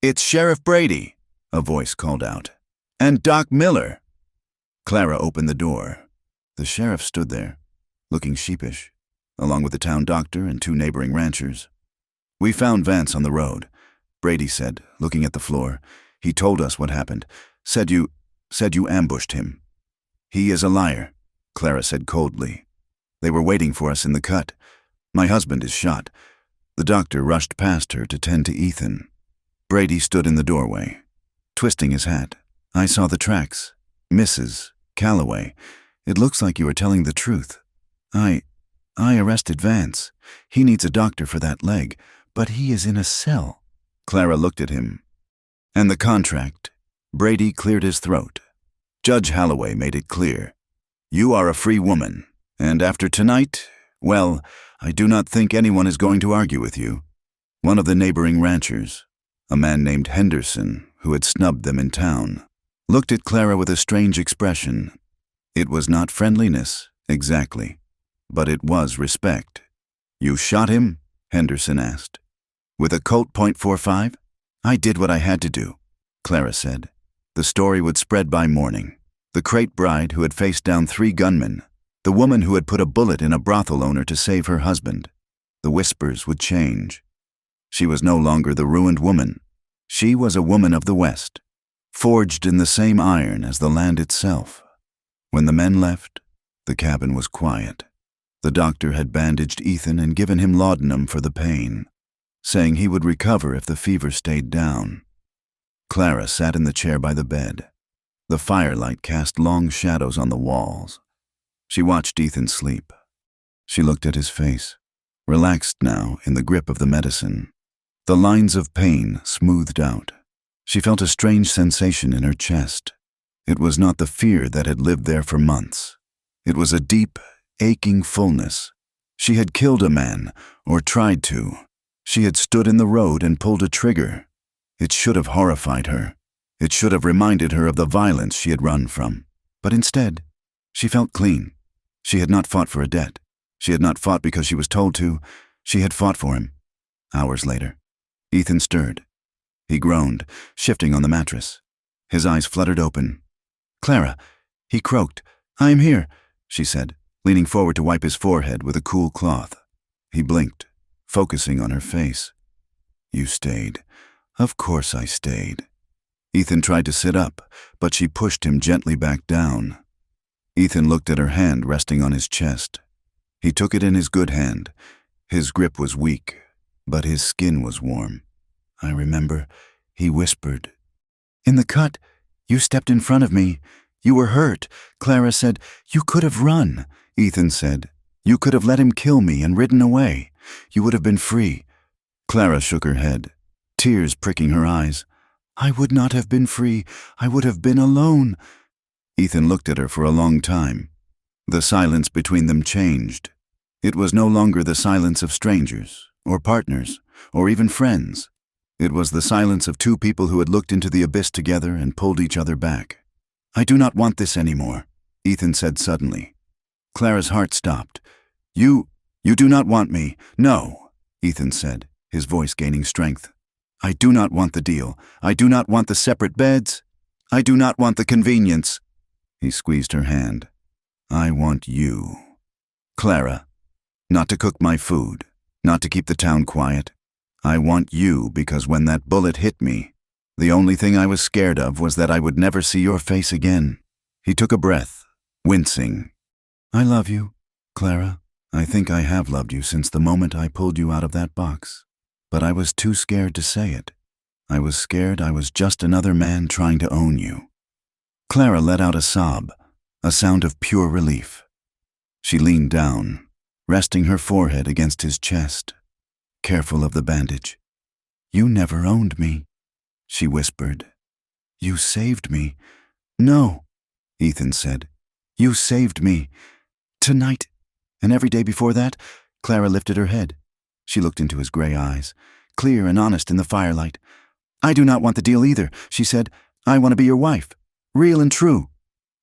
"It's Sheriff Brady," a voice called out. "And Doc Miller." Clara opened the door. The sheriff stood there, looking sheepish, along with the town doctor and 2 neighboring ranchers. "We found Vance on the road," Brady said, looking at the floor. "He told us what happened. Said you ambushed him." "He is a liar," Clara said coldly. "They were waiting for us in the cut. My husband is shot." The doctor rushed past her to tend to Ethan. Brady stood in the doorway, twisting his hat. "I saw the tracks. Mrs. Calloway. It looks like you are telling the truth. I arrested Vance. He needs a doctor for that leg, but he is in a cell." Clara looked at him. "And the contract?" Brady cleared his throat. "Judge Holloway made it clear. You are a free woman, and after tonight, well, I do not think anyone is going to argue with you." One of the neighboring ranchers, a man named Henderson, who had snubbed them in town, looked at Clara with a strange expression. It was not friendliness, exactly, but it was respect. "You shot him?" Henderson asked. "With a Colt .45? "I did what I had to do," Clara said. The story would spread by morning. The crate bride who had faced down 3 gunmen, the woman who had put a bullet in a brothel owner to save her husband. The whispers would change. She was no longer the ruined woman. She was a woman of the West, forged in the same iron as the land itself. When the men left, the cabin was quiet. The doctor had bandaged Ethan and given him laudanum for the pain, saying he would recover if the fever stayed down. Clara sat in the chair by the bed. The firelight cast long shadows on the walls. She watched Ethan sleep. She looked at his face, relaxed now in the grip of the medicine. The lines of pain smoothed out. She felt a strange sensation in her chest. It was not the fear that had lived there for months. It was a deep, aching fullness. She had killed a man, or tried to. She had stood in the road and pulled a trigger. It should have horrified her. It should have reminded her of the violence she had run from. But instead, she felt clean. She had not fought for a debt. She had not fought because she was told to. She had fought for him. Hours later, Ethan stirred. He groaned, shifting on the mattress. His eyes fluttered open. "Clara," he croaked. "I am here," she said, leaning forward to wipe his forehead with a cool cloth. He blinked, focusing on her face. "You stayed. Of course I stayed." Ethan tried to sit up, but she pushed him gently back down. Ethan looked at her hand resting on his chest. He took it in his good hand. His grip was weak, but his skin was warm. "I remember," he whispered. "In the cut, you stepped in front of me. You were hurt." Clara said. "You could have run," Ethan said. "You could have let him kill me and ridden away. You would have been free." Clara shook her head, tears pricking her eyes. "I would not have been free. I would have been alone." Ethan looked at her for a long time. The silence between them changed. It was no longer the silence of strangers, or partners, or even friends. It was the silence of two people who had looked into the abyss together and pulled each other back. "I do not want this anymore," Ethan said suddenly. Clara's heart stopped. You do not want me." "No," Ethan said, his voice gaining strength. "I do not want the deal. I do not want the separate beds. I do not want the convenience." He squeezed her hand. "I want you, Clara. Not to cook my food, not to keep the town quiet. I want you because when that bullet hit me, the only thing I was scared of was that I would never see your face again." He took a breath, wincing. "I love you, Clara. I think I have loved you since the moment I pulled you out of that box. But I was too scared to say it. I was scared I was just another man trying to own you." Clara let out a sob, a sound of pure relief. She leaned down, resting her forehead against his chest, careful of the bandage. "You never owned me," she whispered. "You saved me." "No," Ethan said. "You saved me. Tonight, and every day before that." Clara lifted her head. She looked into his gray eyes, clear and honest in the firelight. "I do not want the deal either," she said. "I want to be your wife, real and true."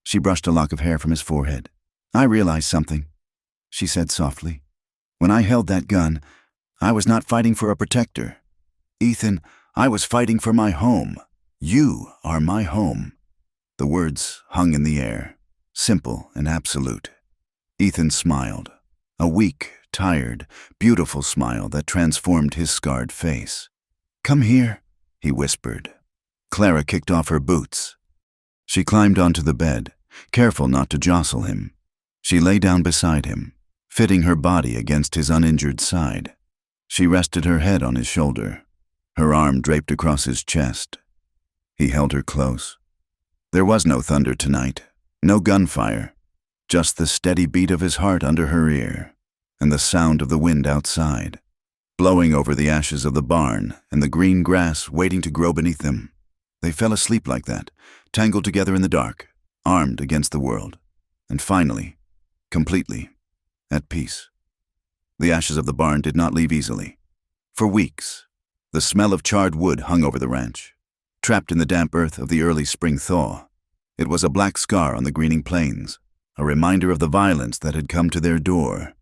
She brushed a lock of hair from his forehead. "I realized something," she said softly. "When I held that gun, I was not fighting for a protector. Ethan, I was fighting for my home. You are my home." The words hung in the air, simple and absolute. Ethan smiled, a weak, tired, beautiful smile that transformed his scarred face. "Come here," he whispered. Clara kicked off her boots. She climbed onto the bed, careful not to jostle him. She lay down beside him, fitting her body against his uninjured side. She rested her head on his shoulder, her arm draped across his chest. He held her close. There was no thunder tonight, no gunfire, just the steady beat of his heart under her ear, and the sound of the wind outside, blowing over the ashes of the barn and the green grass waiting to grow beneath them. They fell asleep like that, tangled together in the dark, armed against the world, and finally, completely, at peace. The ashes of the barn did not leave easily. For weeks, the smell of charred wood hung over the ranch, trapped in the damp earth of the early spring thaw. It was a black scar on the greening plains, a reminder of the violence that had come to their door.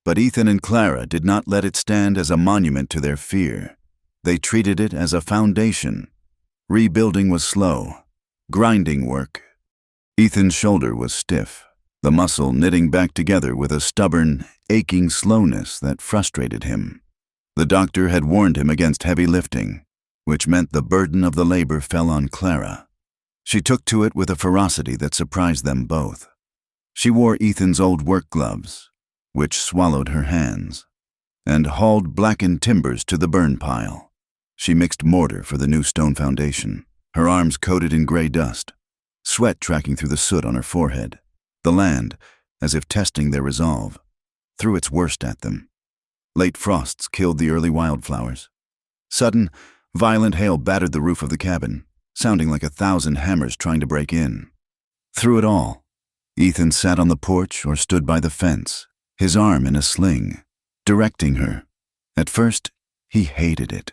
But Ethan and Clara did not let it stand as a monument to their fear. They treated it as a foundation. Rebuilding was slow, grinding work. Ethan's shoulder was stiff, the muscle knitting back together with a stubborn, aching slowness that frustrated him. The doctor had warned him against heavy lifting, which meant the burden of the labor fell on Clara. She took to it with a ferocity that surprised them both. She wore Ethan's old work gloves, which swallowed her hands, and hauled blackened timbers to the burn pile. She mixed mortar for the new stone foundation, her arms coated in gray dust, sweat tracking through the soot on her forehead, the land as if testing their resolve. threw its worst at them. Late frosts killed the early wildflowers. Sudden, violent hail battered the roof of the cabin, sounding like 1,000 hammers trying to break in. Through it all, Ethan sat on the porch or stood by the fence, his arm in a sling, directing her. At first, he hated it.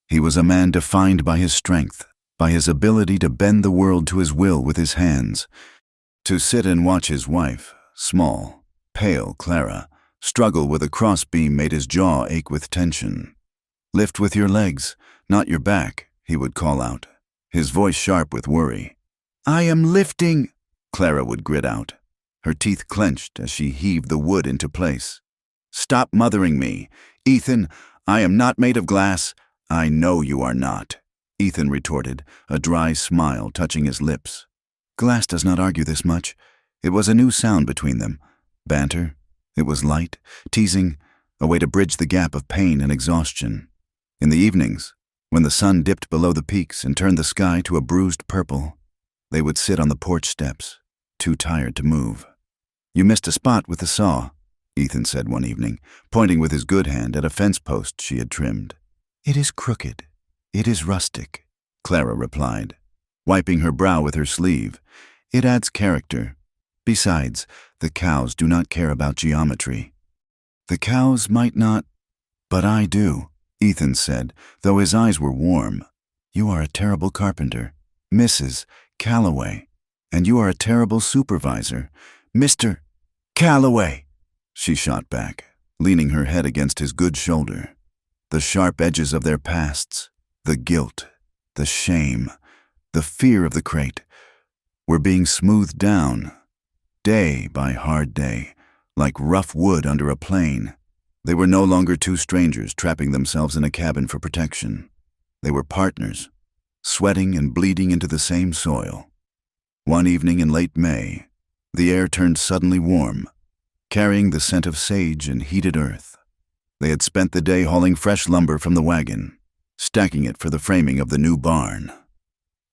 He was a man defined by his strength, by his ability to bend the world to his will with his hands. To sit and watch his wife, small, pale Clara, struggle with a crossbeam made his jaw ache with tension. "Lift with your legs, not your back," he would call out, his voice sharp with worry. "I am lifting," Clara would grit out, her teeth clenched as she heaved the wood into place. "Stop mothering me. Ethan, I am not made of glass." "I know you are not," Ethan retorted, a dry smile touching his lips. Glass does not argue this much. It was a new sound between them. Banter. It was light, teasing, a way to bridge the gap of pain and exhaustion. In the evenings, when the sun dipped below the peaks and turned the sky to a bruised purple, they would sit on the porch steps, too tired to move. "You missed a spot with the saw," Ethan said one evening, pointing with his good hand at a fence post she had trimmed. "It is crooked. It is rustic," Clara replied, wiping her brow with her sleeve. "It adds character. Besides, the cows do not care about geometry." "The cows might not, but I do," Ethan said, though his eyes were warm. "You are a terrible carpenter, Mrs. Calloway, and you are a terrible supervisor, Mr. Calloway," she shot back, leaning her head against his good shoulder. The sharp edges of their pasts, the guilt, the shame, the fear of the crate, were being smoothed down, day by hard day, like rough wood under a plane. They were no longer two strangers trapping themselves in a cabin for protection. They were partners, sweating and bleeding into the same soil. One evening in late May, the air turned suddenly warm, carrying the scent of sage and heated earth. They had spent the day hauling fresh lumber from the wagon, stacking it for the framing of the new barn.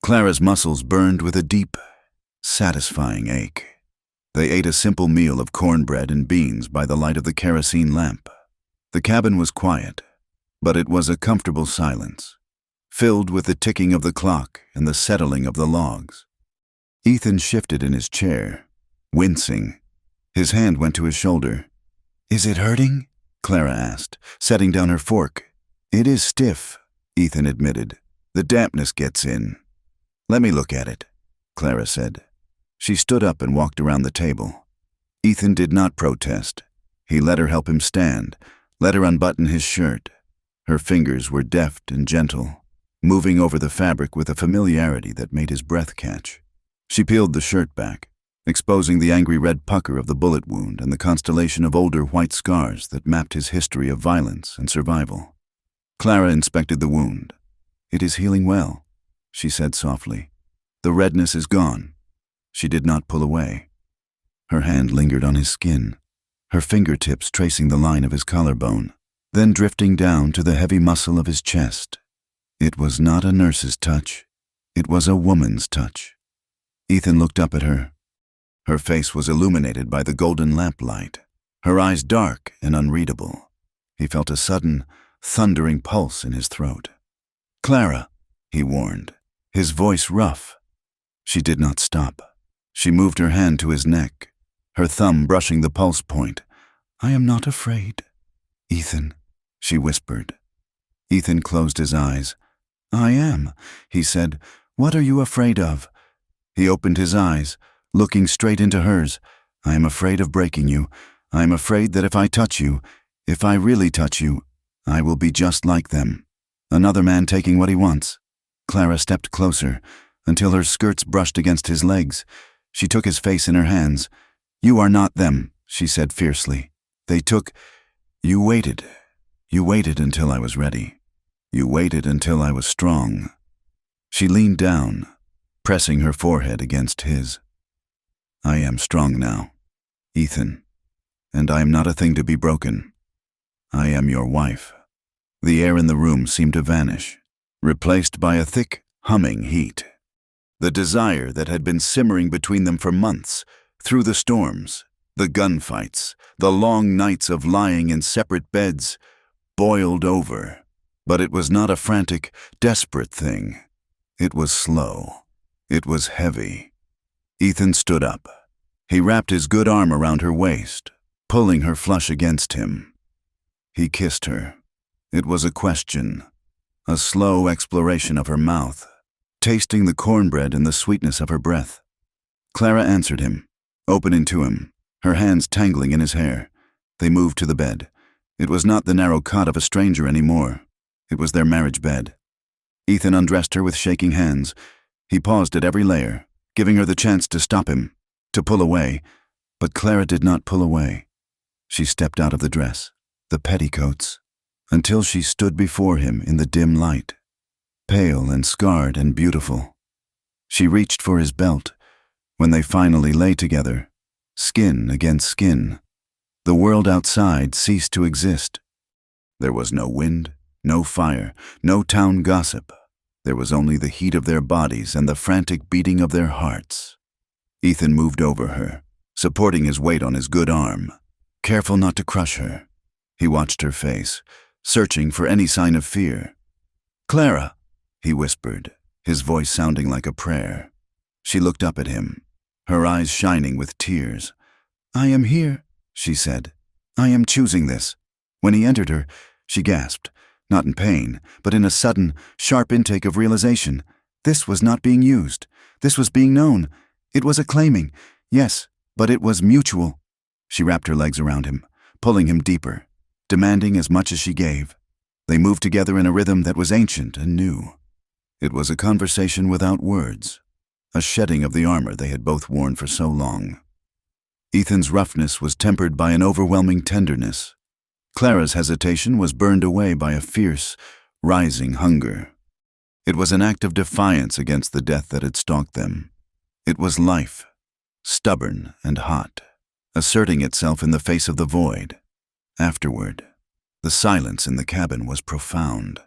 Clara's muscles burned with a deep, satisfying ache. They ate a simple meal of cornbread and beans by the light of the kerosene lamp. The cabin was quiet, but it was a comfortable silence, filled with the ticking of the clock and the settling of the logs. Ethan shifted in his chair, wincing. His hand went to his shoulder. "Is it hurting?" Clara asked, setting down her fork. "It is stiff," Ethan admitted. "The dampness gets in." "Let me look at it," Clara said. She stood up and walked around the table. Ethan did not protest. He let her help him stand, let her unbutton his shirt. Her fingers were deft and gentle, moving over the fabric with a familiarity that made his breath catch. She peeled the shirt back, exposing the angry red pucker of the bullet wound and the constellation of older white scars that mapped his history of violence and survival. Clara inspected the wound. "It is healing well," she said softly. "The redness is gone." She did not pull away. Her hand lingered on his skin, her fingertips tracing the line of his collarbone, then drifting down to the heavy muscle of his chest. It was not a nurse's touch. It was a woman's touch. Ethan looked up at her. Her face was illuminated by the golden lamplight, her eyes dark and unreadable. He felt a sudden, thundering pulse in his throat. "Clara," he warned, his voice rough. She did not stop. She moved her hand to his neck, her thumb brushing the pulse point. "I am not afraid, Ethan," she whispered. Ethan closed his eyes. "I am," he said. "What are you afraid of?" He opened his eyes, looking straight into hers. "I am afraid of breaking you. I am afraid that if I touch you, if I really touch you, I will be just like them. Another man taking what he wants." Clara stepped closer, until her skirts brushed against his legs. She took his face in her hands. "You are not them," she said fiercely. "They took... You waited. You waited until I was ready. You waited until I was strong." She leaned down, pressing her forehead against his. "I am strong now, Ethan, and I am not a thing to be broken. I am your wife." The air in the room seemed to vanish, replaced by a thick, humming heat. The desire that had been simmering between them for months, through the storms, The gunfights, the long nights of lying in separate beds, boiled over. But it was not a frantic, desperate thing. It was slow. It was heavy. Ethan stood up. He wrapped his good arm around her waist, pulling her flush against him. He kissed her. It was a question, a slow exploration of her mouth, tasting the cornbread and the sweetness of her breath. Clara answered him, opening to him, her hands tangling in his hair. They moved to the bed. It was not the narrow cot of a stranger anymore. It was their marriage bed. Ethan undressed her with shaking hands. He paused at every layer, giving her the chance to stop him, to pull away. But Clara did not pull away. She stepped out of the dress, the petticoats, until she stood before him in the dim light, pale and scarred and beautiful. She reached for his belt. When they finally lay together, skin against skin, the world outside ceased to exist. There was no wind, no fire, no town gossip. There was only the heat of their bodies and the frantic beating of their hearts. Ethan moved over her, supporting his weight on his good arm, careful not to crush her. He watched her face, searching for any sign of fear. "Clara," he whispered, his voice sounding like a prayer. She looked up at him, her eyes shining with tears. "I am here," she said. "I am choosing this." When he entered her, she gasped, not in pain, but in a sudden, sharp intake of realization. This was not being used. This was being known. It was a claiming. Yes, but it was mutual. She wrapped her legs around him, pulling him deeper, demanding as much as she gave. They moved together in a rhythm that was ancient and new. It was a conversation without words, a shedding of the armor they had both worn for so long. Ethan's roughness was tempered by an overwhelming tenderness. Clara's hesitation was burned away by a fierce, rising hunger. It was an act of defiance against the death that had stalked them. It was life, stubborn and hot, asserting itself in the face of the void. Afterward, the silence in the cabin was profound.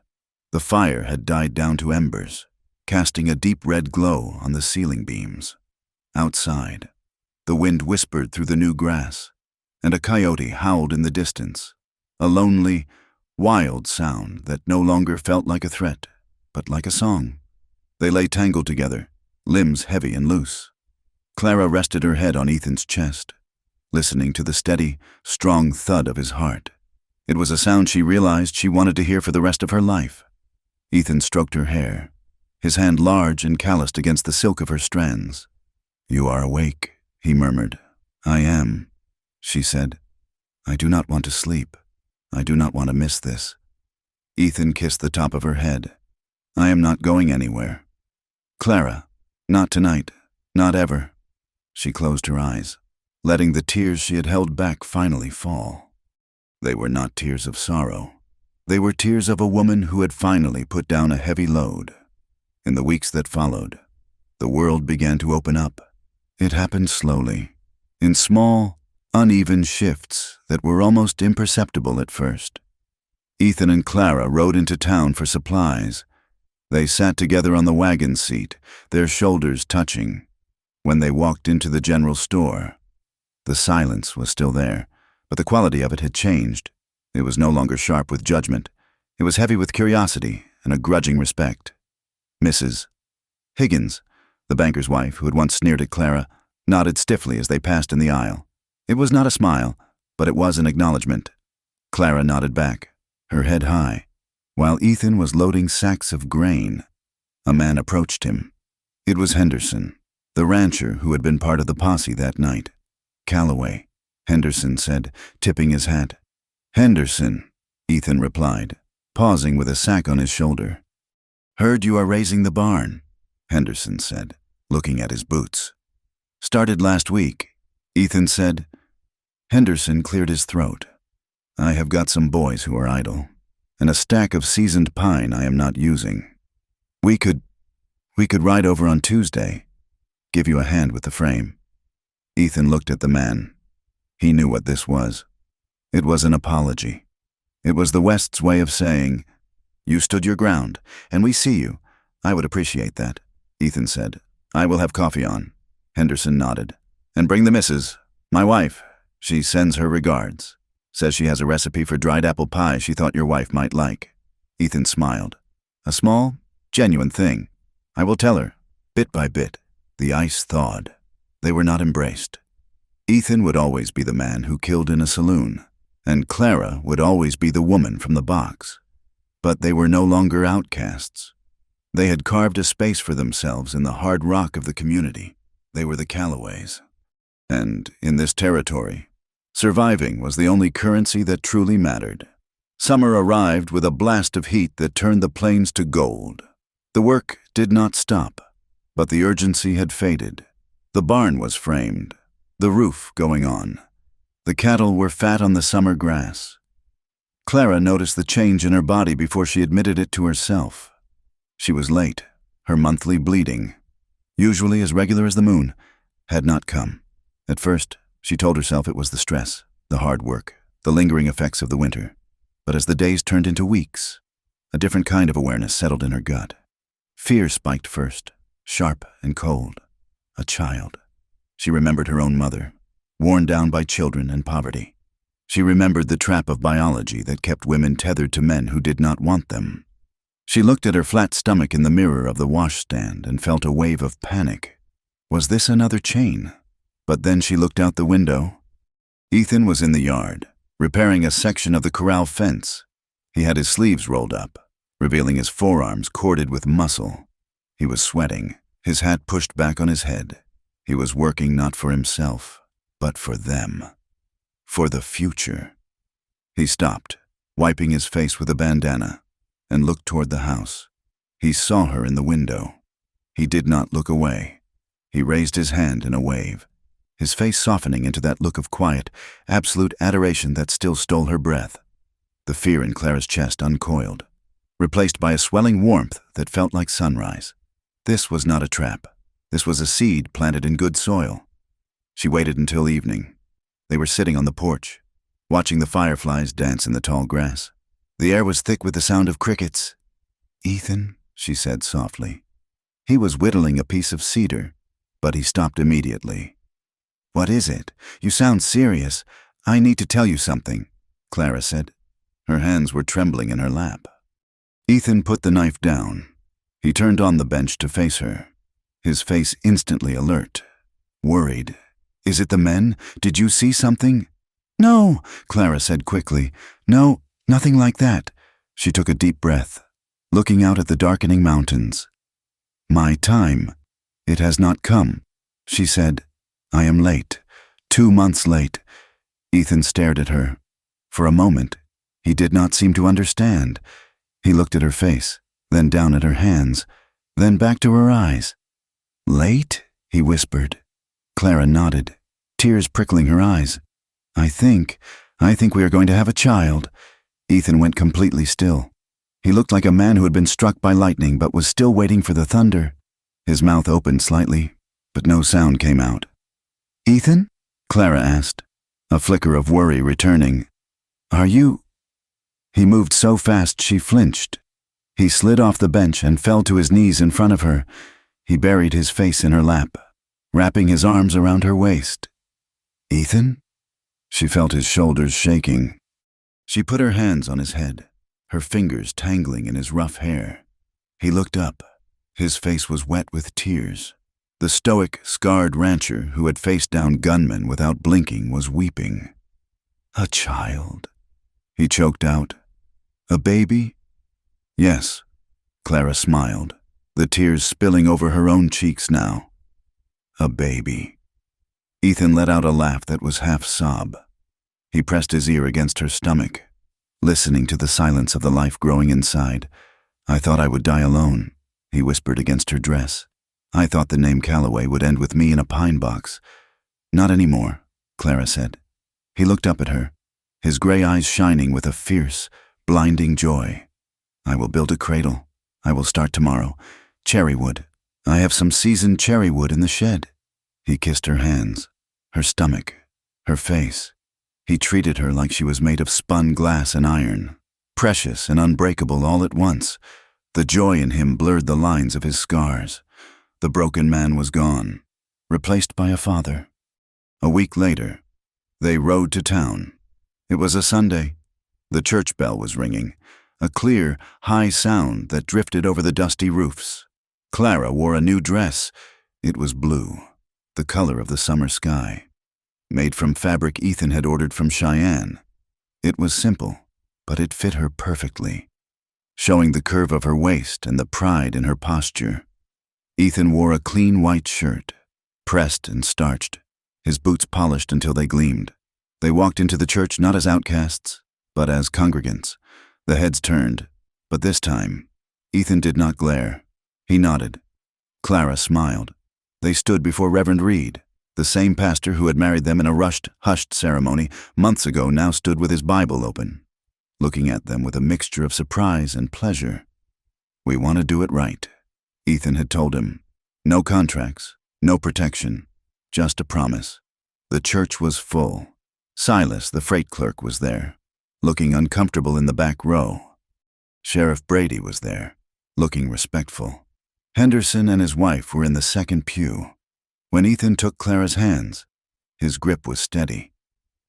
The fire had died down to embers, casting a deep red glow on the ceiling beams. Outside, the wind whispered through the new grass, and a coyote howled in the distance, a lonely, wild sound that no longer felt like a threat, but like a song. They lay tangled together, limbs heavy and loose. Clara rested her head on Ethan's chest, listening to the steady, strong thud of his heart. It was a sound she realized she wanted to hear for the rest of her life. Ethan stroked her hair, his hand large and calloused against the silk of her strands. "You are awake," he murmured. "I am," she said. "I do not want to sleep. I do not want to miss this." Ethan kissed the top of her head. "I am not going anywhere." "Clara, not tonight, not ever." She closed her eyes, letting the tears she had held back finally fall. They were not tears of sorrow. They were tears of a woman who had finally put down a heavy load. In the weeks that followed, the world began to open up. It happened slowly, in small, uneven shifts that were almost imperceptible at first. Ethan and Clara rode into town for supplies. They sat together on the wagon seat, their shoulders touching. When they walked into the general store, the silence was still there, but the quality of it had changed. It was no longer sharp with judgment. It was heavy with curiosity and a grudging respect. Mrs. Higgins, the banker's wife, who had once sneered at Clara, nodded stiffly as they passed in the aisle. It was not a smile, but it was an acknowledgement. Clara nodded back, her head high. While Ethan was loading sacks of grain, a man approached him. It was Henderson, the rancher who had been part of the posse that night. "Calloway," Henderson said, tipping his hat. "Henderson," Ethan replied, pausing with a sack on his shoulder. "Heard you are raising the barn," Henderson said, looking at his boots. "Started last week," Ethan said. Henderson cleared his throat. "I have got some boys who are idle, and a stack of seasoned pine I am not using. We could ride over on Tuesday, give you a hand with the frame." Ethan looked at the man. He knew what this was. It was an apology. It was the West's way of saying, "You stood your ground, and we see you. I would appreciate that," Ethan said. "I will have coffee on." Henderson nodded. "And bring the missus, my wife. She sends her regards. Says she has a recipe for dried apple pie she thought your wife might like. Ethan smiled. A small, genuine thing. I will tell her. Bit by bit, the ice thawed. They were not embraced. Ethan would always be the man who killed in a saloon, and Clara would always be the woman from the box. But they were no longer outcasts. They had carved a space for themselves in the hard rock of the community. They were the Callaways. And in this territory, surviving was the only currency that truly mattered. Summer arrived with a blast of heat that turned the plains to gold. The work did not stop, but the urgency had faded. The barn was framed, the roof going on. The cattle were fat on the summer grass. Clara noticed the change in her body before she admitted it to herself. She was late. Her monthly bleeding, usually as regular as the moon, had not come. At first, she told herself it was the stress, the hard work, the lingering effects of the winter. But as the days turned into weeks, a different kind of awareness settled in her gut. Fear spiked first, sharp and cold. A child. She remembered her own mother, worn down by children and poverty. She remembered the trap of biology that kept women tethered to men who did not want them. She looked at her flat stomach in the mirror of the washstand and felt a wave of panic. Was this another chain? But then she looked out the window. Ethan was in the yard, repairing a section of the corral fence. He had his sleeves rolled up, revealing his forearms corded with muscle. He was sweating, his hat pushed back on his head. He was working not for himself, but for them. For the future. He stopped, wiping his face with a bandana, and looked toward the house. He saw her in the window. He did not look away. He raised his hand in a wave, his face softening into that look of quiet, absolute adoration that still stole her breath. The fear in Clara's chest uncoiled, replaced by a swelling warmth that felt like sunrise. This was not a trap. This was a seed planted in good soil. She waited until evening. They were sitting on the porch, watching the fireflies dance in the tall grass. The air was thick with the sound of crickets. "Ethan," she said softly. He was whittling a piece of cedar, but he stopped immediately. "What is it? You sound serious. I need to tell you something," Clara said. Her hands were trembling in her lap. Ethan put the knife down. He turned on the bench to face her, his face instantly alert, worried. "Is it the men? Did you see something?" "No," Clara said quickly. "No, nothing like that." She took a deep breath, looking out at the darkening mountains. "My time. It has not come," she said. "I am late. 2 months late." Ethan stared at her. For a moment, he did not seem to understand. He looked at her face, then down at her hands, then back to her eyes. "Late?" he whispered. Clara nodded, tears prickling her eyes. I think we are going to have a child." Ethan went completely still. He looked like a man who had been struck by lightning but was still waiting for the thunder. His mouth opened slightly, but no sound came out. "Ethan?" Clara asked, a flicker of worry returning. "Are you—" He moved so fast she flinched. He slid off the bench and fell to his knees in front of her. He buried his face in her lap, wrapping his arms around her waist. "Ethan?" She felt his shoulders shaking. She put her hands on his head, her fingers tangling in his rough hair. He looked up. His face was wet with tears. The stoic, scarred rancher who had faced down gunmen without blinking was weeping. "A child," he choked out. "A baby?" "Yes," Clara smiled, the tears spilling over her own cheeks now. "A baby." Ethan let out a laugh that was half sob. He pressed his ear against her stomach, listening to the silence of the life growing inside. "I thought I would die alone," he whispered against her dress. "I thought the name Calloway would end with me in a pine box." "Not anymore," Clara said. He looked up at her, his gray eyes shining with a fierce, blinding joy. "I will build a cradle. I will start tomorrow. Cherry wood. I have some seasoned cherry wood in the shed." He kissed her hands, her stomach, her face. He treated her like she was made of spun glass and iron, precious and unbreakable all at once. The joy in him blurred the lines of his scars. The broken man was gone, replaced by a father. A week later, They rode to town. It was a Sunday. The church bell was ringing, a clear, high sound that drifted over the dusty roofs. Clara wore a new dress. It was blue, the color of the summer sky, made from fabric Ethan had ordered from Cheyenne. It was simple, but it fit her perfectly, showing the curve of her waist and the pride in her posture. Ethan wore a clean white shirt, pressed and starched, his boots polished until they gleamed. They walked into the church not as outcasts, but as congregants. The heads turned, but this time, Ethan did not glare. He nodded. Clara smiled. They stood before Reverend Reed. The same pastor who had married them in a rushed, hushed ceremony months ago now stood with his Bible open, looking at them with a mixture of surprise and pleasure. "We want to do it right," Ethan had told him. "No contracts, no protection, just a promise." The church was full. Silas, the freight clerk, was there, looking uncomfortable in the back row. Sheriff Brady was there, looking respectful. Henderson and his wife were in the second pew. When Ethan took Clara's hands, his grip was steady.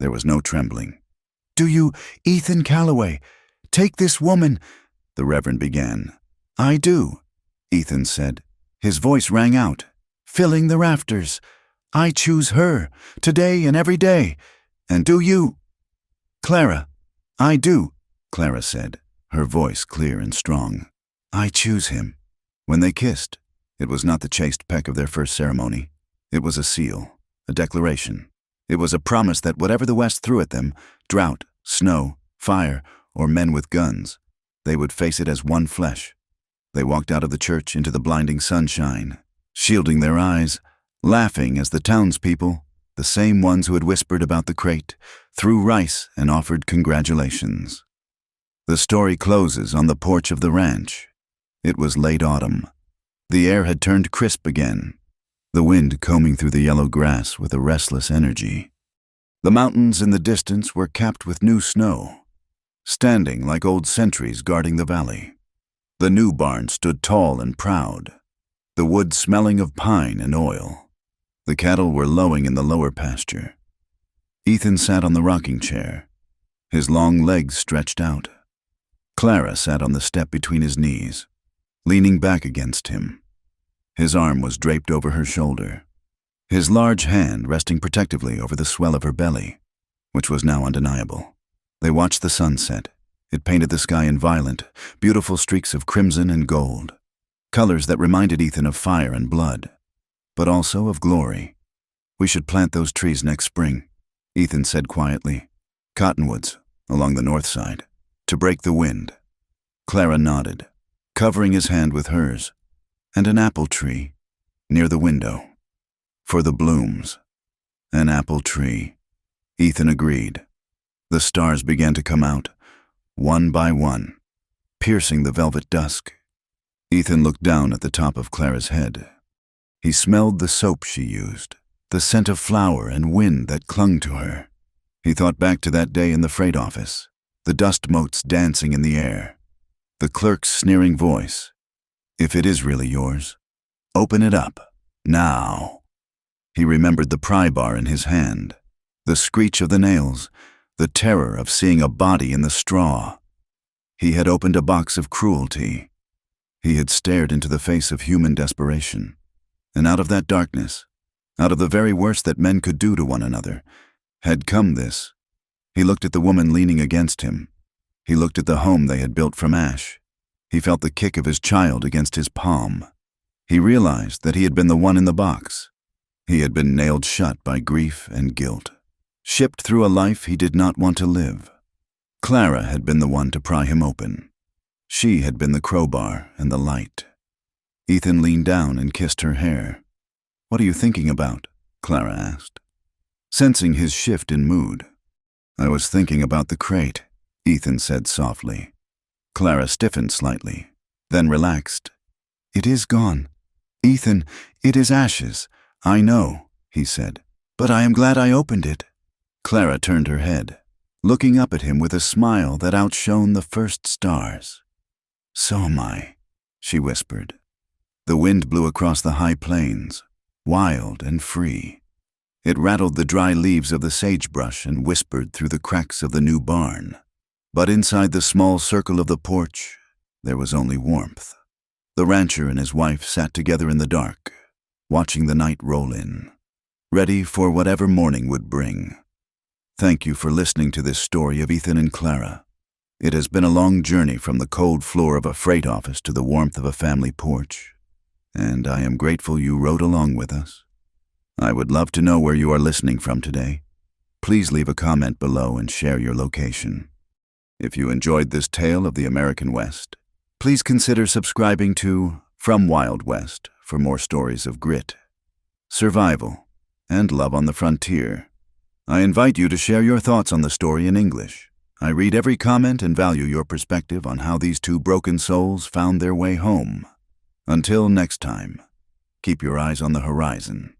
There was no trembling. "Do you, Ethan Calloway, take this woman?" the Reverend began. "I do," Ethan said. His voice rang out, filling the rafters. "I choose her, today and every day. And do you?" "Clara, I do," Clara said, her voice clear and strong. "I choose him." When they kissed, it was not the chaste peck of their first ceremony. It was a seal, a declaration. It was a promise that whatever the West threw at them, drought, snow, fire, or men with guns, they would face it as one flesh. They walked out of the church into the blinding sunshine, shielding their eyes, laughing as the townspeople, the same ones who had whispered about the crate, threw rice and offered congratulations. The story closes on the porch of the ranch. It was late autumn. The air had turned crisp again, the wind combing through the yellow grass with a restless energy. The mountains in the distance were capped with new snow, standing like old sentries guarding the valley. The new barn stood tall and proud, the wood smelling of pine and oil. The cattle were lowing in the lower pasture. Ethan sat on the rocking chair, his long legs stretched out. Clara sat on the step between his knees, leaning back against him. His arm was draped over her shoulder, his large hand resting protectively over the swell of her belly, which was now undeniable. They watched the sunset. It painted the sky in violent, beautiful streaks of crimson and gold, colors that reminded Ethan of fire and blood, but also of glory. "We should plant those trees next spring," Ethan said quietly. "Cottonwoods, along the north side, to break the wind." Clara nodded, covering his hand with hers. "And an apple tree, near the window, for the blooms." An apple tree, Ethan agreed. The stars began to come out, one by one, piercing the velvet dusk. Ethan looked down at the top of Clara's head. He smelled the soap she used, the scent of flower and wind that clung to her. He thought back to that day in the freight office, the dust motes dancing in the air, the clerk's sneering voice. "If it is really yours, open it up, now." He remembered the pry bar in his hand, the screech of the nails, the terror of seeing a body in the straw. He had opened a box of cruelty. He had stared into the face of human desperation. And out of that darkness, out of the very worst that men could do to one another, had come this. He looked at the woman leaning against him. He looked at the home they had built from ash. He felt the kick of his child against his palm. He realized that he had been the one in the box. He had been nailed shut by grief and guilt, shipped through a life he did not want to live. Clara had been the one to pry him open. She had been the crowbar and the light. Ethan leaned down and kissed her hair. "What are you thinking about?" Clara asked, sensing his shift in mood. "I was thinking about the crate," Ethan said softly. Clara stiffened slightly, then relaxed. "It is gone. Ethan, it is ashes. I know," he said, "but I am glad I opened it." Clara turned her head, looking up at him with a smile that outshone the first stars. "So am I," she whispered. The wind blew across the high plains, wild and free. It rattled the dry leaves of the sagebrush and whispered through the cracks of the new barn. But inside the small circle of the porch, there was only warmth. The rancher and his wife sat together in the dark, watching the night roll in, ready for whatever morning would bring. Thank you for listening to this story of Ethan and Clara. It has been a long journey from the cold floor of a freight office to the warmth of a family porch, and I am grateful you rode along with us. I would love to know where you are listening from today. Please leave a comment below and share your location. If you enjoyed this tale of the American West, please consider subscribing to From Wild West for more stories of grit, survival, and love on the frontier. I invite you to share your thoughts on the story in English. I read every comment and value your perspective on how these two broken souls found their way home. Until next time, keep your eyes on the horizon.